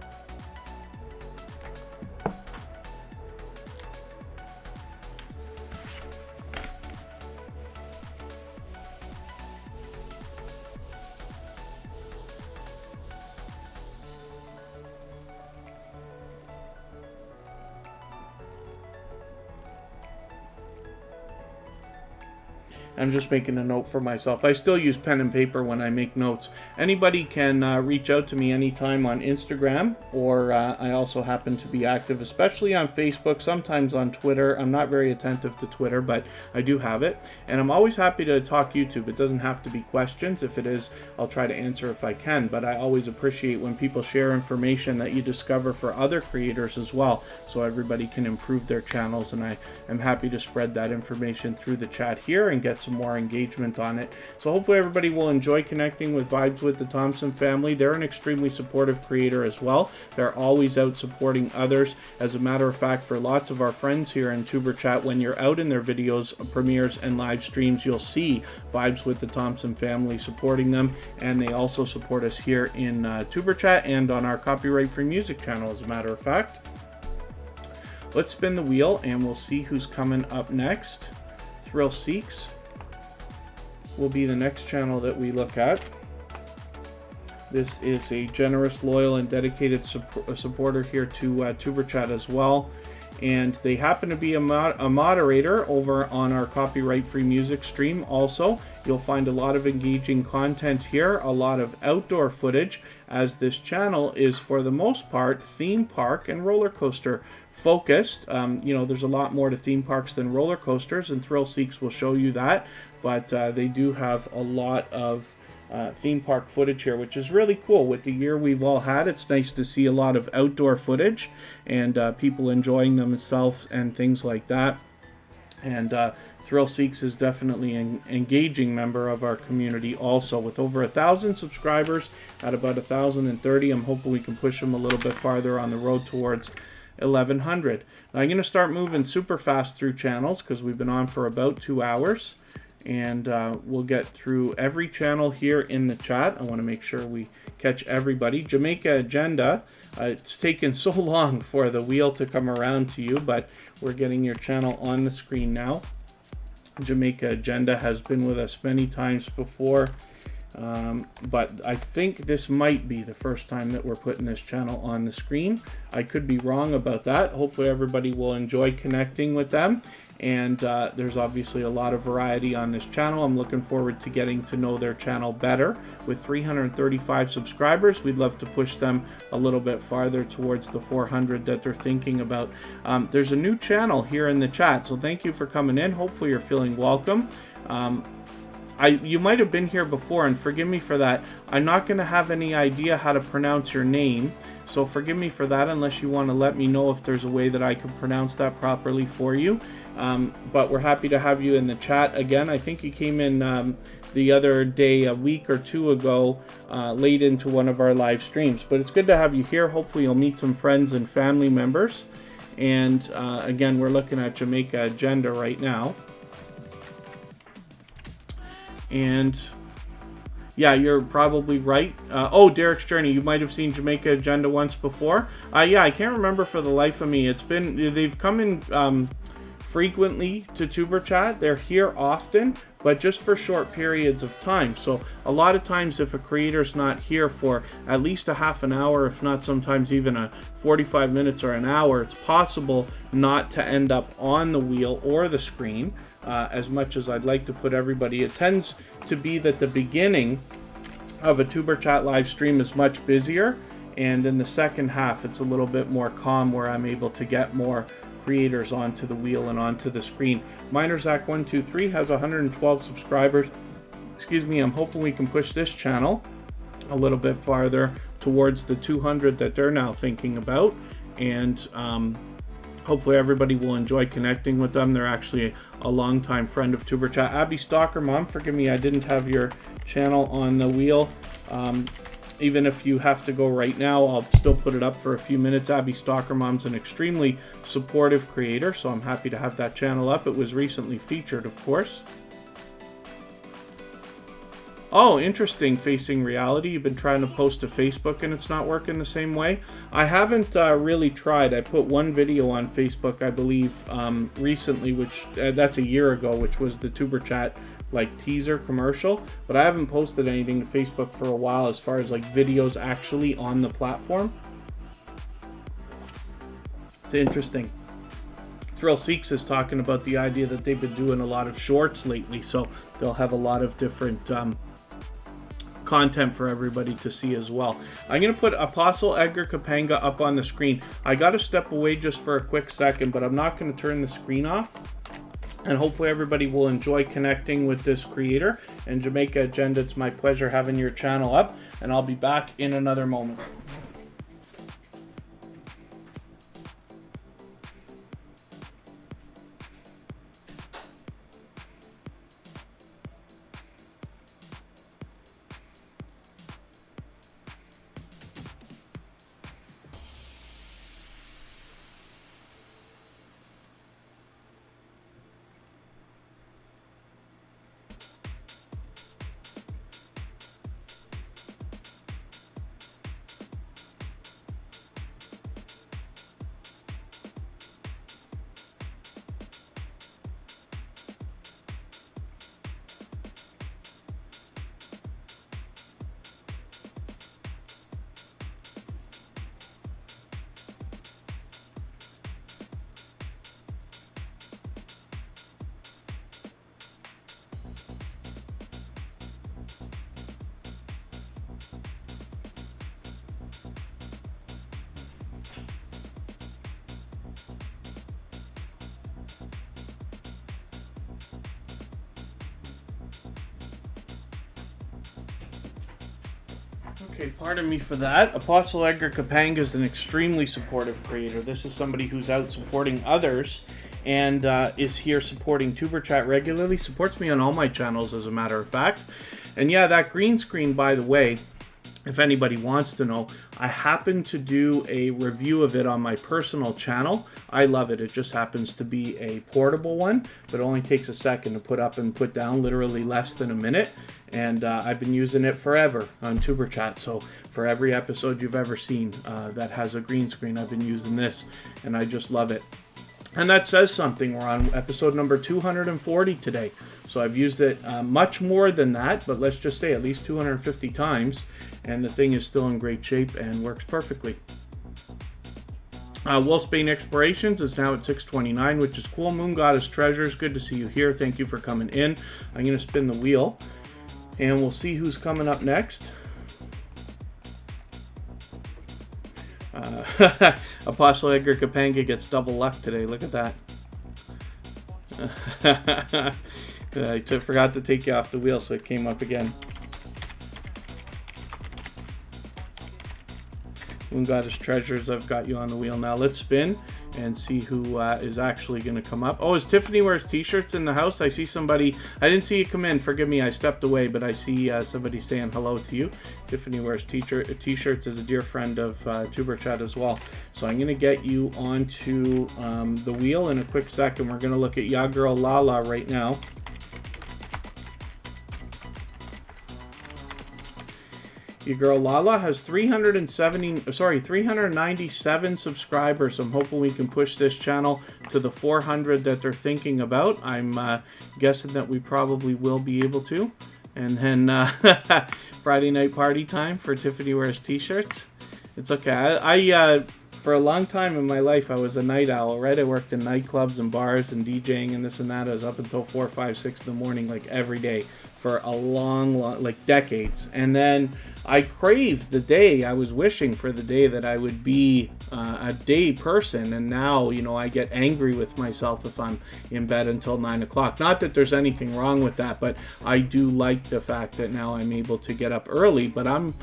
I'm just making a note for myself. I still use pen and paper when I make notes. Anybody can reach out to me anytime on Instagram, or I also happen to be active, especially on Facebook, sometimes on Twitter. I'm not very attentive to Twitter, but I do have it. And I'm always happy to talk YouTube. It doesn't have to be questions. If it is, I'll try to answer if I can. But I always appreciate when people share information that you discover for other creators as well, so everybody can improve their channels. And I am happy to spread that information through the chat here and get get some more engagement on it. So hopefully everybody will enjoy connecting with Vibes with the Thompson family. They're an extremely supportive creator as well. They're always out supporting others. As a matter of fact, for lots of our friends here in Tuberchat, when you're out in their videos, premieres, and live streams, you'll see Vibes with the Thompson family supporting them, and they also support us here in Tuberchat and on our copyright-free music channel, as a matter of fact. Let's spin the wheel and we'll see who's coming up next. Thrill Seeks will be the next channel that we look at. This is a generous, loyal, and dedicated supporter here to Tuberchat as well. And they happen to be a moderator over on our copyright-free music stream also. You'll find a lot of engaging content here, a lot of outdoor footage, as this channel is, for the most part, theme park and roller coaster focused. You know, there's a lot more to theme parks than roller coasters, and Thrill Seeks will show you that. But they do have a lot of theme park footage here, which is really cool. With the year we've all had, it's nice to see a lot of outdoor footage and people enjoying themselves and things like that. And Thrill Seeks is definitely an engaging member of our community also. With over 1,000 subscribers at about 1,030, I'm hoping we can push them a little bit farther on the road towards 1,100. Now I'm going to start moving super fast through channels because we've been on for about 2 hours. And we'll get through every channel here in the chat. I want to make sure we catch everybody. Jamaica Agenda, it's taken so long for the wheel to come around to you, but we're getting your channel on the screen now. Jamaica Agenda has been with us many times before, but I think this might be the first time that we're putting this channel on the screen. I could be wrong about that. Hopefully everybody will enjoy connecting with them. And there's obviously a lot of variety on this channel. I'm looking forward to getting to know their channel better. With 335 subscribers, we'd love to push them a little bit farther towards the 400 that they're thinking about. There's a new channel here in the chat, so thank you for coming in. Hopefully you're feeling welcome. You might have been here before, and forgive me for that. I'm not going to have any idea how to pronounce your name, so forgive me for that unless you want to let me know if there's a way that I can pronounce that properly for you. But we're happy to have you in the chat again. I think you came in the other day, a week or two ago, late into one of our live streams. But it's good to have you here. Hopefully you'll meet some friends and family members. And again, we're looking at Jamaica Agenda right now. And yeah, you're probably right. Oh, Derek's Journey, you might have seen Jamaica Agenda once before. Yeah, I can't remember for the life of me. They've come in frequently to Tuberchat. They're here often, but just for short periods of time. So a lot of times if a creator's not here for at least a half an hour, if not sometimes even a 45 minutes or an hour, it's possible not to end up on the wheel or the screen. As much as I'd like to put everybody, it tends to be that the beginning of a Tuberchat live stream is much busier, and in the second half it's a little bit more calm where I'm able to get more creators onto the wheel and onto the screen. MinerZack123 has 112 subscribers. Excuse me, I'm hoping we can push this channel a little bit farther towards the 200 that they're now thinking about, and hopefully everybody will enjoy connecting with them. They're actually a longtime friend of Tuberchat. Abby Stalker Mom, forgive me, I didn't have your channel on the wheel. Even if you have to go right now, I'll still put it up for a few minutes. Abby Stalker Mom's an extremely supportive creator, so I'm happy to have that channel up. It was recently featured, of course. Oh, interesting, Facing Reality. You've been trying to post to Facebook and it's not working the same way. I haven't really tried. I put one video on Facebook, I believe, recently, which that's a year ago, which was the Tuberchat like teaser commercial, but I haven't posted anything to Facebook for a while as far as like videos actually on the platform. It's interesting. Thrill Seeks is talking about the idea that they've been doing a lot of shorts lately, so they'll have a lot of different content for everybody to see as well. I'm going to put Apostle Edgar Kapanga up on the screen. I got to step away just for a quick second, but I'm not going to turn the screen off. And hopefully everybody will enjoy connecting with this creator. And Jamaica Agenda, it's my pleasure having your channel up, and I'll be back in another moment. Okay, pardon me for that. Apostle Edgar Kapanga is an extremely supportive creator. This is somebody who's out supporting others and is here supporting Tuberchat regularly. Supports me on all my channels, as a matter of fact. And yeah, that green screen, by the way, if anybody wants to know, I happen to do a review of it on my personal channel. I love it. It just happens to be a portable one, but it only takes a second to put up and put down, literally less than a minute. And I've been using it forever on Tuberchat. So for every episode you've ever seen that has a green screen, I've been using this, and I just love it. And that says something. We're on episode number 240 today. So I've used it much more than that, but let's just say at least 250 times. And the thing is still in great shape and works perfectly. Wolfsbane Explorations is now at 629, which is cool. Moon Goddess Treasures, good to see you here. Thank you for coming in. I'm going to spin the wheel, and we'll see who's coming up next. Apostle Edgar Kapanga gets double luck today. Look at that. I forgot to take you off the wheel, so it came up again. Moon Goddess Treasures, I've got you on the wheel now. Let's spin and see who is actually going to come up. Oh, is Tiffany Wears T-shirts in the house? I see somebody. I didn't see you come in. Forgive me, I stepped away, but I see somebody saying hello to you. Tiffany Wears T-shirts is a dear friend of Tuberchat as well. So I'm going to get you onto the wheel in a quick second. We're going to look at Ya Girl Lala right now. Your girl Lala has 397 subscribers. I'm hoping we can push this channel to the 400 that they're thinking about. I'm guessing that we probably will be able to. And then Friday night party time for Tiffany Wears T-shirts. It's okay. I for a long time in my life, I was a night owl, right? I worked in nightclubs and bars and DJing and this and that. I was up until 4, 5, 6 in the morning, like every day for a long, like decades. And then I craved the day, I was wishing for the day that I would be a day person. And now, you know, I get angry with myself if I'm in bed until 9 o'clock. Not that there's anything wrong with that, but I do like the fact that now I'm able to get up early. But I'm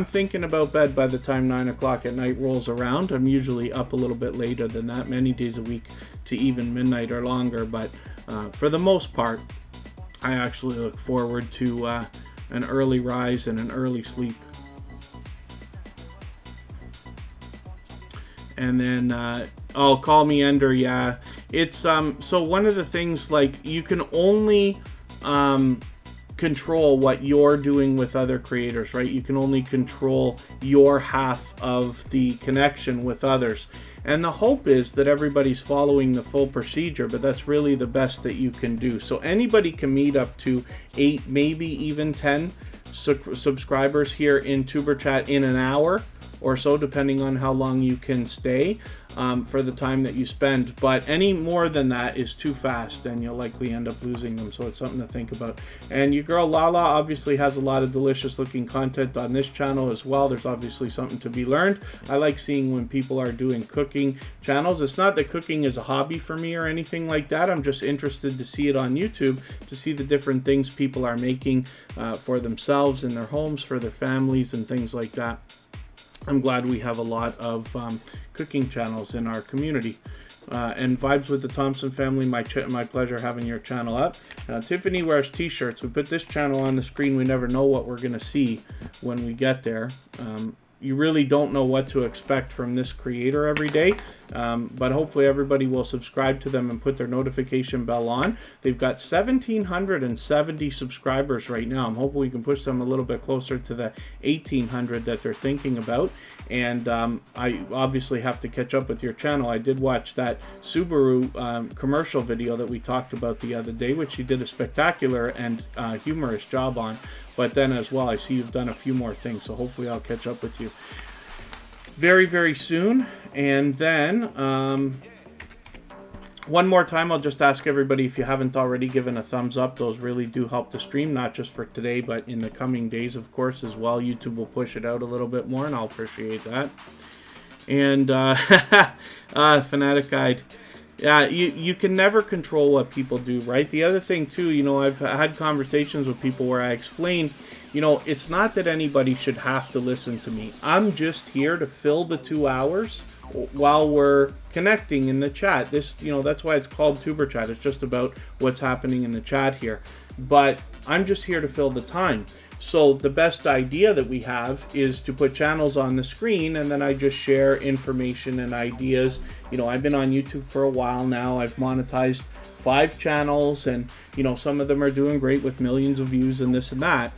thinking about bed by the time 9 o'clock at night rolls around. I'm usually up a little bit later than that, many days a week to even midnight or longer. But for the most part, I actually look forward to an early rise and an early sleep. And then, oh, call me Ender, yeah. It's, so one of the things, like, you can only control what you're doing with other creators, right? You can only control your half of the connection with others. And the hope is that everybody's following the full procedure, but that's really the best that you can do. So anybody can meet up to 8, maybe even 10 subscribers here in Tuberchat in an hour or so, depending on how long you can stay for the time that you spend. But any more than that is too fast, and you'll likely end up losing them. So it's something to think about. And your girl Lala obviously has a lot of delicious looking content on this channel as well. There's obviously something to be learned. I like seeing when people are doing cooking channels. It's not that cooking is a hobby for me or anything like that. I'm just interested to see it on YouTube, to see the different things people are making for themselves in their homes, for their families, and things like that. I'm glad we have a lot of cooking channels in our community. And Vibes with the Thompson family, my pleasure having your channel up. Tiffany Wears T-shirts. We put this channel on the screen. We never know what we're going to see when we get there. You really don't know what to expect from this creator every day. But hopefully everybody will subscribe to them and put their notification bell on. They've got 1,770 subscribers right now. I'm hoping we can push them a little bit closer to the 1,800 that they're thinking about. And I obviously have to catch up with your channel. I did watch that Subaru commercial video that we talked about the other day, which you did a spectacular and humorous job on. But then as well, I see you've done a few more things, so hopefully I'll catch up with you very, very soon. And then one more time, I'll just ask everybody, if you haven't already, given a thumbs up. Those really do help the stream, not just for today, but in the coming days, of course, as well. YouTube will push it out a little bit more, and I'll appreciate that. And Fanatic Guide. Yeah, you can never control what people do, right? The other thing, too, you know, I've had conversations with people where I explain, you know, it's not that anybody should have to listen to me. I'm just here to fill the 2 hours while we're connecting in the chat. This, you know, that's why it's called Tuberchat. It's just about what's happening in the chat here. But I'm just here to fill the time. So the best idea that we have is to put channels on the screen, and then I just share information and ideas. You know, I've been on YouTube for a while now. I've monetized 5 channels, and, you know, some of them are doing great with millions of views and this and that.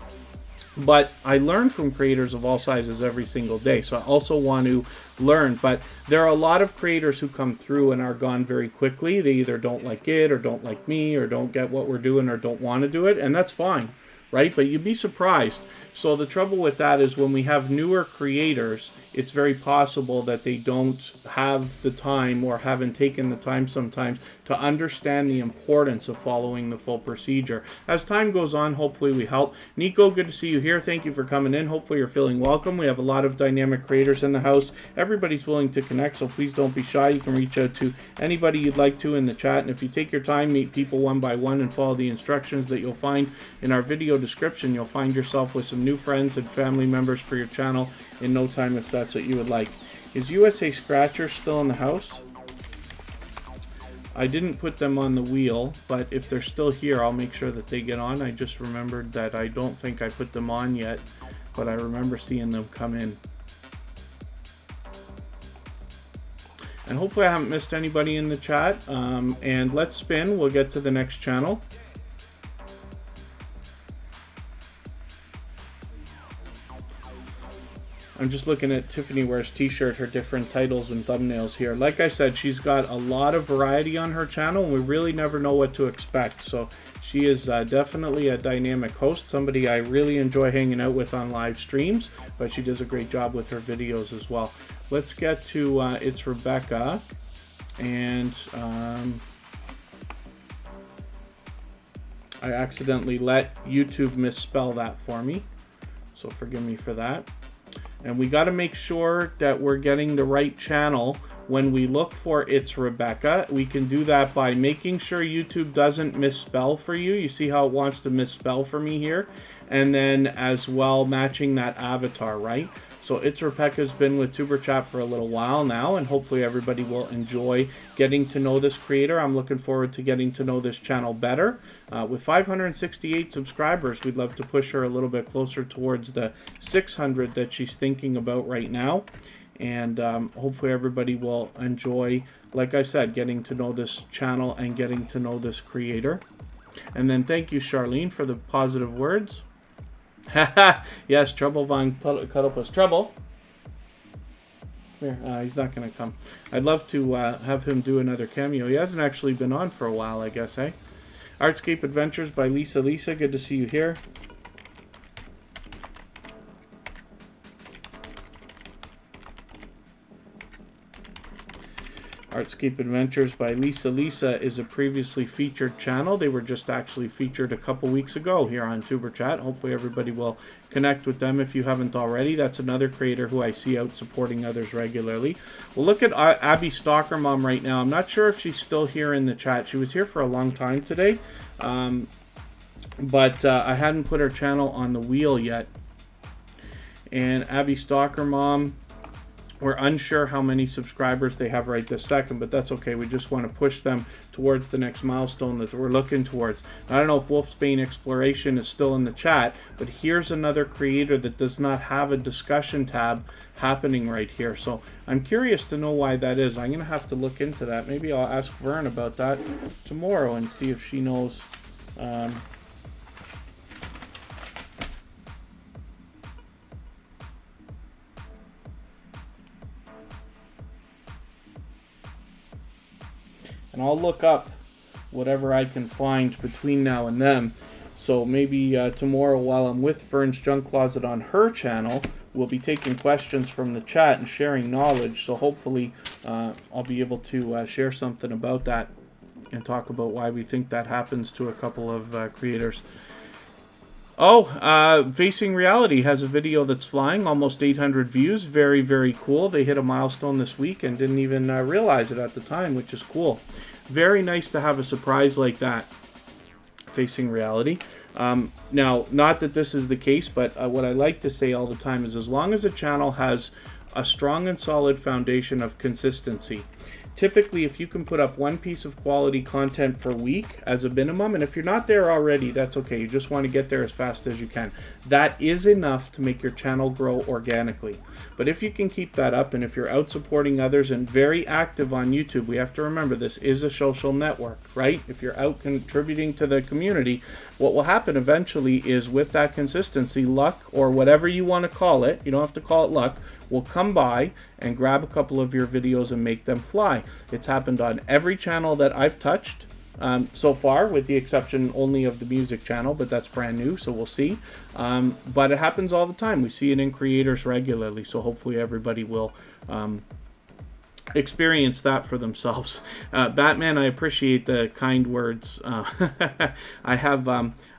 But I learn from creators of all sizes every single day. So I also want to learn. But there are a lot of creators who come through and are gone very quickly. They either don't like it or don't like me or don't get what we're doing or don't want to do it. And that's fine, right? But you'd be surprised. So the trouble with that is when we have newer creators, it's very possible that they don't have the time or haven't taken the time sometimes to understand the importance of following the full procedure. As time goes on, hopefully we help. Nico, good to see you here. Thank you for coming in. Hopefully you're feeling welcome. We have a lot of dynamic creators in the house. Everybody's willing to connect, so please don't be shy. You can reach out to anybody you'd like to in the chat. And if you take your time, meet people one by one and follow the instructions that you'll find in our video description, you'll find yourself with some new friends and family members for your channel in no time if that's what you would like. Is USA Scratcher still in the house? I didn't put them on the wheel, but if they're still here, I'll make sure that they get on. I just remembered that I don't think I put them on yet, but I remember seeing them come in. And hopefully I haven't missed anybody in the chat. And let's spin. We'll get to the next channel. I'm just looking at Tiffany Wears t-shirt, her different titles and thumbnails here. Like I said, she's got a lot of variety on her channel, and we really never know what to expect. So she is definitely a dynamic host, somebody I really enjoy hanging out with on live streams, but she does a great job with her videos as well. Let's get to It's Rebecca, and I accidentally let YouTube misspell that for me, so forgive me for that. And we got to make sure that we're getting the right channel when we look for It's Rebecca. We can do that by making sure YouTube doesn't misspell for you. You see how it wants to misspell for me here? And then as well matching that avatar, right? So It's Rebecca's been with Tuberchat for a little while now, and hopefully everybody will enjoy getting to know this creator. I'm looking forward to getting to know this channel better. With 568 subscribers, we'd love to push her a little bit closer towards the 600 that she's thinking about right now. And hopefully everybody will enjoy, like I said, getting to know this channel and getting to know this creator. And then thank you, Charlene, for the positive words. Yes, Trouble Von Cuddlepus. Trouble. Come here. He's not going to come. I'd love to have him do another cameo. He hasn't actually been on for a while, I guess, eh? Artscape Adventures by Lisa. Lisa, good to see you here. Artscape Adventures by Lisa. Lisa is a previously featured channel. They were just actually featured a couple weeks ago here on Tuberchat. Hopefully everybody will connect with them if you haven't already. That's another creator who I see out supporting others regularly. We'll look at Abby Stalker Mom right now. I'm not sure if she's still here in the chat. She was here for a long time today, but I hadn't put her channel on the wheel yet. And Abby Stalker Mom, we're unsure how many subscribers they have right this second, but that's okay. We just want to push them towards the next milestone that we're looking towards. I don't know if Wolfsbane Exploration is still in the chat, but here's another creator that does not have a discussion tab happening right here. So I'm curious to know why that is. I'm going to have to look into that. Maybe I'll ask Vern about that tomorrow and see if she knows. And I'll look up whatever I can find between now and then. So maybe tomorrow while I'm with Fern's Junk Closet on her channel, we'll be taking questions from the chat and sharing knowledge. So hopefully I'll be able to share something about that and talk about why we think that happens to a couple of creators. Oh, Facing Reality has a video that's flying, almost 800 views. Very, very cool. They hit a milestone this week and didn't even realize it at the time, which is cool. Very nice to have a surprise like that. Facing Reality. Now, not that this is the case, but what I like to say all the time is as long as a channel has a strong and solid foundation of consistency, typically if you can put up one piece of quality content per week as a minimum, and if you're not there already, that's okay, you just want to get there as fast as you can, that is enough to make your channel grow organically. But if you can keep that up, and if you're out supporting others and very active on YouTube, we have to remember this is a social network, right? If you're out contributing to the community, what will happen eventually is with that consistency, luck, or whatever you want to call it, you don't have to call it luck, will come by and grab a couple of your videos and make them fly. It's happened on every channel that I've touched so far, with the exception only of the music channel, but that's brand new, so we'll see. But it happens all the time. We see it in creators regularly, so hopefully everybody will experience that for themselves. Batman, I appreciate the kind words.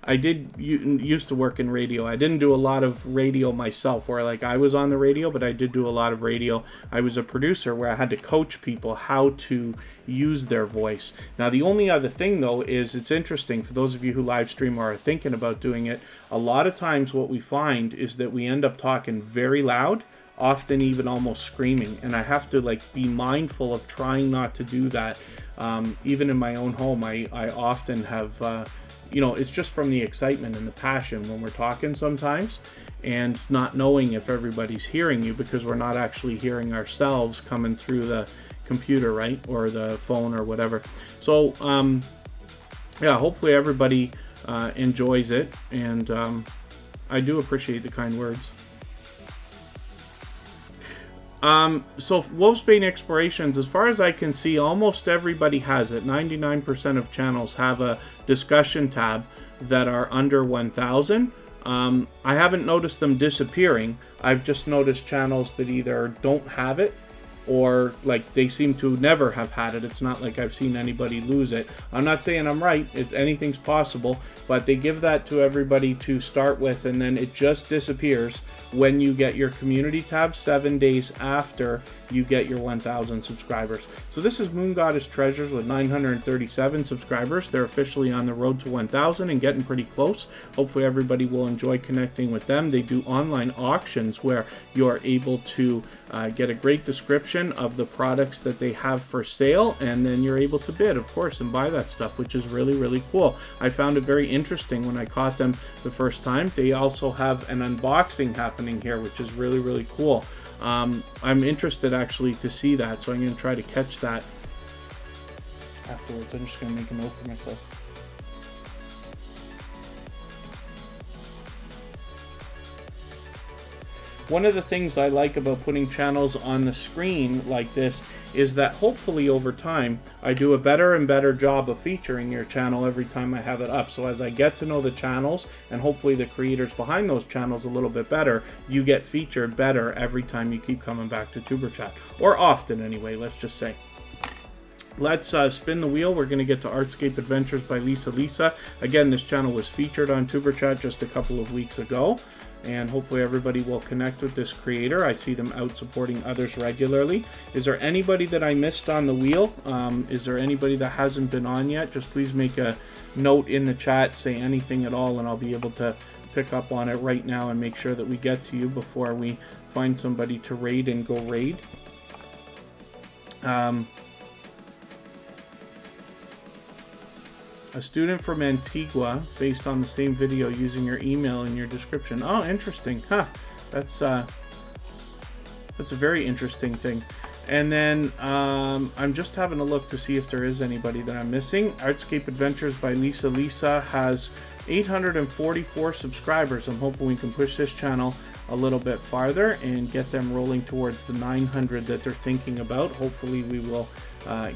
I did used to work in radio. I didn't do a lot of radio myself, where like I was on the radio, but I did do a lot of radio. I was a producer where I had to coach people how to use their voice. Now, the only other thing though is it's interesting for those of you who live stream or are thinking about doing it. A lot of times what we find is that we end up talking very loud, often even almost screaming, and I have to like be mindful of trying not to do that. Even in my own home, I often have you know, it's just from the excitement and the passion when we're talking sometimes, and not knowing if everybody's hearing you, because we're not actually hearing ourselves coming through the computer, right, or the phone or whatever. So yeah, hopefully everybody enjoys it, and I do appreciate the kind words. So Wolfsbane Explorations, as far as I can see, almost everybody has it. 99% of channels have a discussion tab that are under 1,000. I haven't noticed them disappearing. I've just noticed channels that either don't have it, or like they seem to never have had it. It's not like I've seen anybody lose it. I'm not saying I'm right, it's anything's possible, but they give that to everybody to start with, and then it just disappears when you get your community tab 7 days after you get your 1,000 subscribers. So this is Moon Goddess Treasures with 937 subscribers. They're officially on the road to 1,000 and getting pretty close. Hopefully everybody will enjoy connecting with them. They do online auctions where you're able to get a great description of the products that they have for sale, and then you're able to bid, of course, and buy that stuff, which is really, really cool. I found it very interesting when I caught them the first time. They also have an unboxing happening here, which is really, really cool. I'm interested actually to see that, so I'm going to try to catch that afterwards. I'm just going to make a note for myself. One of the things I like about putting channels on the screen like this is that hopefully over time I do a better and better job of featuring your channel every time I have it up. So as I get to know the channels and hopefully the creators behind those channels a little bit better, you get featured better every time you keep coming back to Tuberchat. Or often anyway, let's just say. Let's spin the wheel. We're going to get to Artscape Adventures by Lisa. Again, this channel was featured on Tuberchat just a couple of weeks ago, and hopefully everybody will connect with this creator. I see them out supporting others regularly. Is there anybody that I missed on the wheel? Is there anybody that hasn't been on yet? Just please make a note in the chat, say anything at all, and I'll be able to pick up on it right now and make sure that we get to you before we find somebody to raid and go raid. A student from Antigua, based on the same video, using your email in your description. Oh, interesting. Huh. That's a very interesting thing. And then I'm just having a look to see if there is anybody that I'm missing. Artscape Adventures by Lisa has 844 subscribers. I'm hoping we can push this channel a little bit farther and get them rolling towards the 900 that they're thinking about. Hopefully we will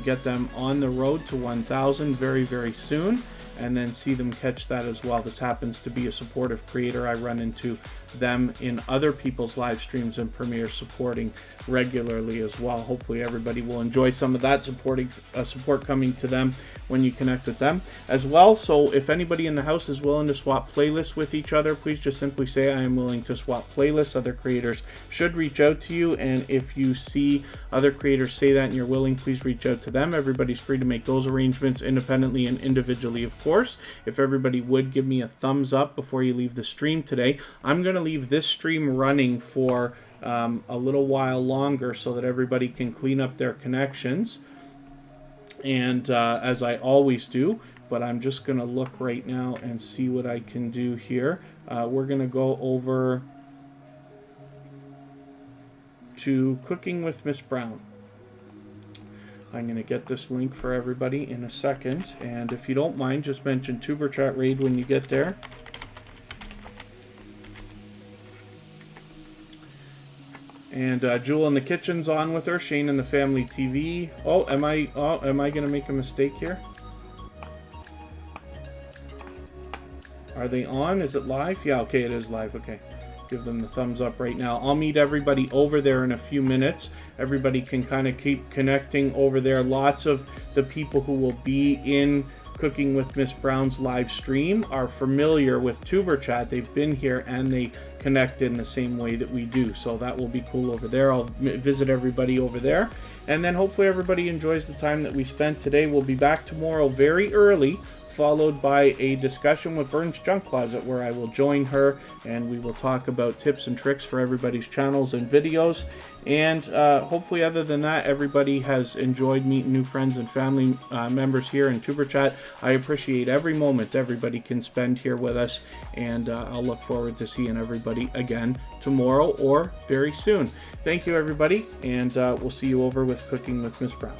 get them on the road to 1,000 very, very soon, and then see them catch that as well. This happens to be a supportive creator. I run into them in other people's live streams and premieres supporting regularly as well. Hopefully everybody will enjoy some of that support coming to them when you connect with them as well. So if anybody in the house is willing to swap playlists with each other, please just simply say I am willing to swap playlists. Other creators should reach out to you, and if you see other creators say that and you're willing, please reach out to them. Everybody's free to make those arrangements independently and individually, of course. course, if everybody would give me a thumbs up before you leave the stream today. I'm going to leave this stream running for a little while longer so that everybody can clean up their connections. And as I always do, but I'm just going to look right now and see what I can do here. We're going to go over to Cooking with Miss Brown. I'm going to get this link for everybody in a second, and if you don't mind, just mention Tuberchat Raid when you get there. And Jewel in the Kitchen's on with her. Shane in the Family TV. Am I going to make a mistake here? Are they on? Is it live? Yeah, okay, it is live. Okay. Give them the thumbs up right now. I'll meet everybody over there in a few minutes. Everybody can kind of keep connecting over there. Lots of the people who will be in Cooking with Miss Brown's live stream are familiar with Tuberchat. They've been here and they connect in the same way that we do. So that will be cool over there. I'll visit everybody over there. And then hopefully everybody enjoys the time that we spent today. We'll be back tomorrow very early, followed by a discussion with Vern's Junk Closet, where I will join her and we will talk about tips and tricks for everybody's channels and videos. And hopefully, other than that, everybody has enjoyed meeting new friends and family members here in Tuberchat. I appreciate every moment everybody can spend here with us, and I'll look forward to seeing everybody again tomorrow or very soon. Thank you, everybody, and we'll see you over with Cooking with Miss Brown.